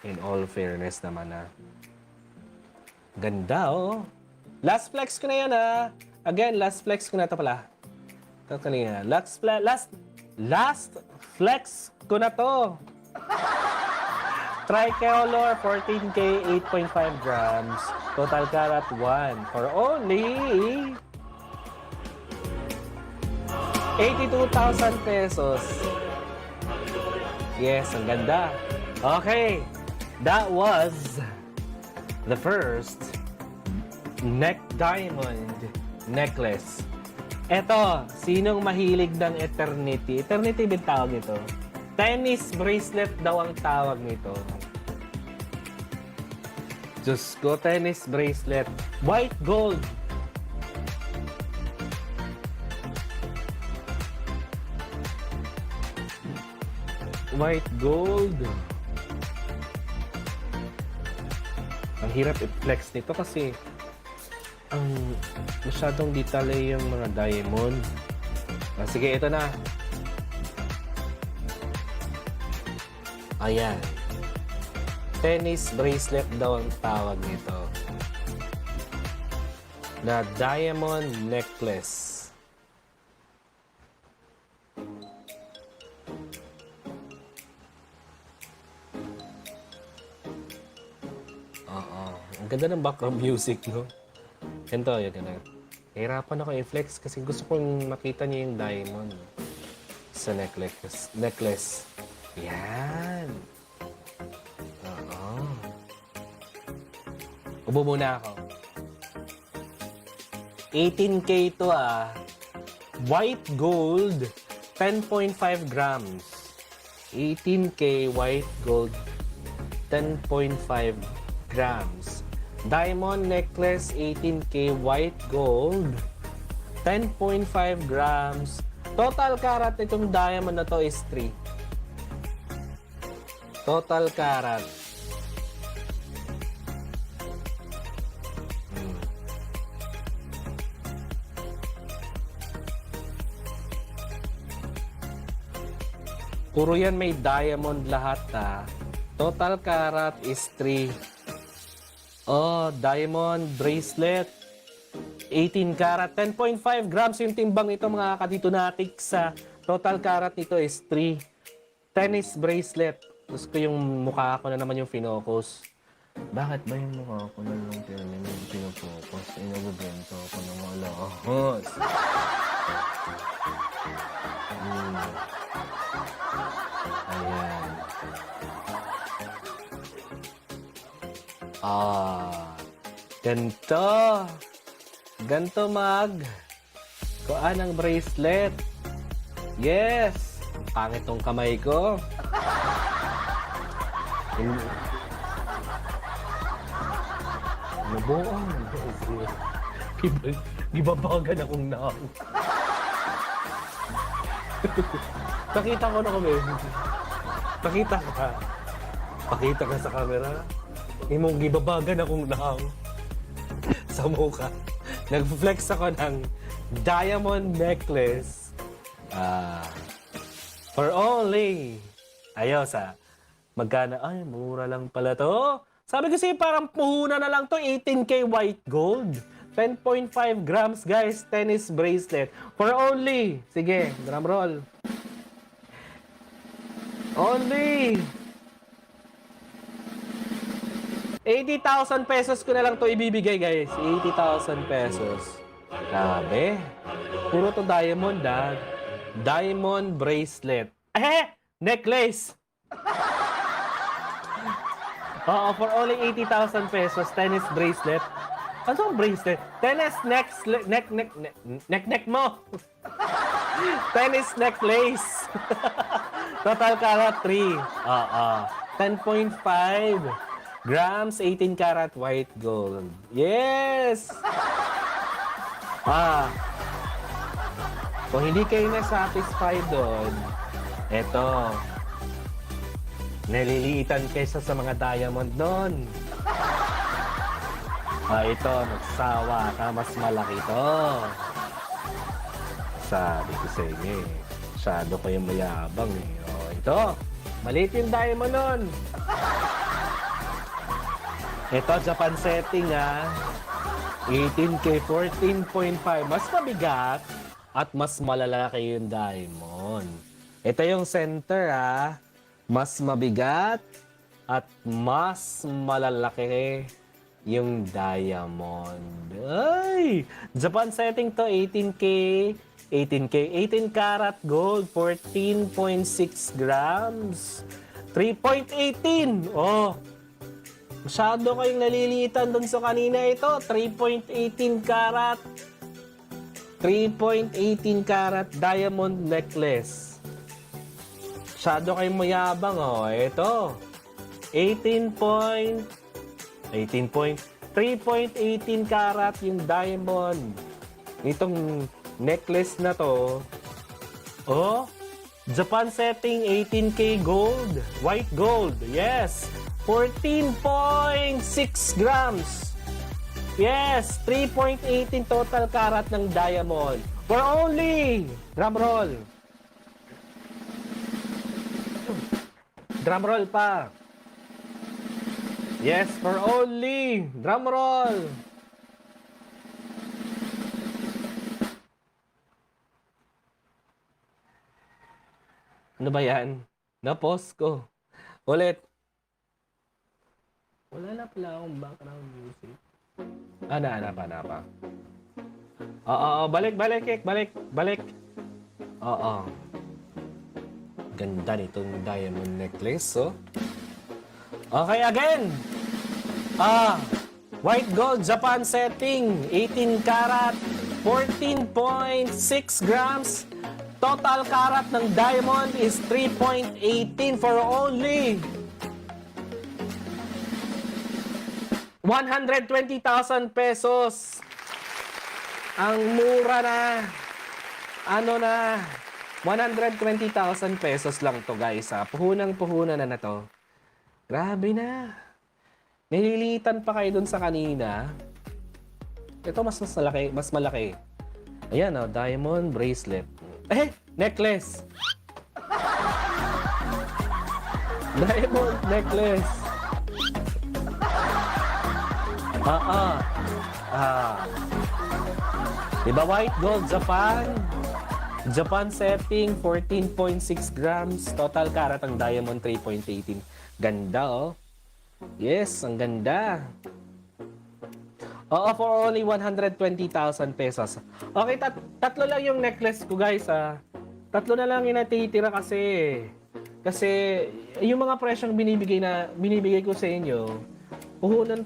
In all fairness naman, ha. Ganda, oh. Last flex ko na yan, ha. Again, last flex ko na ito pala. Ito kanina. Last flex ko na to. Tricolor, 14K, 8.5 grams. Total carat 1 for only 82,000 pesos. Yes, ang ganda. Okay, that was the first neck diamond necklace. Eto, sinong mahilig ng Eternity? Eternity ba tawag ito? Tennis bracelet daw ang tawag nito. Diyos ko, tennis bracelet. White gold. White gold. Ang hirap i-flex nito kasi ang masyadong detalye yung mga diamond. Sige, ito na. Ayan. Tennis bracelet daw ang tawag nito. Na diamond necklace. Ang ganda ng background music, no? Ganito, yun, ganun. Hirapan ako i-flex kasi gusto kong makita niyo yung diamond sa necklace. Yan. Oo. Ubo muna ako. 18K to White gold, 10.5 grams. 18K white gold, 10.5 grams. Diamond necklace, 18K white gold, 10.5 grams. Total carat itong diamond na to is 3. Total carat. Puro yan may diamond lahat Total carat is 3. Oh, diamond bracelet. 18 karat, 10.5 grams yung timbang nito mga kadito natin sa total carat nito is 3. Tennis bracelet. Gusto ko yung mukha ko na naman yung finocus. Bakit ba yung mukha ko na lang pinofocus? Inabubento ako ng mga lahos. Ayan. Ganto. Ganto kuan ang bracelet. Yes. Pangit tong kamay ko. Nabuang. Gibabagan akong naam. Pakita ko na kami. Pakita ka. Pakita ka sa camera. Imong gibabagan akong naam. Sa mukha. Nag-flex ako ng diamond necklace. For only. Ayos magkano? Ay, mura lang pala to. Sabi kasi parang puhunan na lang to. 18K white gold. 10.5 grams guys. Tennis bracelet. For only. Sige, drum roll. Only 80,000 pesos ko na lang to ibibigay guys. 80,000 pesos. Grabe. Puro to diamond Diamond bracelet. Necklace. Oo, for only 80,000 pesos. Tennis bracelet. Ano ang bracelet? Tennis neck mo. Tennis necklace. Total carat 3. 10.5 grams, 18 karat white gold. Yes! Kung hindi kayo na-satisfied doon, eto, naliliitan kaysa sa mga diamond doon. Ito, nagsawa ka, mas malaki to. Sabi ko sa inyo masyado kayong mayabang ito, maliit yung diamond nun. Ito, Japan setting 18K, 14.5. Mas mabigat at mas malalaki yung diamond. Ito yung center Mas mabigat at mas malalaki yung diamond. Ay! Japan setting to 18K. 18 karat gold, 14.6 grams. 3.18. Oh. Masyado kayong naliliitan dun sa kanina ito. 3.18 karat. 3.18 karat diamond necklace. Masyado kayong mayabang, oh. Ito. 3.18 karat yung diamond. Itong necklace na to. Oh, Japan setting 18K gold. White gold. Yes. 14.6 grams. Yes. 3.18 total karat ng diamond. For only, drum roll. Drum roll pa. Yes, for only, drum roll. Ano ba yan? Na-pause ko. Ulit. Wala na pala akong background music. Hanapa. Oo, balik. Balik. Oo. Ganda nitong diamond necklace, oh. Okay, again. White gold Japan setting, 18 karat, 14.6 grams. Total karat ng diamond is 3.18 for only 120,000 pesos. Ang mura na. Ano na? 120,000 pesos lang to, guys. Puhunan na to. Grabe na. Nililitan pa kayo dun sa kanina. Ito mas malaki. Ayan, oh, diamond bracelet. Necklace. Diamond necklace. Diba white gold Japan setting 14.6 grams. Total karat ang diamond 3.18. Ganda, oh. Yes, ang ganda. Oo, for only 120,000 pesos. Okay, tatlo lang yung necklace ko, guys, ah. Tatlo na lang yung natitira kasi yung mga presyong binibigay ko sa inyo,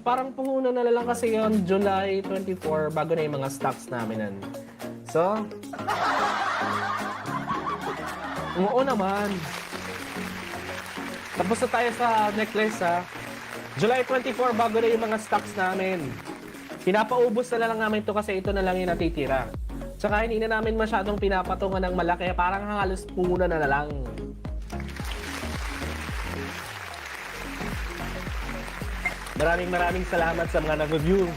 parang puhunan na lang kasi yon July 24 bago na yung mga stocks namin. So, oo naman. Tapos na tayo sa necklace, ha. July 24 bago na yung mga stocks namin. Pinapaubos na lang namin to kasi ito na lang yung natitira. Tsaka hindi na namin masyadong pinapatungan ng malaki. Parang halos puhunan na lang. Maraming salamat sa mga nag-review.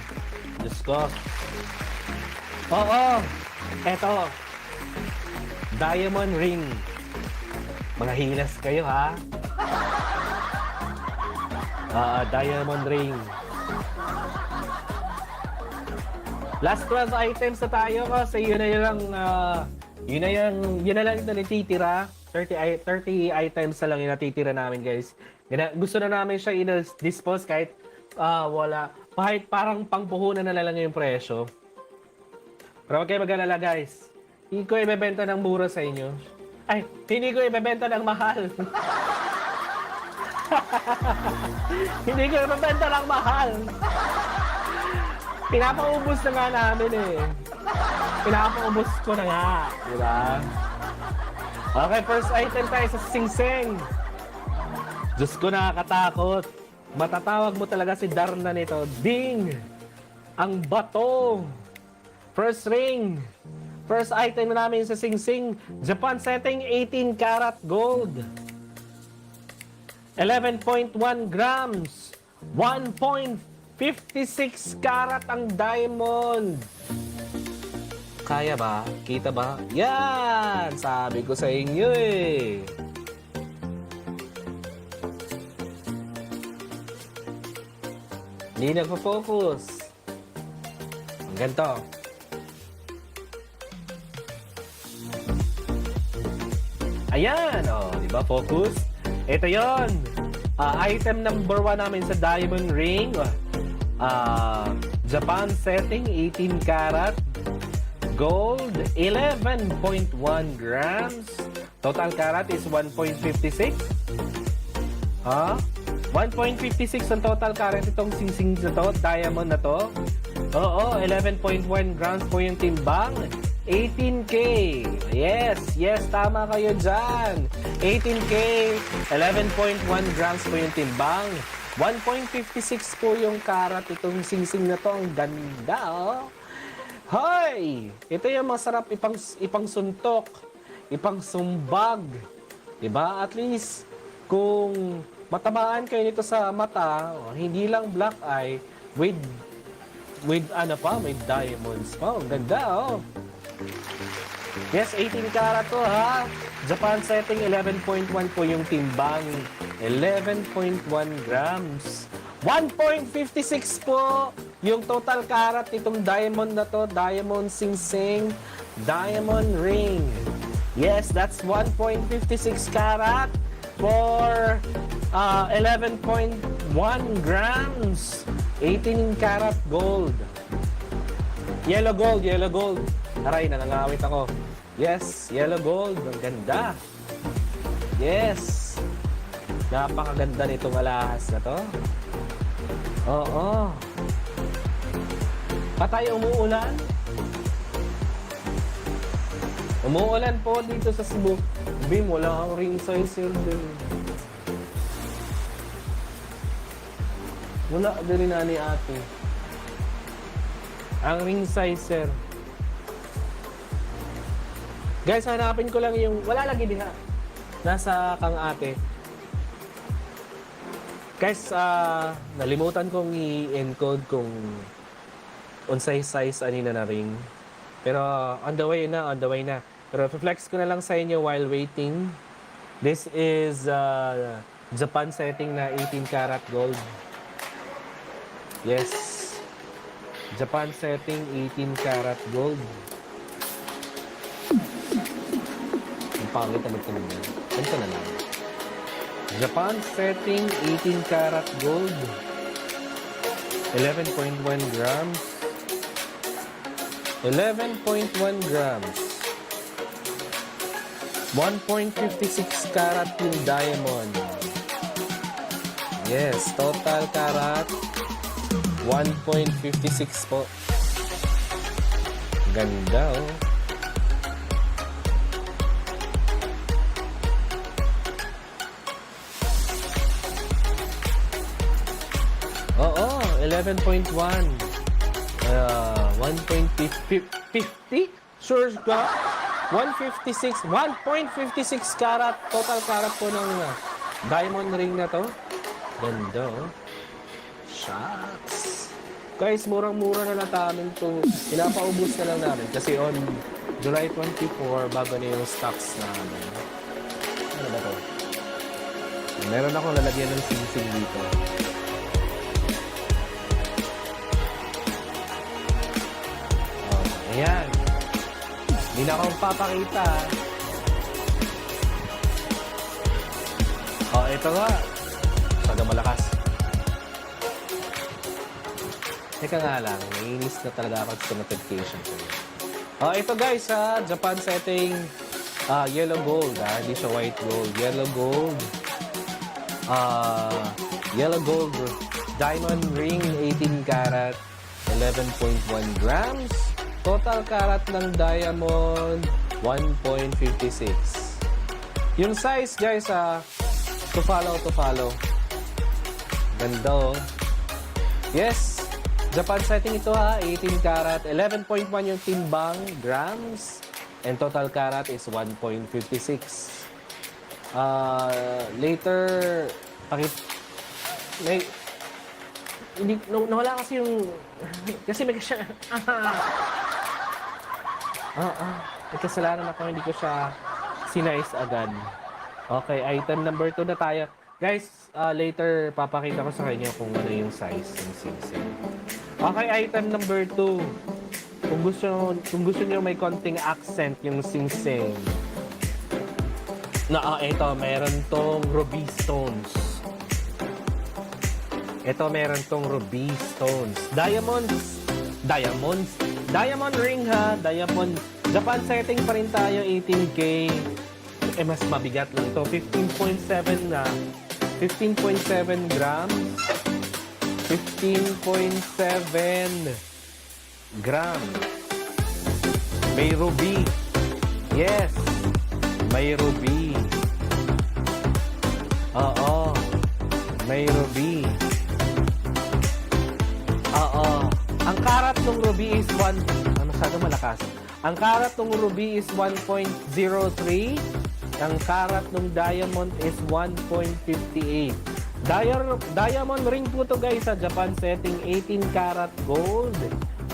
Diyos ko. Oo. Eto. Diamond ring. Mga hilas kayo, ha? Diamond ring. Last 12 items na tayo kasi yun na lang ito natitira. 30 items na lang yung natitira namin, guys. Gusto na namin siya i-dispose kahit wala. Kahit parang pangpuhunan na lang yung presyo. Pero huwag kayo mag-alala, guys. Hindi ko ibebenta ng mura sa inyo. Ay, hindi ko ibebenta ng mahal. Hindi ko ibebenta ng mahal. Pinapaubos na nga namin eh. Pinapaubos ko na nga. Diba? Okay, first item tayo sa singsing. Diyos ko, nakakatakot. Matatawag mo talaga si Darna nito. Ding! Ang bato. First ring. First item namin sa singsing. Japan setting 18 karat gold. 11.1 grams. 1.56 karat ang diamond. Kaya ba? Kita ba? Yan! Sabi ko sa inyo eh. Hindi nagpo-focus. Ang ganito. Ayan! O, di ba? Focus. Ito yon. Item number 1 namin sa diamond ring. Japan setting, 18 karat. Gold, 11.1 grams. Total karat is 1.56. 1.56 ang total karat itong singsing na to, diamond na to. Oo, 11.1 grams po yung timbang. 18K. Yes, tama kayo dyan. 18K, 11.1 grams po yung timbang. 1.56 po yung karat itong singsing na to. Ang ganda, oh. Hoy! Ito yung masarap ipang suntok, ipang sumbag. Diba? At least, kung matamaan kayo nito sa mata, hindi lang black eye, with ano pa, may diamonds pa. Ang ganda, oh. Yes, 18 karat to, ha. Japan setting, 11.1 po yung timbang. 11.1 grams. 1.56 po yung total karat itong diamond na to. Diamond sing-sing. Diamond ring. Yes, that's 1.56 karat for 11.1 grams. 18 karat gold. Yellow gold. Aray, nanangawit ako. Yes, yellow gold. Ang ganda. Yes. Napakaganda nitong alahas na to. Oo. Patay umuulan. Umuulan po dito sa Cebu. Bim, wala kang ring sizer din. Wala din na ni ate. Ang ring sizer. Guys, hanapin ko lang yung... Wala lagi din ha. Nasa kang ate. Guys, nalimutan kong i-encode kung unsay size ani na ring. Pero on the way na. Pero flex ko na lang sa inyo while waiting. This is Japan setting na 18 karat gold. Yes. Japan setting 18 karat gold. Ang pangit na magtanong yan. Ganito na lang. Japan setting 18 karat gold. 11.1 grams. 11.1 grams. 1.56 karat yung diamond. Yes, total karat 1.56 po. Ganda, oh. Oo, 11.1. 1.50? Sure ka? 1.56 karat. Total karat po ng diamond ring na to. Ganda, oh. Shucks. Guys, murang-mura na namin to. Pinapaubos na lang namin. Kasi on July 24, bago na yung stocks namin. Ano ba to? Meron akong lalagyan ng sing-sing dito. Ayan. Hindi na akong papakita. Oh, ito nga. Masyado malakas. Teka nga lang. Naiinis na talaga ako sa notification ko. Oh, ito guys, ha. Japan setting yellow gold, ha. Hindi siya white gold. Yellow gold. Yellow gold. Diamond ring, 18 karat. 11.1 grams. Total karat ng diamond, 1.56. Yung size, guys, to follow. Ganda, oh. Yes, Japan setting ito, ha. 18 karat, 11.1 yung timbang, grams. And total karat is 1.56. Later, hindi, nawala kasi yung... Kasi may siya... may kasalanan ako, hindi ko siya sinize agad. Okay, item number 2 na tayo. Guys, later papakita ko sa kanya kung ano yung size ng sing-sing. Okay, item number 2. Kung gusto niyo may konting accent yung sing-sing. Ito, meron tong ruby stones. Ito meron tong ruby stones. Diamond ring ha. Diamond. Japan setting pa rin tayo, 18K. Mas mabigat lang to. 15.7 na. 15.7 grams. 15.7 grams. May ruby. Yes. May ruby. Oo. May ruby. Oo. Ang karat ng ruby is masyado malakas. Ang karat ng ruby is 1.03. Ang karat ng diamond is 1.58. Diamond ring po to guys sa Japan setting, 18 karat gold.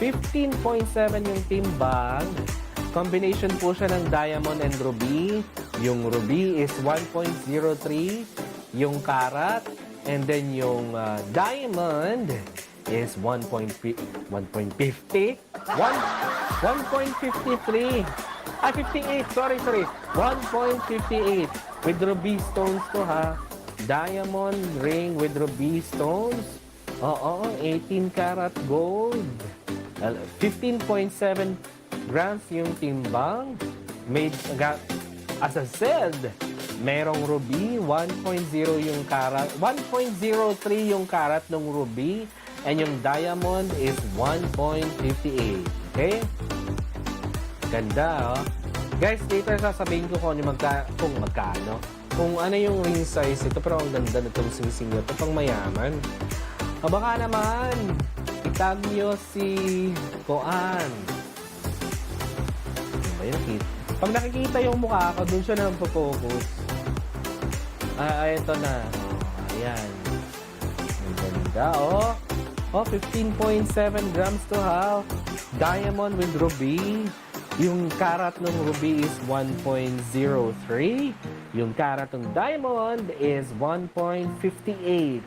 15.7 yung timbang. Combination po siya ng diamond and ruby. Yung ruby is 1.03 yung karat. And then yung diamond is 1.50. 1.53. 58. Sorry. 1.58. With ruby stones to ha. Diamond ring with ruby stones. Oo, 18 karat gold. 15.7 grams yung timbang. As I said, merong ruby, 1.0 yung karat, 1.03 yung karat ng ruby, and yung diamond is 1.58. Okay? Ganda, oh. Guys, later sasabihin ko kung magkano. Kung ano yung ring size ito, pero ang ganda na itong singsing nyo. Ito pang mayaman. O baka naman, itag nyo si Koan. Ano ba yun? Pag nakikita yung mukha ko, dun siya na focus. Ito na. Ayan. Ang ganda, oh. 15.7 grams to have. Diamond with ruby. Yung karat ng ruby is 1.03. Yung karat ng diamond is 1.58.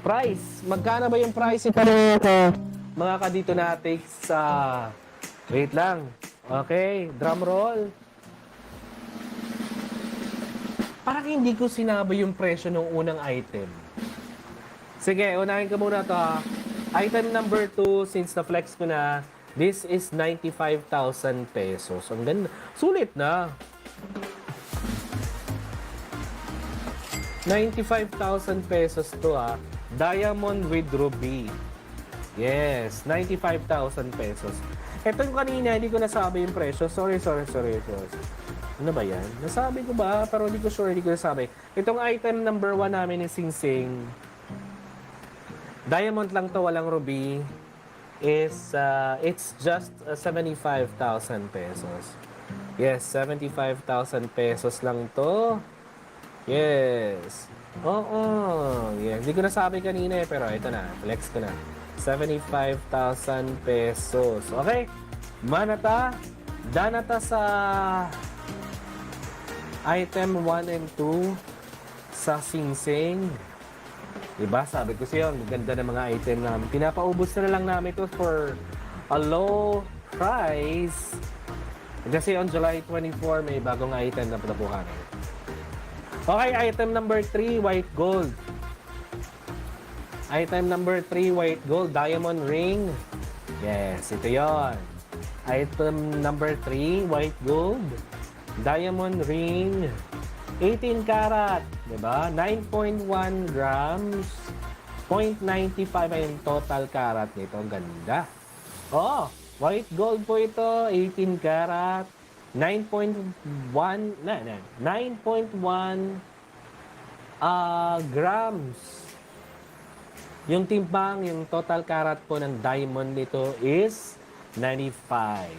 Price. Magkano ba yung price ito? Mga kadito natin sa... Wait lang. Okay. Drum roll. Parang hindi ko sinabi yung presyo ng unang item. Sige, unahin ko muna to ha. Item number 2, since na-flex ko na, this is 95,000 pesos. Ang ganda. Sulit na. 95,000 pesos to ha. Diamond with ruby. Yes, 95,000 pesos. Ito yung kanina, hindi ko nasabi yung presyo. Sorry. Ano ba yan? Nasabi ko ba? Pero hindi ko sure, hindi ko nasabi. Itong item number 1 namin ni Sing Sing. Diamond lang to, walang ruby. It's just 75,000 pesos. Yes, 75,000 pesos lang to. Yes. Oo. Yes. Hindi ko nasabi kanina pero ito na. Flex ko na. 75,000 pesos. Okay. Manata. Danata sa item 1 and 2 sa Sing Sing. Diba? Sabi ko siya, ang ganda ng mga item namin. Pinapaubos na lang namin ito for a low price. Kasi on July 24, may bagong item na patapuhan. Okay, item number 3, white gold. Item number 3, white gold, diamond ring. Yes, ito yon. Item number 3, white gold, diamond ring. 18 karat, diba? 9.1 grams, 0.95 ay yung total karat nito. Ang ganda. Oh, white gold po ito, 18 karat, 9.1 grams. Yung timbang, yung total karat po ng diamond nito is 0.95,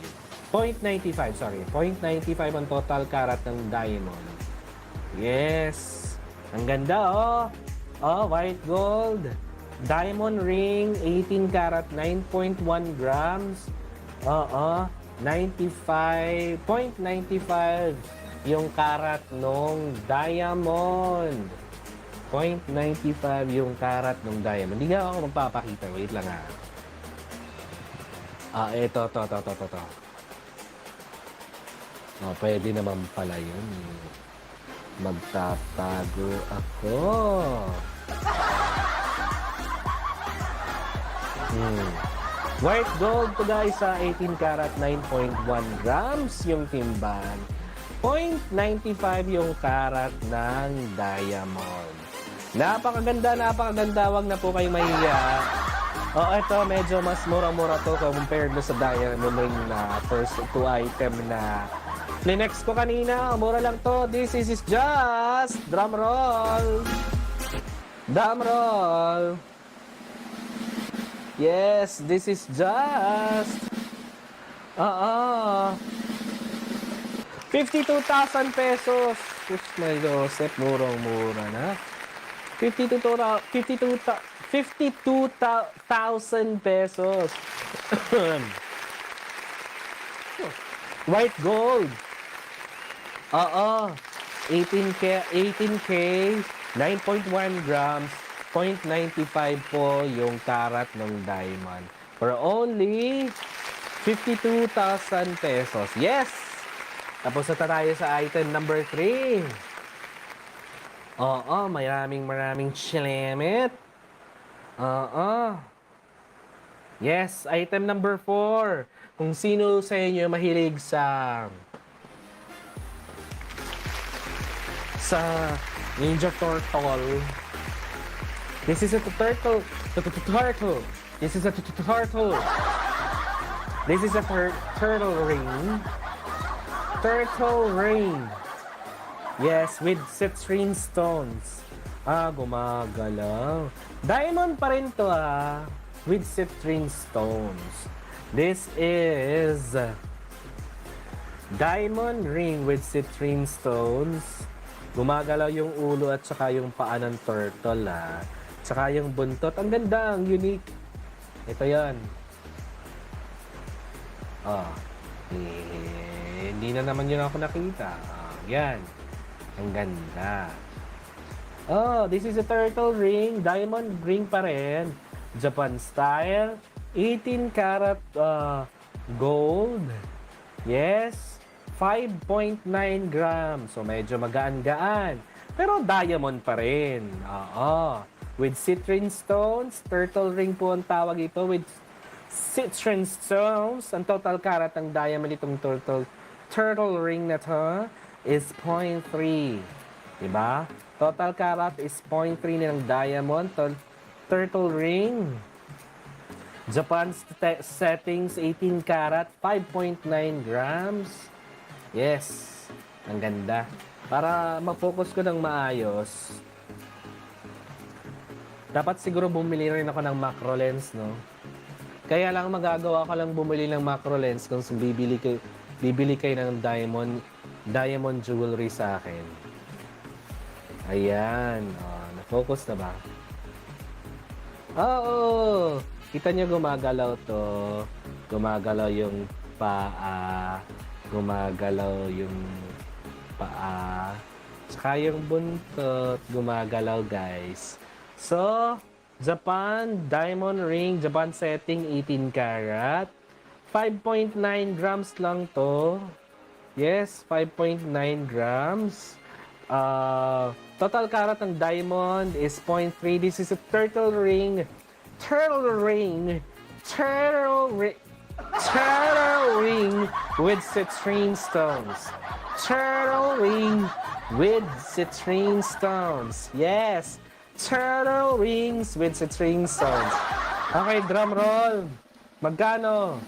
sorry. 0.95 ang total karat ng diamond. Yes. Ang ganda, oh. Oh, white gold. Diamond ring, 18 karat, 9.1 grams. Oo. 0.95 yung karat nung diamond. 0.95 yung karat nung diamond. Hindi nga ako magpapakita. Wait lang ha. Ito. Oh, pwede naman pala yun. Magtatago ako. White gold to guys sa 18 karat 9.1 grams yung timbang. 0.95 yung karat ng diamond. Napakaganda, napakaganda. Wag na po kayong mahiya. Ito medyo mas mura-mura to compared sa diamond ring na first two item na Linex ko kanina. Mura lang to. This is just drum roll. Drum roll. Yes, this is just 52,000 pesos. Push my Joseph, murang-mura na. 52,000 pesos. White gold. 18K, 9.1 grams, 0.95 po yung karat ng diamond. For only 52,000 pesos. Yes! Tapos na tayo sa item number 3. Maraming chilemit. Yes, item number 4. Kung sino sa inyo mahilig sa Ninja Turtle. This is a turtle. This is a turtle. This is a turtle ring. Turtle ring. Yes, with citrine stones. Gumagalaw. Diamond pa rin to with citrine stones. This is diamond ring with citrine stones. Gumagalaw yung ulo at saka yung paa ng turtle Tsaka yung buntot. Ang ganda, ang unique. Ito yan. Hindi na naman yun ako nakita. Yan. Ang ganda. This is a turtle ring. Diamond ring pa rin. Japan style. 18 karat gold. Yes. 5.9 grams. So, medyo magaan-gaan. Pero diamond pa rin. With citrine stones. Turtle ring po ang tawag ito. With citrine stones. Ang total karat ng diamond itong turtle ring na to is 0.3. Diba? Total karat is 0.3 ng diamond. Turtle ring. Japan settings 18 karat. 5.9 grams. Yes. Ang ganda. Para mag-focus ko ng maayos, dapat siguro bumili rin ako ng macro lens, no? Kaya lang magagawa ko lang bumili ng macro lens kung bibili kayo ng diamond jewelry sa akin. Ayan. Na-focus na ba? Kita nyo gumagalaw to. Gumagalaw yung paa. Gumagalaw yung paa. Tsaka yung buntot. Gumagalaw, guys. So, Japan diamond ring, Japan setting 18 karat. 5.9 grams lang to. Yes, 5.9 grams. Total karat ng diamond is 0.3. This is a turtle ring. Turtle ring with citrine stones. Turtle ring with citrine stones. Yes. Turtle rings with citrine stones. Okay, drum roll. Magkano?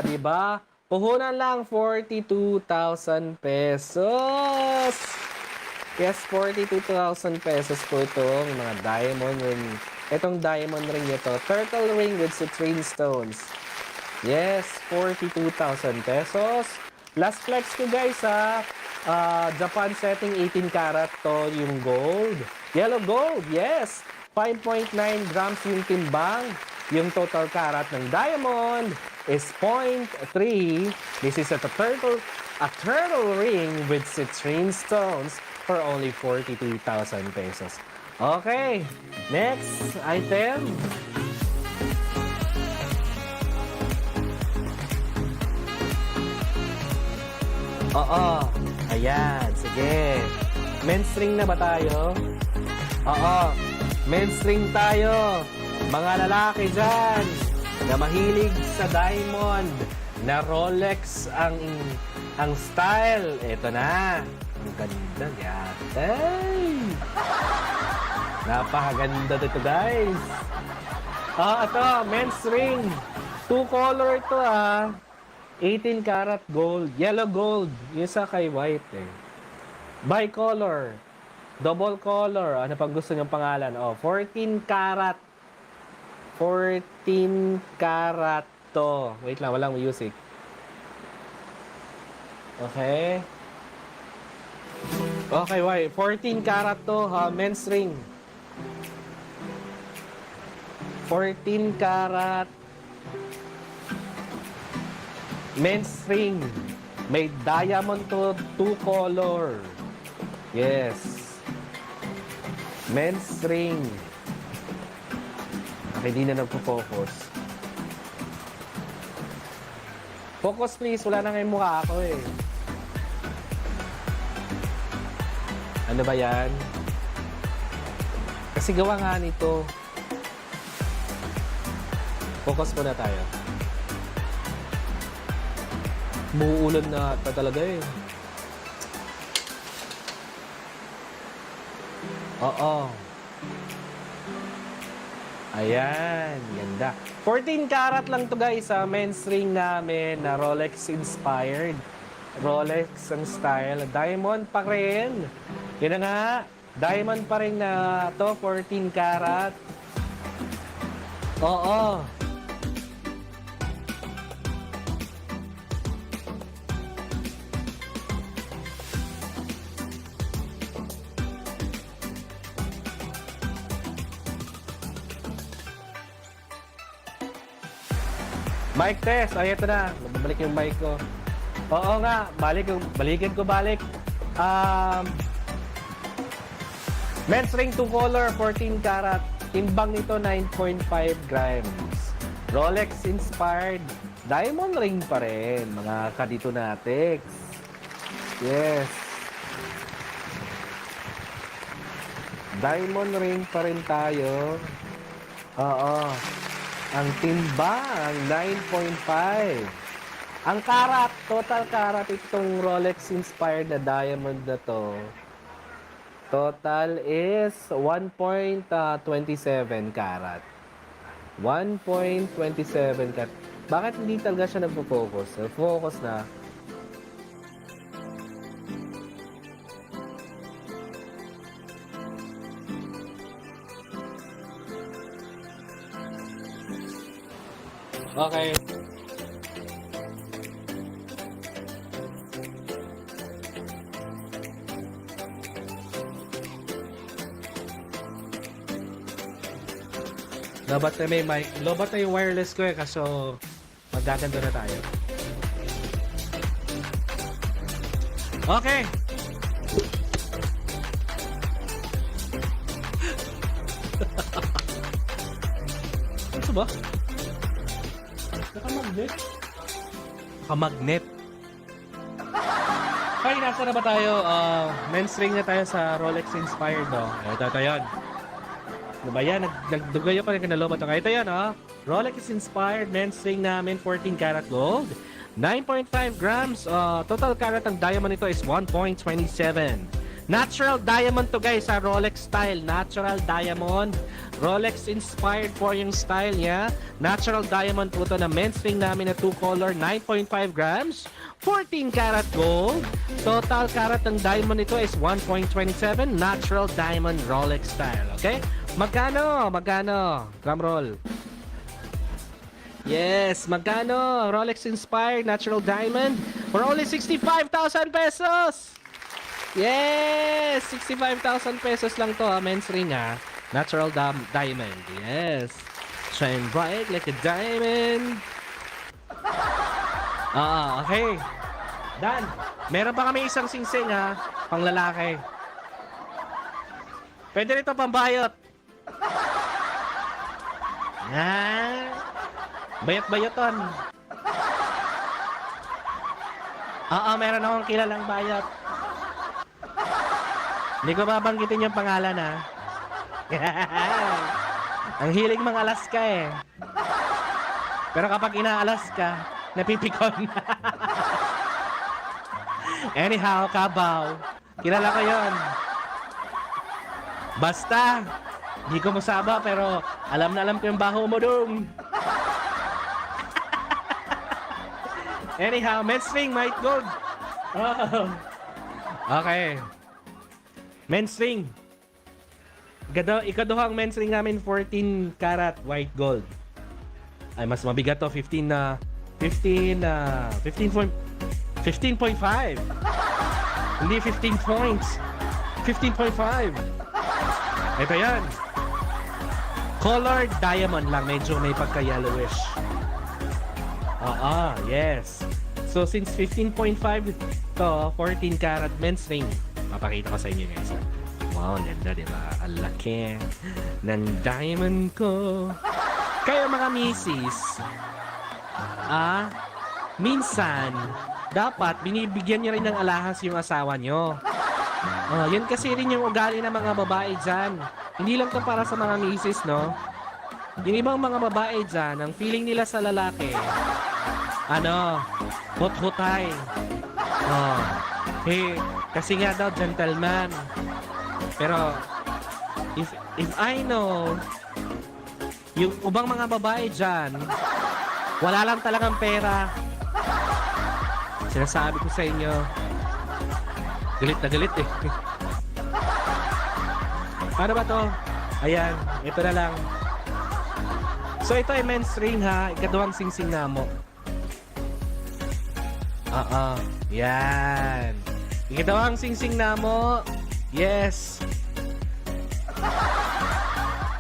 Diba? Puhunan lang 42,000 pesos. Yes, 42,000 pesos po itong mga diamond ring. Itong diamond ring ito. Turtle ring with citrine stones. Yes, 42,000 pesos. Last flex ko guys Japan setting 18 karat to yung gold. Yellow gold, yes. 5.9 grams yung timbang. Yung total karat ng diamond is 0.3. This is a turtle ring with citrine stones for only 42,000 pesos. Okay, next item. Ayan, sige. Men's ring na ba tayo? Men's ring tayo. Mga lalaki dyan na mahilig sa diamond na Rolex ang style. Ito na. Ang ganda yatay. Napakaganda dito guys. Ito, men's ring. 2 color ito 18 karat gold. Yellow gold. Yung sa kay white eh. Bicolor. Double color. Ano pang gusto niyong pangalan? 14 karat. 14 karat to. Wait lang, walang music. Okay. Okay, why? 14 karat to, men's ring. 14 karat men's ring. May diamond to 2 color. Yes. Men's ring. Okay, di na nagpo-focus. Focus please, wala na ngayon mukha ako eh. Ano ba yan? Kasi gawa nga nito. Focus muna tayo. Muuulan na talaga eh. Oo. Ayan, ganda. 14 karat lang to guys sa men's ring namin na Rolex inspired. Rolex ang style. Diamond pa rin. Yun na nga. Diamond pa rin na to. 14 karat. Oo. Mic test. Ay, ito na. Babalik yung mic ko. Oo nga. Balikin ko. Men's ring 2 color, 14 karat. Timbang nito 9.5 grams. Rolex inspired. Diamond ring pa rin. Mga kadito natics. Yes. Diamond ring pa rin tayo. Oo. Ang timbang, 9.5. Ang karat, total karat itong Rolex inspired na diamond na to. Total is 1.27 karat. 1.27 karat. Bakit hindi talaga siya nagpo-focus? Focus na. Okay. Lobat na may mic. Lobat na yung wireless ko eh, kaso magdaganda na tayo. Okay. Ano ba? Naka-magnet? Naka-magnet. Okay, nasa na ba tayo? Men's ring na tayo sa Rolex inspired, no? Ito yun. Ano ba yan? Nagdugayo pa rin kinalobat ako. Ito yan, Rolex inspired men's ring namin, 14 karat gold. 9.5 grams. Total karat ng diamond nito is 1.27. Natural diamond to guys sa Rolex style. Natural diamond. Rolex inspired po yung style niya. Natural diamond po to na men's ring namin na 2 color, 9.5 grams. 14 karat gold. Total karat ng diamond nito is 1.27. Natural diamond Rolex style. Okay? Magkano? Drum roll. Yes, magkano? Rolex inspired natural diamond for only 65,000 pesos. Yes, 65,000 pesos lang to, men's ring Natural diamond. Yes. Shine bright like a diamond. Okay. Dan, meron pa kami isang singsing pang lalaki. Pwede rito pambayot. Bayot-bayoton. Meron akong kilalang bayot. Hindi ko babanggitin yung pangalan Ang hilig mga Alaska eh. Pero kapag inaalas ka, napipikon. Anyhow, Kabaw. Kilala ko yon. Basta, di ko masaba pero alam na alam ko yung baho mo dong. Anyhow, men's ring, might gold. Oh. Okay. Men's ring. Ikaduhang men's ring namin 14 karat white gold. Ay mas mabigat to 15.5. Hindi 15 points. 15.5. Ito yan. Colored diamond lang, medyo may pagka yellowish. Yes. So since 15.5 to 14 karat men's ring, papakita ko sa inyo guys. Wow, ganda, di ba? Ang laki ng diamond ko. Kayo mga misis, minsan, dapat binibigyan niyo rin ng alahas yung asawa nyo. Yan kasi rin yung ugali ng mga babae dyan. Hindi lang to para sa mga misis, no? Yung ibang mga babae dyan, ang feeling nila sa lalaki, hut-hutay. Kasi nga daw, gentleman. Pero, if I know, yung ubang mga babae dyan, wala lang talagang pera. Sinasabi ko sa inyo, galit na galit eh. Paano ba to? Ayan, ito na lang. So ito ay men's ring ha, ikaduhang singsing na mo. Yan. Ikaduhang singsing na mo. Yes.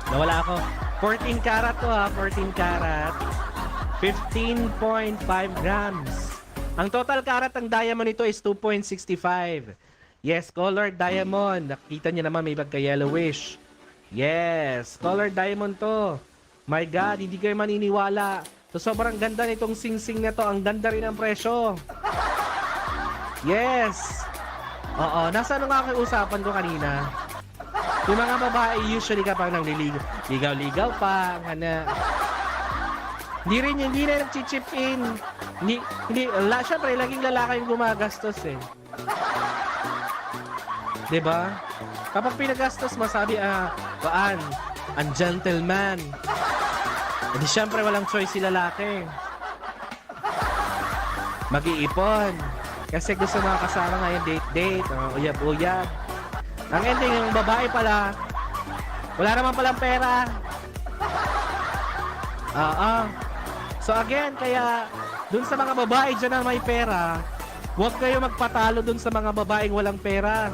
Nawala ako. 14 karat to ha, 14 karat. 15.5 grams. Ang total karat ng diamond nito is 2.65. Yes, colored diamond. Nakita niyo naman may pagka yellowish. Yes, colored diamond to. My God, hindi kayo maniniwala. So sobrang ganda nitong singsing na to. Ang ganda rin ang presyo. Yes. Nasaan nga kayo usapan ko kanina? Yung mga babae usually kapag nang ligaw-ligaw pa, hindi na nag-chip in. Syempre, laging lalaki yung gumagastos eh. Diba? Kapag pinagastos, masabi, ang gentleman. Hindi syempre, walang choice si lalaki. Mag-iipon. Kasi gusto mga kasama ngayon, date-date, uyab-uyab. Ang ending, yung babae pala, wala naman palang pera. So again, kaya dun sa mga babae dyan na may pera, huwag kayo magpatalo dun sa mga babaeng walang pera.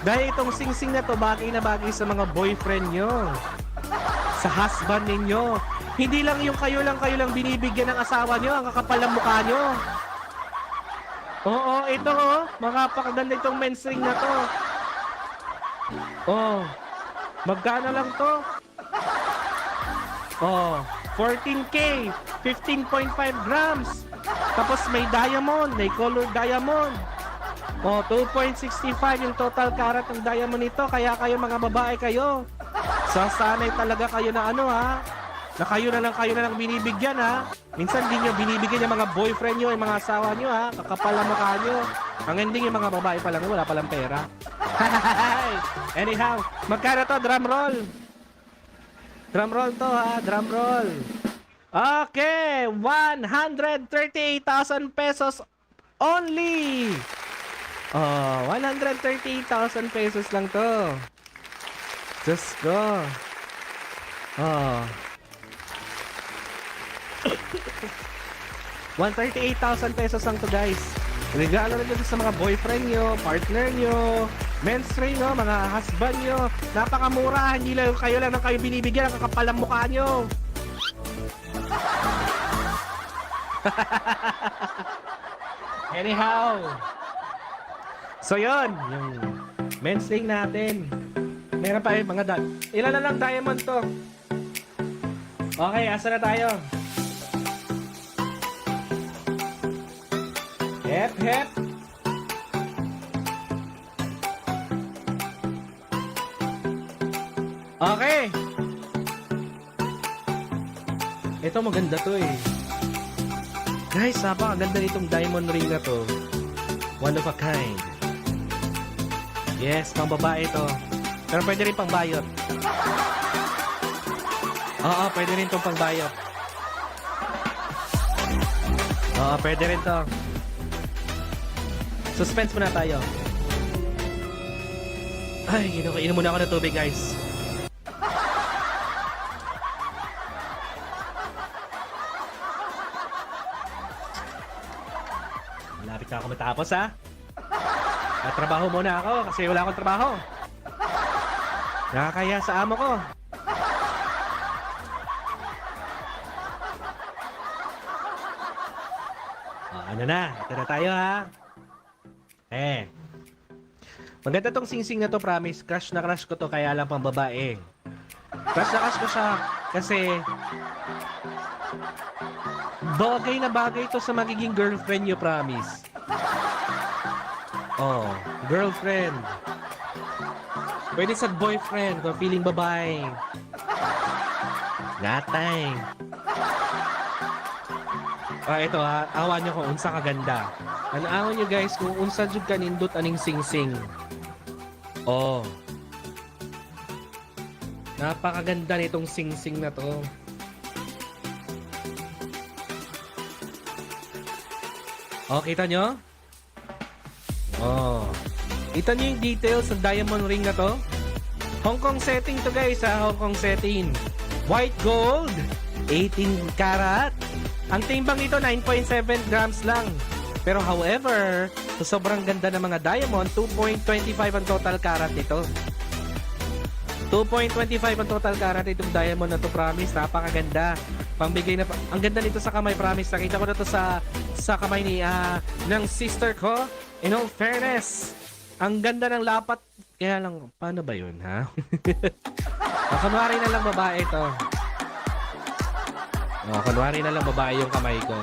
Dahil itong singsing na to, bagay na bagay sa mga boyfriend nyo, sa husband ninyo. Hindi lang yung kayo lang binibigyan ng asawa nyo, ang kakapal ng mukha nyo. Ito makapakaganda itong men's ring na to. Magkano lang to? 14K, 15.5 grams. Tapos may diamond, may colored diamond. 2.65 yung total karat ng diamond nito. Kaya kayo mga babae kayo, sasanay talaga kayo na na kayo na lang binibigyan ha. Minsan din nyo binibigyan yung mga boyfriend nyo, yung mga asawa nyo ha. Kakapal ang mukha nyo. Ang ending yung mga babae pa lang, wala palang pera. Anyhow, magkano to? Drum roll. Drum roll to ha, drum roll. Okay, 138,000 pesos only. 138,000 pesos lang to. Just go. 138,000 pesos lang to guys. Regalo rin dito sa mga boyfriend nyo, partner nyo, men's ring nyo, mga husband nyo. Napakamura, hindi lang kayo binibigyan ng kakapal ng mukha nyo. Anyhow, so yun, yung men's ring natin. Meron pa yung mga ilan na lang diamond to. Okay, asa na tayo? Hep. Okay. Ito maganda to eh. Guys, napakaganda nitong diamond ring na to. One of a kind. Yes, pang babae to. Pero pwede rin pang bayot. Oo, pwede rin tong pang bayot. Oo, pwede rin to. Suspense muna tayo. Ay, inom muna ako ng tubig, guys. Malapit na ako matapos, ha? At trabaho muna ako kasi wala akong trabaho. Nakakaya sa amo ko. Ano na? Ito na tayo, ha? Maganda tong sing-sing na to, promise. Crush na crush ko to, kaya lang pang babae. Crush na crush ko siya kasi bagay na bagay to sa magiging girlfriend nyo, promise. Oh, girlfriend. Pwede sa boyfriend kung feeling babae. Gatay. Ito ha, awan nyo kung unsa kaganda. Anaangon nyo guys kung unsa jud kanindot aning sing-sing. Oh. Napakaganda nitong sing-sing na to. Oh, kita nyo? Oh. Kita nyo yung details sa diamond ring na to? Hong Kong setting to guys ha, Hong Kong setting. White gold, 18 karat. Ang timbang nito 9.7 grams lang. Pero however, sa sobrang ganda ng mga diamond, 2.25 ang total carat nito. 2.25 ang total carat itong diamond na to, promise. Napakaganda. Pangbigay na ang ganda nito sa kamay, promise. Nakita ko na to sa kamay ni ng sister ko. In all fairness, ang ganda ng lapat. Kaya lang, paano ba yun, ha? Kunwari na lang babae ito. Kunwari na lang babae yung kamay ko.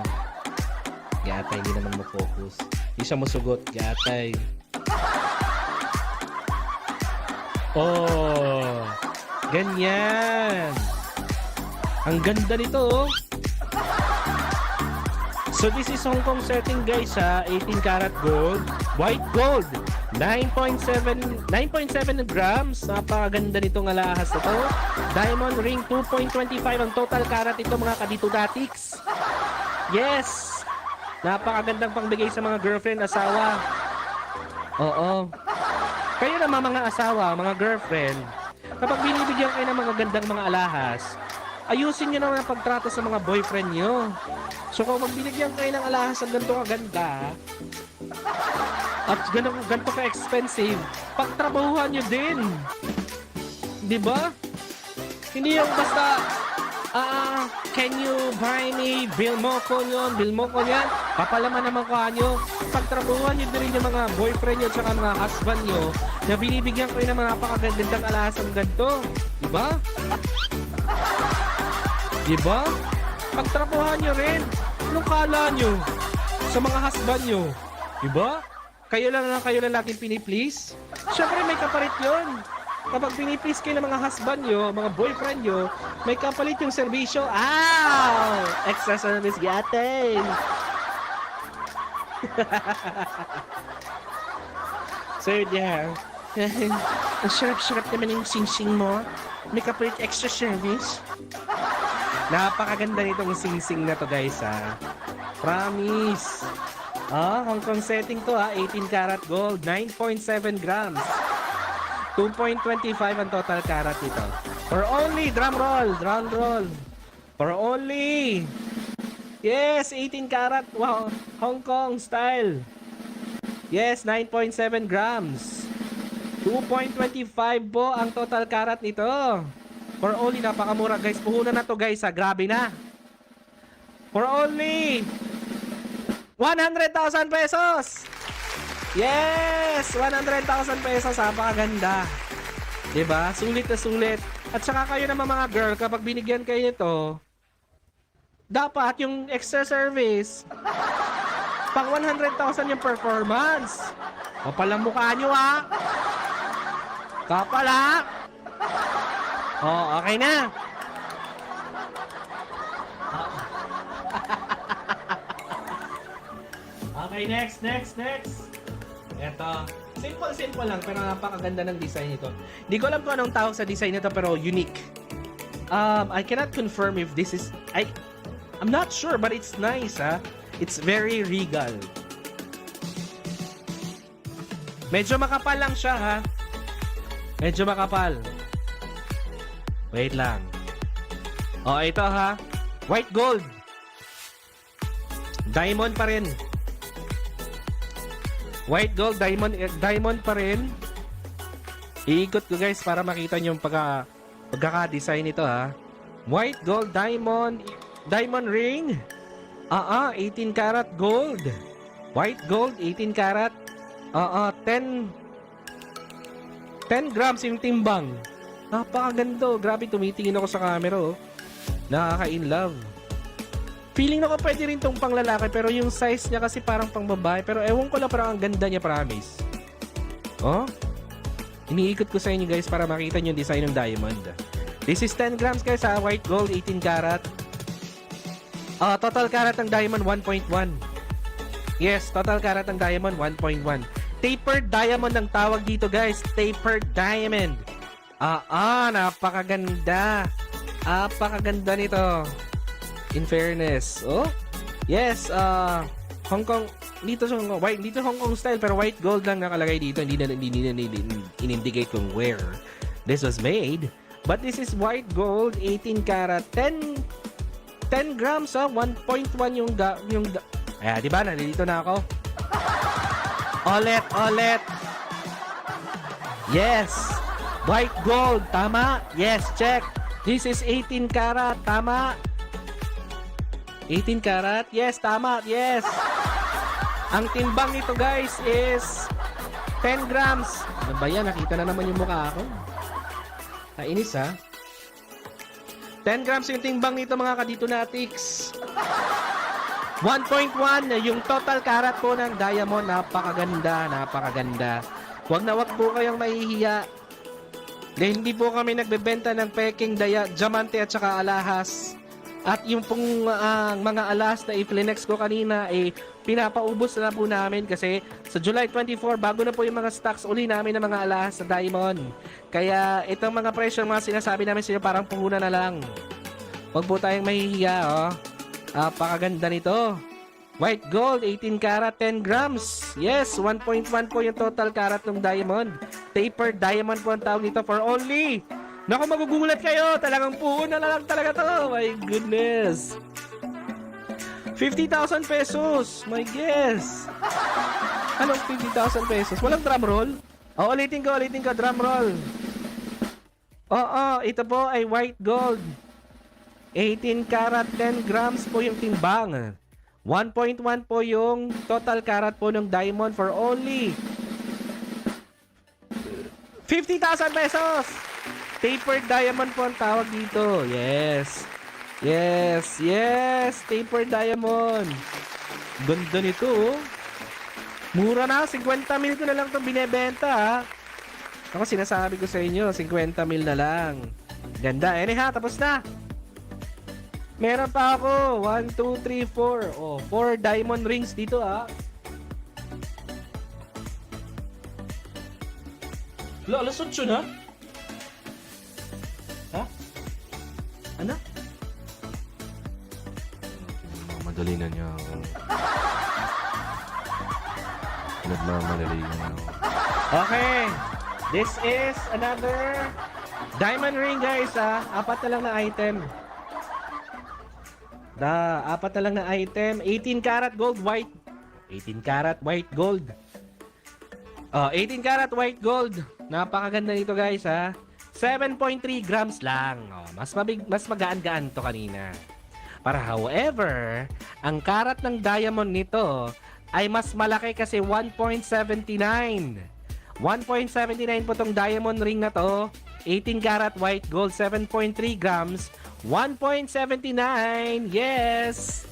Gatay, hindi naman mag-focus. Hindi siya masugot. Gatay. Oh! Ganyan! Ang ganda nito, oh! So this is Hong Kong setting guys ha. 18 karat gold. White gold. 9.7 grams. Napakaganda nitong alahas na to. Diamond ring 2.25 ang total karat ito mga kadito-datics. Yes! Napakagandang pangbigay sa mga girlfriend, asawa. Oo. Kayo naman mga asawa, mga girlfriend, kapag binibigyan kayo ng mga gandang mga alahas, ayusin nyo naman ang pagtrato sa mga boyfriend nyo. So kung magbinigyan kayo ng alahas ang ganito kaganda, at ganito ka-expensive, pagtrabahuhan nyo din. Diba? Hindi yung basta, can you buy me bill mo ko yun, papalaman naman ko nyo. Pagtrabuhan nyo din yung mga boyfriend nyo at mga husband nyo na binibigyan kayo ng mga napakagandang alahas ang ganito. Diba? Diba? Pagtrabuhan nyo rin. Anong kala nyo sa mga husband nyo? Diba? Kayo lang laging piniplease? Siyempre may kapalit yun. Kapag piniplease kayo ng mga husband nyo, mga boyfriend nyo, may kapalit yung serbisyo. Extra service yatin! So yeah. Ang sarap-sarap naman yung sing-sing mo. May kapalit extra service. Napakaganda nitong sing-sing na to guys ha. Promise. Hong Kong setting to ha. 18 karat gold. 9.7 grams. 2.25 ang total carat nito. For only, drum roll. For only, yes, 18 karat, wow, Hong Kong style. Yes, 9.7 grams. 2.25 po ang total carat nito. For only, napakamura guys. Puhunan na to guys ha, grabe na. For only 100,000 pesos. Yes! 100,000 pesos. Napakaganda. Diba? Sulit na sulit. At saka kayo naman mga girl, kapag binigyan kayo nito, dapat yung extra service, pang 100,000 yung performance. Kapal ang mukha nyo ha. Kapal ha. Okay na. Okay, next. Eto. Simple lang, pero napakaganda ng design nito. Hindi ko alam kung anong tawag sa design nito, pero unique. I cannot confirm if this is... I'm not sure, but it's nice, ha? It's very regal. Medyo makapal lang siya, ha? Medyo makapal. Wait lang. Oh, ito, ha? White gold. Diamond pa rin. White gold, diamond pa rin. Iikot ko guys para makita nyo yung pagkaka-design nito ha. White gold, diamond ring. 18 karat gold. White gold, 18 karat. 10 grams yung timbang. Napakaganda. Grabe, tumitingin ako sa camera oh. Nakaka-inlove. Feeling na ko pwede rin tong pang lalaki pero yung size niya kasi parang pang babae. Pero ewan ko lang, parang ang ganda niya, promise. Oh? Iniikot ko sa inyo guys para makita nyo yung design ng diamond. This is 10 grams guys ha. White gold, 18 karat. Total karat ng diamond, 1.1. Yes, total karat ng diamond, 1.1. Tapered diamond ang tawag dito guys. Tapered diamond. Napakaganda. Napakaganda nito. In fairness. Oh? Yes, Hong Kong, dito Hong Kong style pero white gold lang nakalagay dito. Hindi na in-indicate kung where this was made. But this is white gold, 18 karat, 10 grams, 1.1 yung di ba? Nandito na ako. Ulit. Yes. White gold, tama? Yes, check. This is 18 karat, tama? 18 karat? Yes, tama. Yes. Ang timbang nito guys is 10 grams. Ano ba yan? Nakita na naman yung mukha ako. Kainis ha. 10 grams yung timbang nito mga kadito-natics. 1.1 yung total karat po ng diamond. Napakaganda. Huwag na huwag po kayong mahihiya. Dahil hindi po kami nagbebenta ng peking diamante at saka alahas. At yung pong mga alas na i-flinex ko kanina pinapaubos na po namin kasi sa July 24 bago na po yung mga stocks uli namin ng mga alas sa diamond. Kaya itong mga presyo mga sinasabi namin sa inyo parang puhunan na lang. Huwag po tayong mahihiya oh. Napakaganda nito. White gold 18 karat 10 grams. Yes, 1.1 po yung total karat ng diamond. Tapered diamond po ang tawag nito for only. Naku, magugulat kayo. Talagang puhunan na lang talaga to. My goodness. 50,000 pesos. My guess. Anong 50,000 pesos? Walang drum roll? Ulitin ko. Drum roll. Ito po ay white gold. 18 karat, 10 grams po yung timbang. 1.1 po yung total karat po ng diamond for only 50,000 pesos. Tapered diamond po ang tawag dito. Yes. Tapered diamond. Ganda nito oh. Mura na. 50 mil ko na lang itong binebenta ha. Ako sinasabi ko sa inyo 50 mil na lang. Ganda. Anyhow, tapos na. Meron pa ako 1, 2, 3, 4 4 diamond rings dito ha. Alasot yun ha. Ha? Ano? Madali na niya ako. Nagmamadali niya ako. Okay. This is another diamond ring guys ha. Apat na lang na item. Apat na lang na item. 18 karat gold white. 18 karat white gold. 18 karat white gold. Napakaganda nito guys ha. 7.3 grams lang. Mas magaan-gaan to kanina. Para however, ang karat ng diamond nito ay mas malaki kasi 1.79. 1.79 po tong diamond ring na to. 18 karat white gold, 7.3 grams, 1.79. Yes!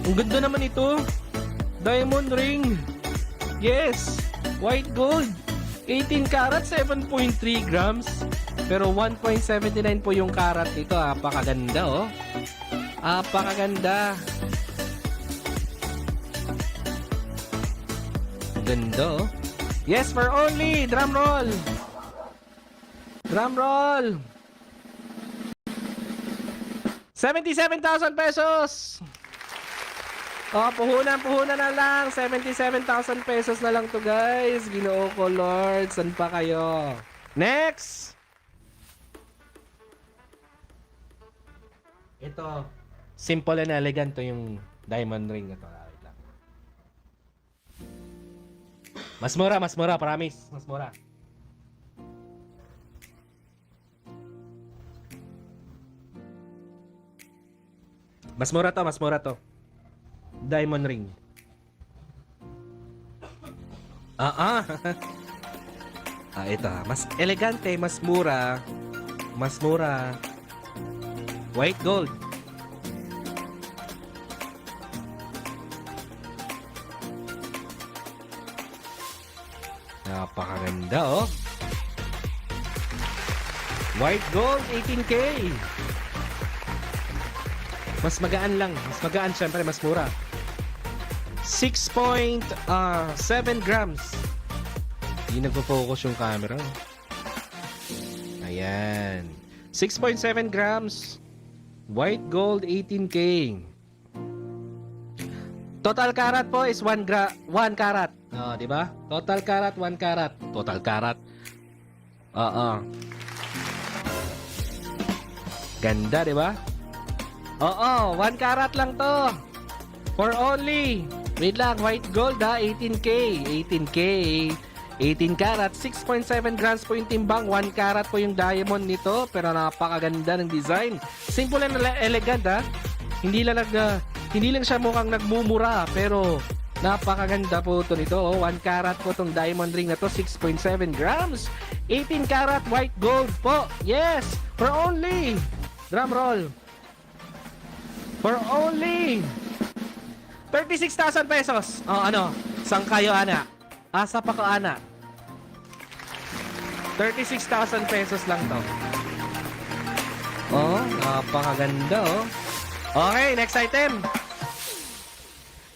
Ang ganda naman ito. Diamond ring. Yes! White gold. 18 karat, 7.3 grams. Pero 1.79 po yung karat nito. Apakaganda oh. Apakaganda. Ganda, oh. Yes, for only. Drum roll. Drum roll. 77,000 pesos. Oh, puhunan na lang. 77,000 pesos na lang to, guys. Ginoo ko, Lord. San pa kayo? Next. Ito. Simple and elegant to yung diamond ring na to. Wait lang. Mas mura, promise. Mas mura. Mas mura to. Diamond ring. Ito. Mas elegante, mas mura. White gold. Napakaganda, oh. White gold, 18K. Mas magaan lang. Mas magaan, syempre, mas mura. 6.7 grams. Hindi nagpo-focus yung camera. Ayan. 6.7 grams. White gold, 18K. Total karat po is 1 karat. Oh, di ba? Total karat, 1 karat. Total karat. Oo. Ganda, di ba? Oo, 1 karat lang to. For only, wait lang, white gold ha, 18K. 18 karat, 6.7 grams po yung timbang, 1 karat po yung diamond nito, pero napakaganda ng design. Simple and elegant ha. Hindi lang siya mukhang nagmumura, pero napakaganda po ito nito. 1 karat po tong diamond ring na to, 6.7 grams. 18 karat white gold po. Yes, for only, drum roll. For only 36,000 pesos. Oh, ano? Sang kayo, ana? Asa pa ko, ana? 36,000 pesos lang to. Oh, napakaganda, oh. Okay, next item.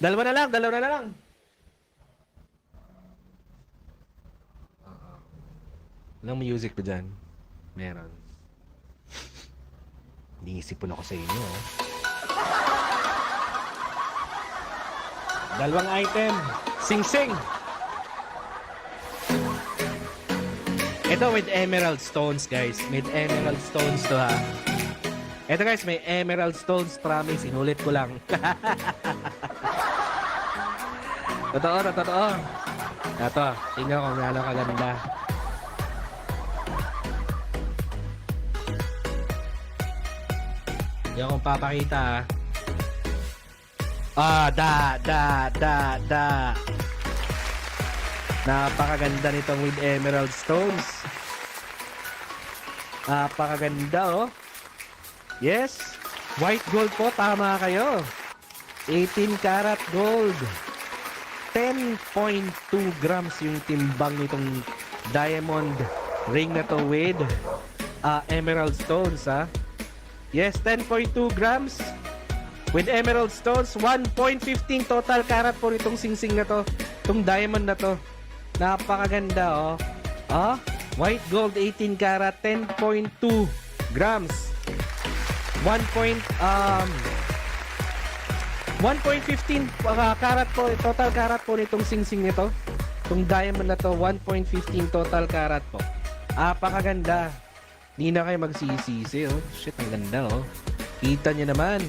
Dalawa na lang. Walang music pa dyan? Meron. Niisipon ako sa inyo, oh. Dalawang item. Sing-sing. Ito with emerald stones, guys. With emerald stones to, ha. Ito, guys, may emerald stones. Promise, inulit ko lang. Totoo. Ito, tingnan ko kung gaano kaganda. Hindi akong papakita, ha. Napakaganda nitong with emerald stones. Napakaganda, oh. Yes, white gold po, tama kayo. 18 karat gold. 10.2 grams yung timbang nitong diamond ring na to with emerald stones, ha. Yes, 10.2 grams. With emerald stones, 1.15 total karat po nitong singsing na to. Itong diamond na to. Napakaganda, oh. White gold, 18 karat, 10.2 grams. 1.15 karat po, total karat po nitong singsing nito. Itong diamond na to, 1.15 total karat po. Napakaganda. Hindi na kayo magsisisi, oh. Shit, ang ganda, oh. Kita nyo naman.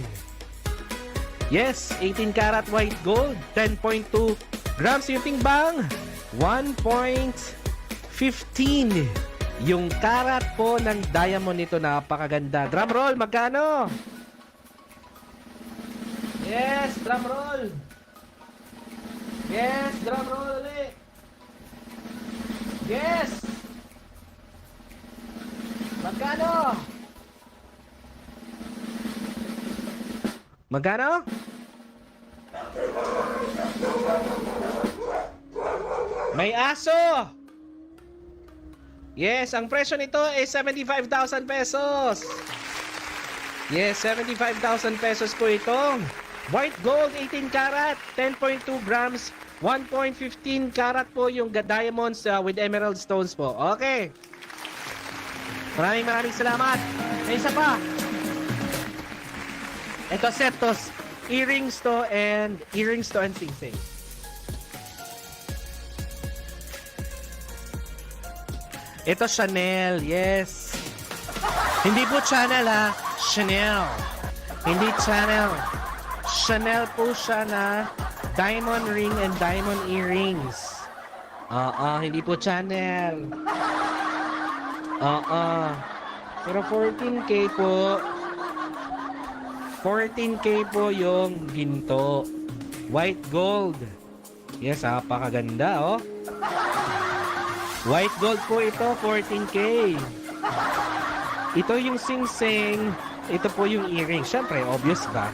Yes, 18 karat white gold, 10.2 grams yung timbang, 1.15 yung karat po ng diamond nito. Napakaganda. Drum roll, magkano? Yes, drum roll. Yes, drum roll ulit. Yes. Magkano? Magkano? May aso! Yes, ang presyo nito ay 75,000 pesos. Yes, 75,000 pesos po itong white gold 18 karat, 10.2 grams, 1.15 karat po yung diamonds with emerald stones po. Okay. Maraming salamat. May isa pa. Ito set to. Earrings to and sing-sing. Ito Chanel, yes. Hindi po Chanel ha, Chanel. Hindi Chanel. Chanel po siya na diamond ring and diamond earrings. Hindi po Chanel. Pero 14K po. 14K po yung ginto. White gold. Yes, napakaganda oh. White gold po ito, 14K. Ito yung sing-sing. Ito po yung earring. Siyempre, obvious ba?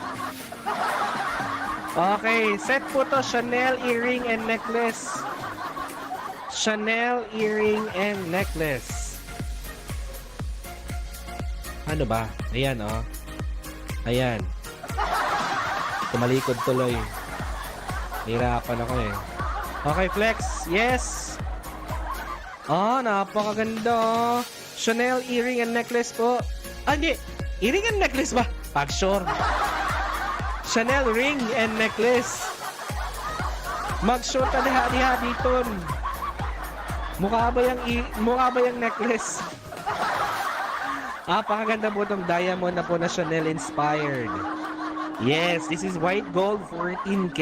Okay, set po to Chanel earring and necklace. Chanel earring and necklace. Ano ba? Ayan oh. Ayan. Tumalikod tuloy. Hirapan ako eh. Okay, flex. Yes. Napakaganda oh. Chanel earring and necklace po. Hindi. Earring and necklace ba? Pag-sure. Chanel ring and necklace. Mag-sure ka diha dito. Mukha ba yung necklace? Napakaganda po itong diamond na po na Chanel inspired. Yes, this is white gold 14K.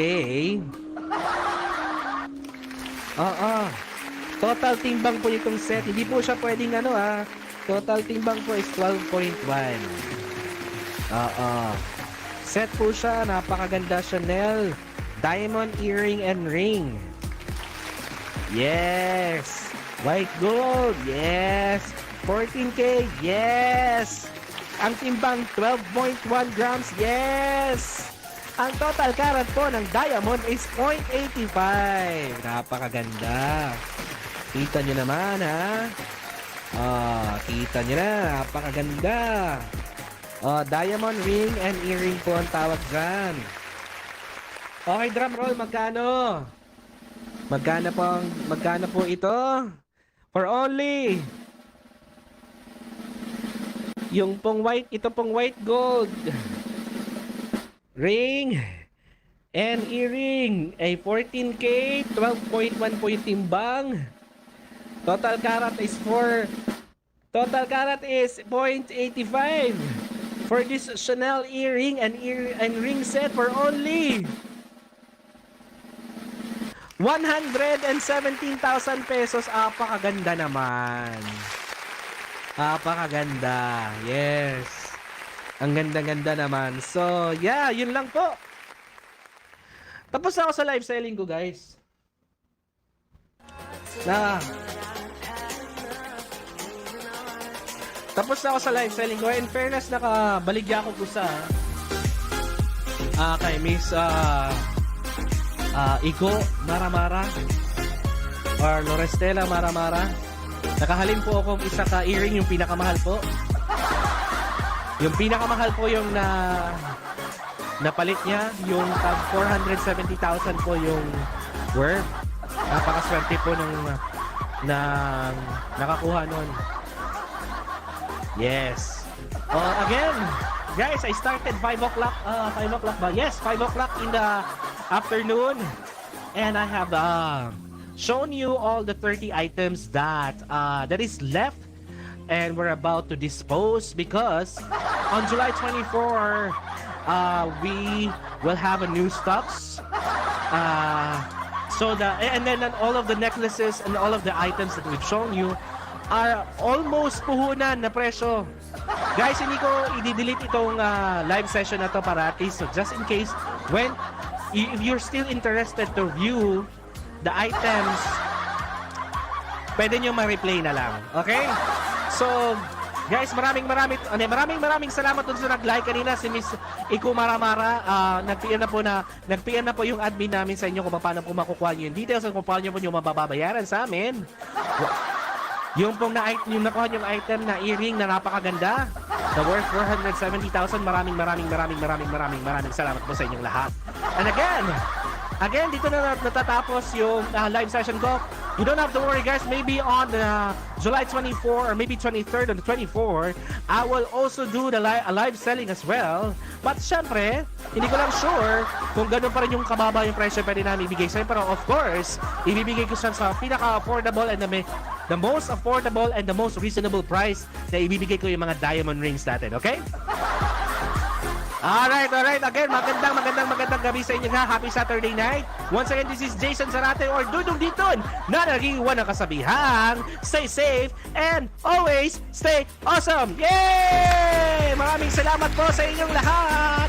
Total timbang po itong set. Hindi po siya pwedeng Total timbang po is 12.1. Set po siya. Napakaganda Chanel. Diamond earring and ring. Yes. White gold. Yes. 14K. Yes. Ang timbang 12.1 grams. Yes. Ang total karat po ng diamond is 0.85. Napakaganda. Kita nyo naman ha. Kita nyo na. Napakaganda. Diamond ring and earring po ang tawag dyan. Okay, drum roll. Magkano? Magkano po ito? For only yung pong white, ito pong white gold ring and earring ay 14K, 12.1 po yung timbang. Total karat is 0.85 for this Chanel earring and ring set for only 117,000 pesos. Apakaganda naman. Apakaganda. Yes. Ang ganda-ganda naman. So, yeah, yun lang po. Tapos na ako sa live selling ko, guys. Tapos na ako sa live selling ko. In fairness, nakabaligya ko po sa kay Miss Iko Maramara or Lorestela Maramara. Nakahalin po ako isa ka earring, yung pinakamahal po. Yung pinakamahal po yung napalit niya, yung tag 470,000 po yung worth. Napakaswerte po ng nakakuha nun. Yes. Again, guys, I started 5 o'clock. 5 o'clock ba? Yes, 5 o'clock in the afternoon. And I have shown you all the 30 items that is left and we're about to dispose because on July 24 we will have a new stocks. And then all of the necklaces and all of the items that we've shown you are almost puhunan na presyo. Guys, hindi ko i-delete itong live session na to parati. So just in case, if you're still interested to view the items, pwede nyo ma-replay na lang. Okay? So, guys, maraming salamat dun sa nag-like kanina, si Miss Iko Maramara. Nag-PM na po yung admin namin sa inyo kung paano po makukuha nyo yung details at kung paano nyo po yung mababayaran sa amin. Yung nakuha yung item na earring na napakaganda, the worth 470,000. Maraming salamat po sa inyong lahat. And again, Again, dito na natatapos yung live session ko. You don't have to worry guys, maybe on July 24 or maybe 23rd or 24, I will also do a live selling as well. But syempre, hindi ko lang sure kung ganun pa rin yung kababa yung presyo pwede namin ibigay sa'yo. Pero of course, ibibigay ko siya sa pinaka-affordable and the most affordable and the most reasonable price na ibibigay ko yung mga diamond rings natin, okay? Alright. Again, magandang gabi sa inyo ha. Happy Saturday night. Once again, this is Jason Zarate or Dudong Diton na nag-iwan ng kasabihang stay safe and always stay awesome. Yay! Maraming salamat po sa inyong lahat.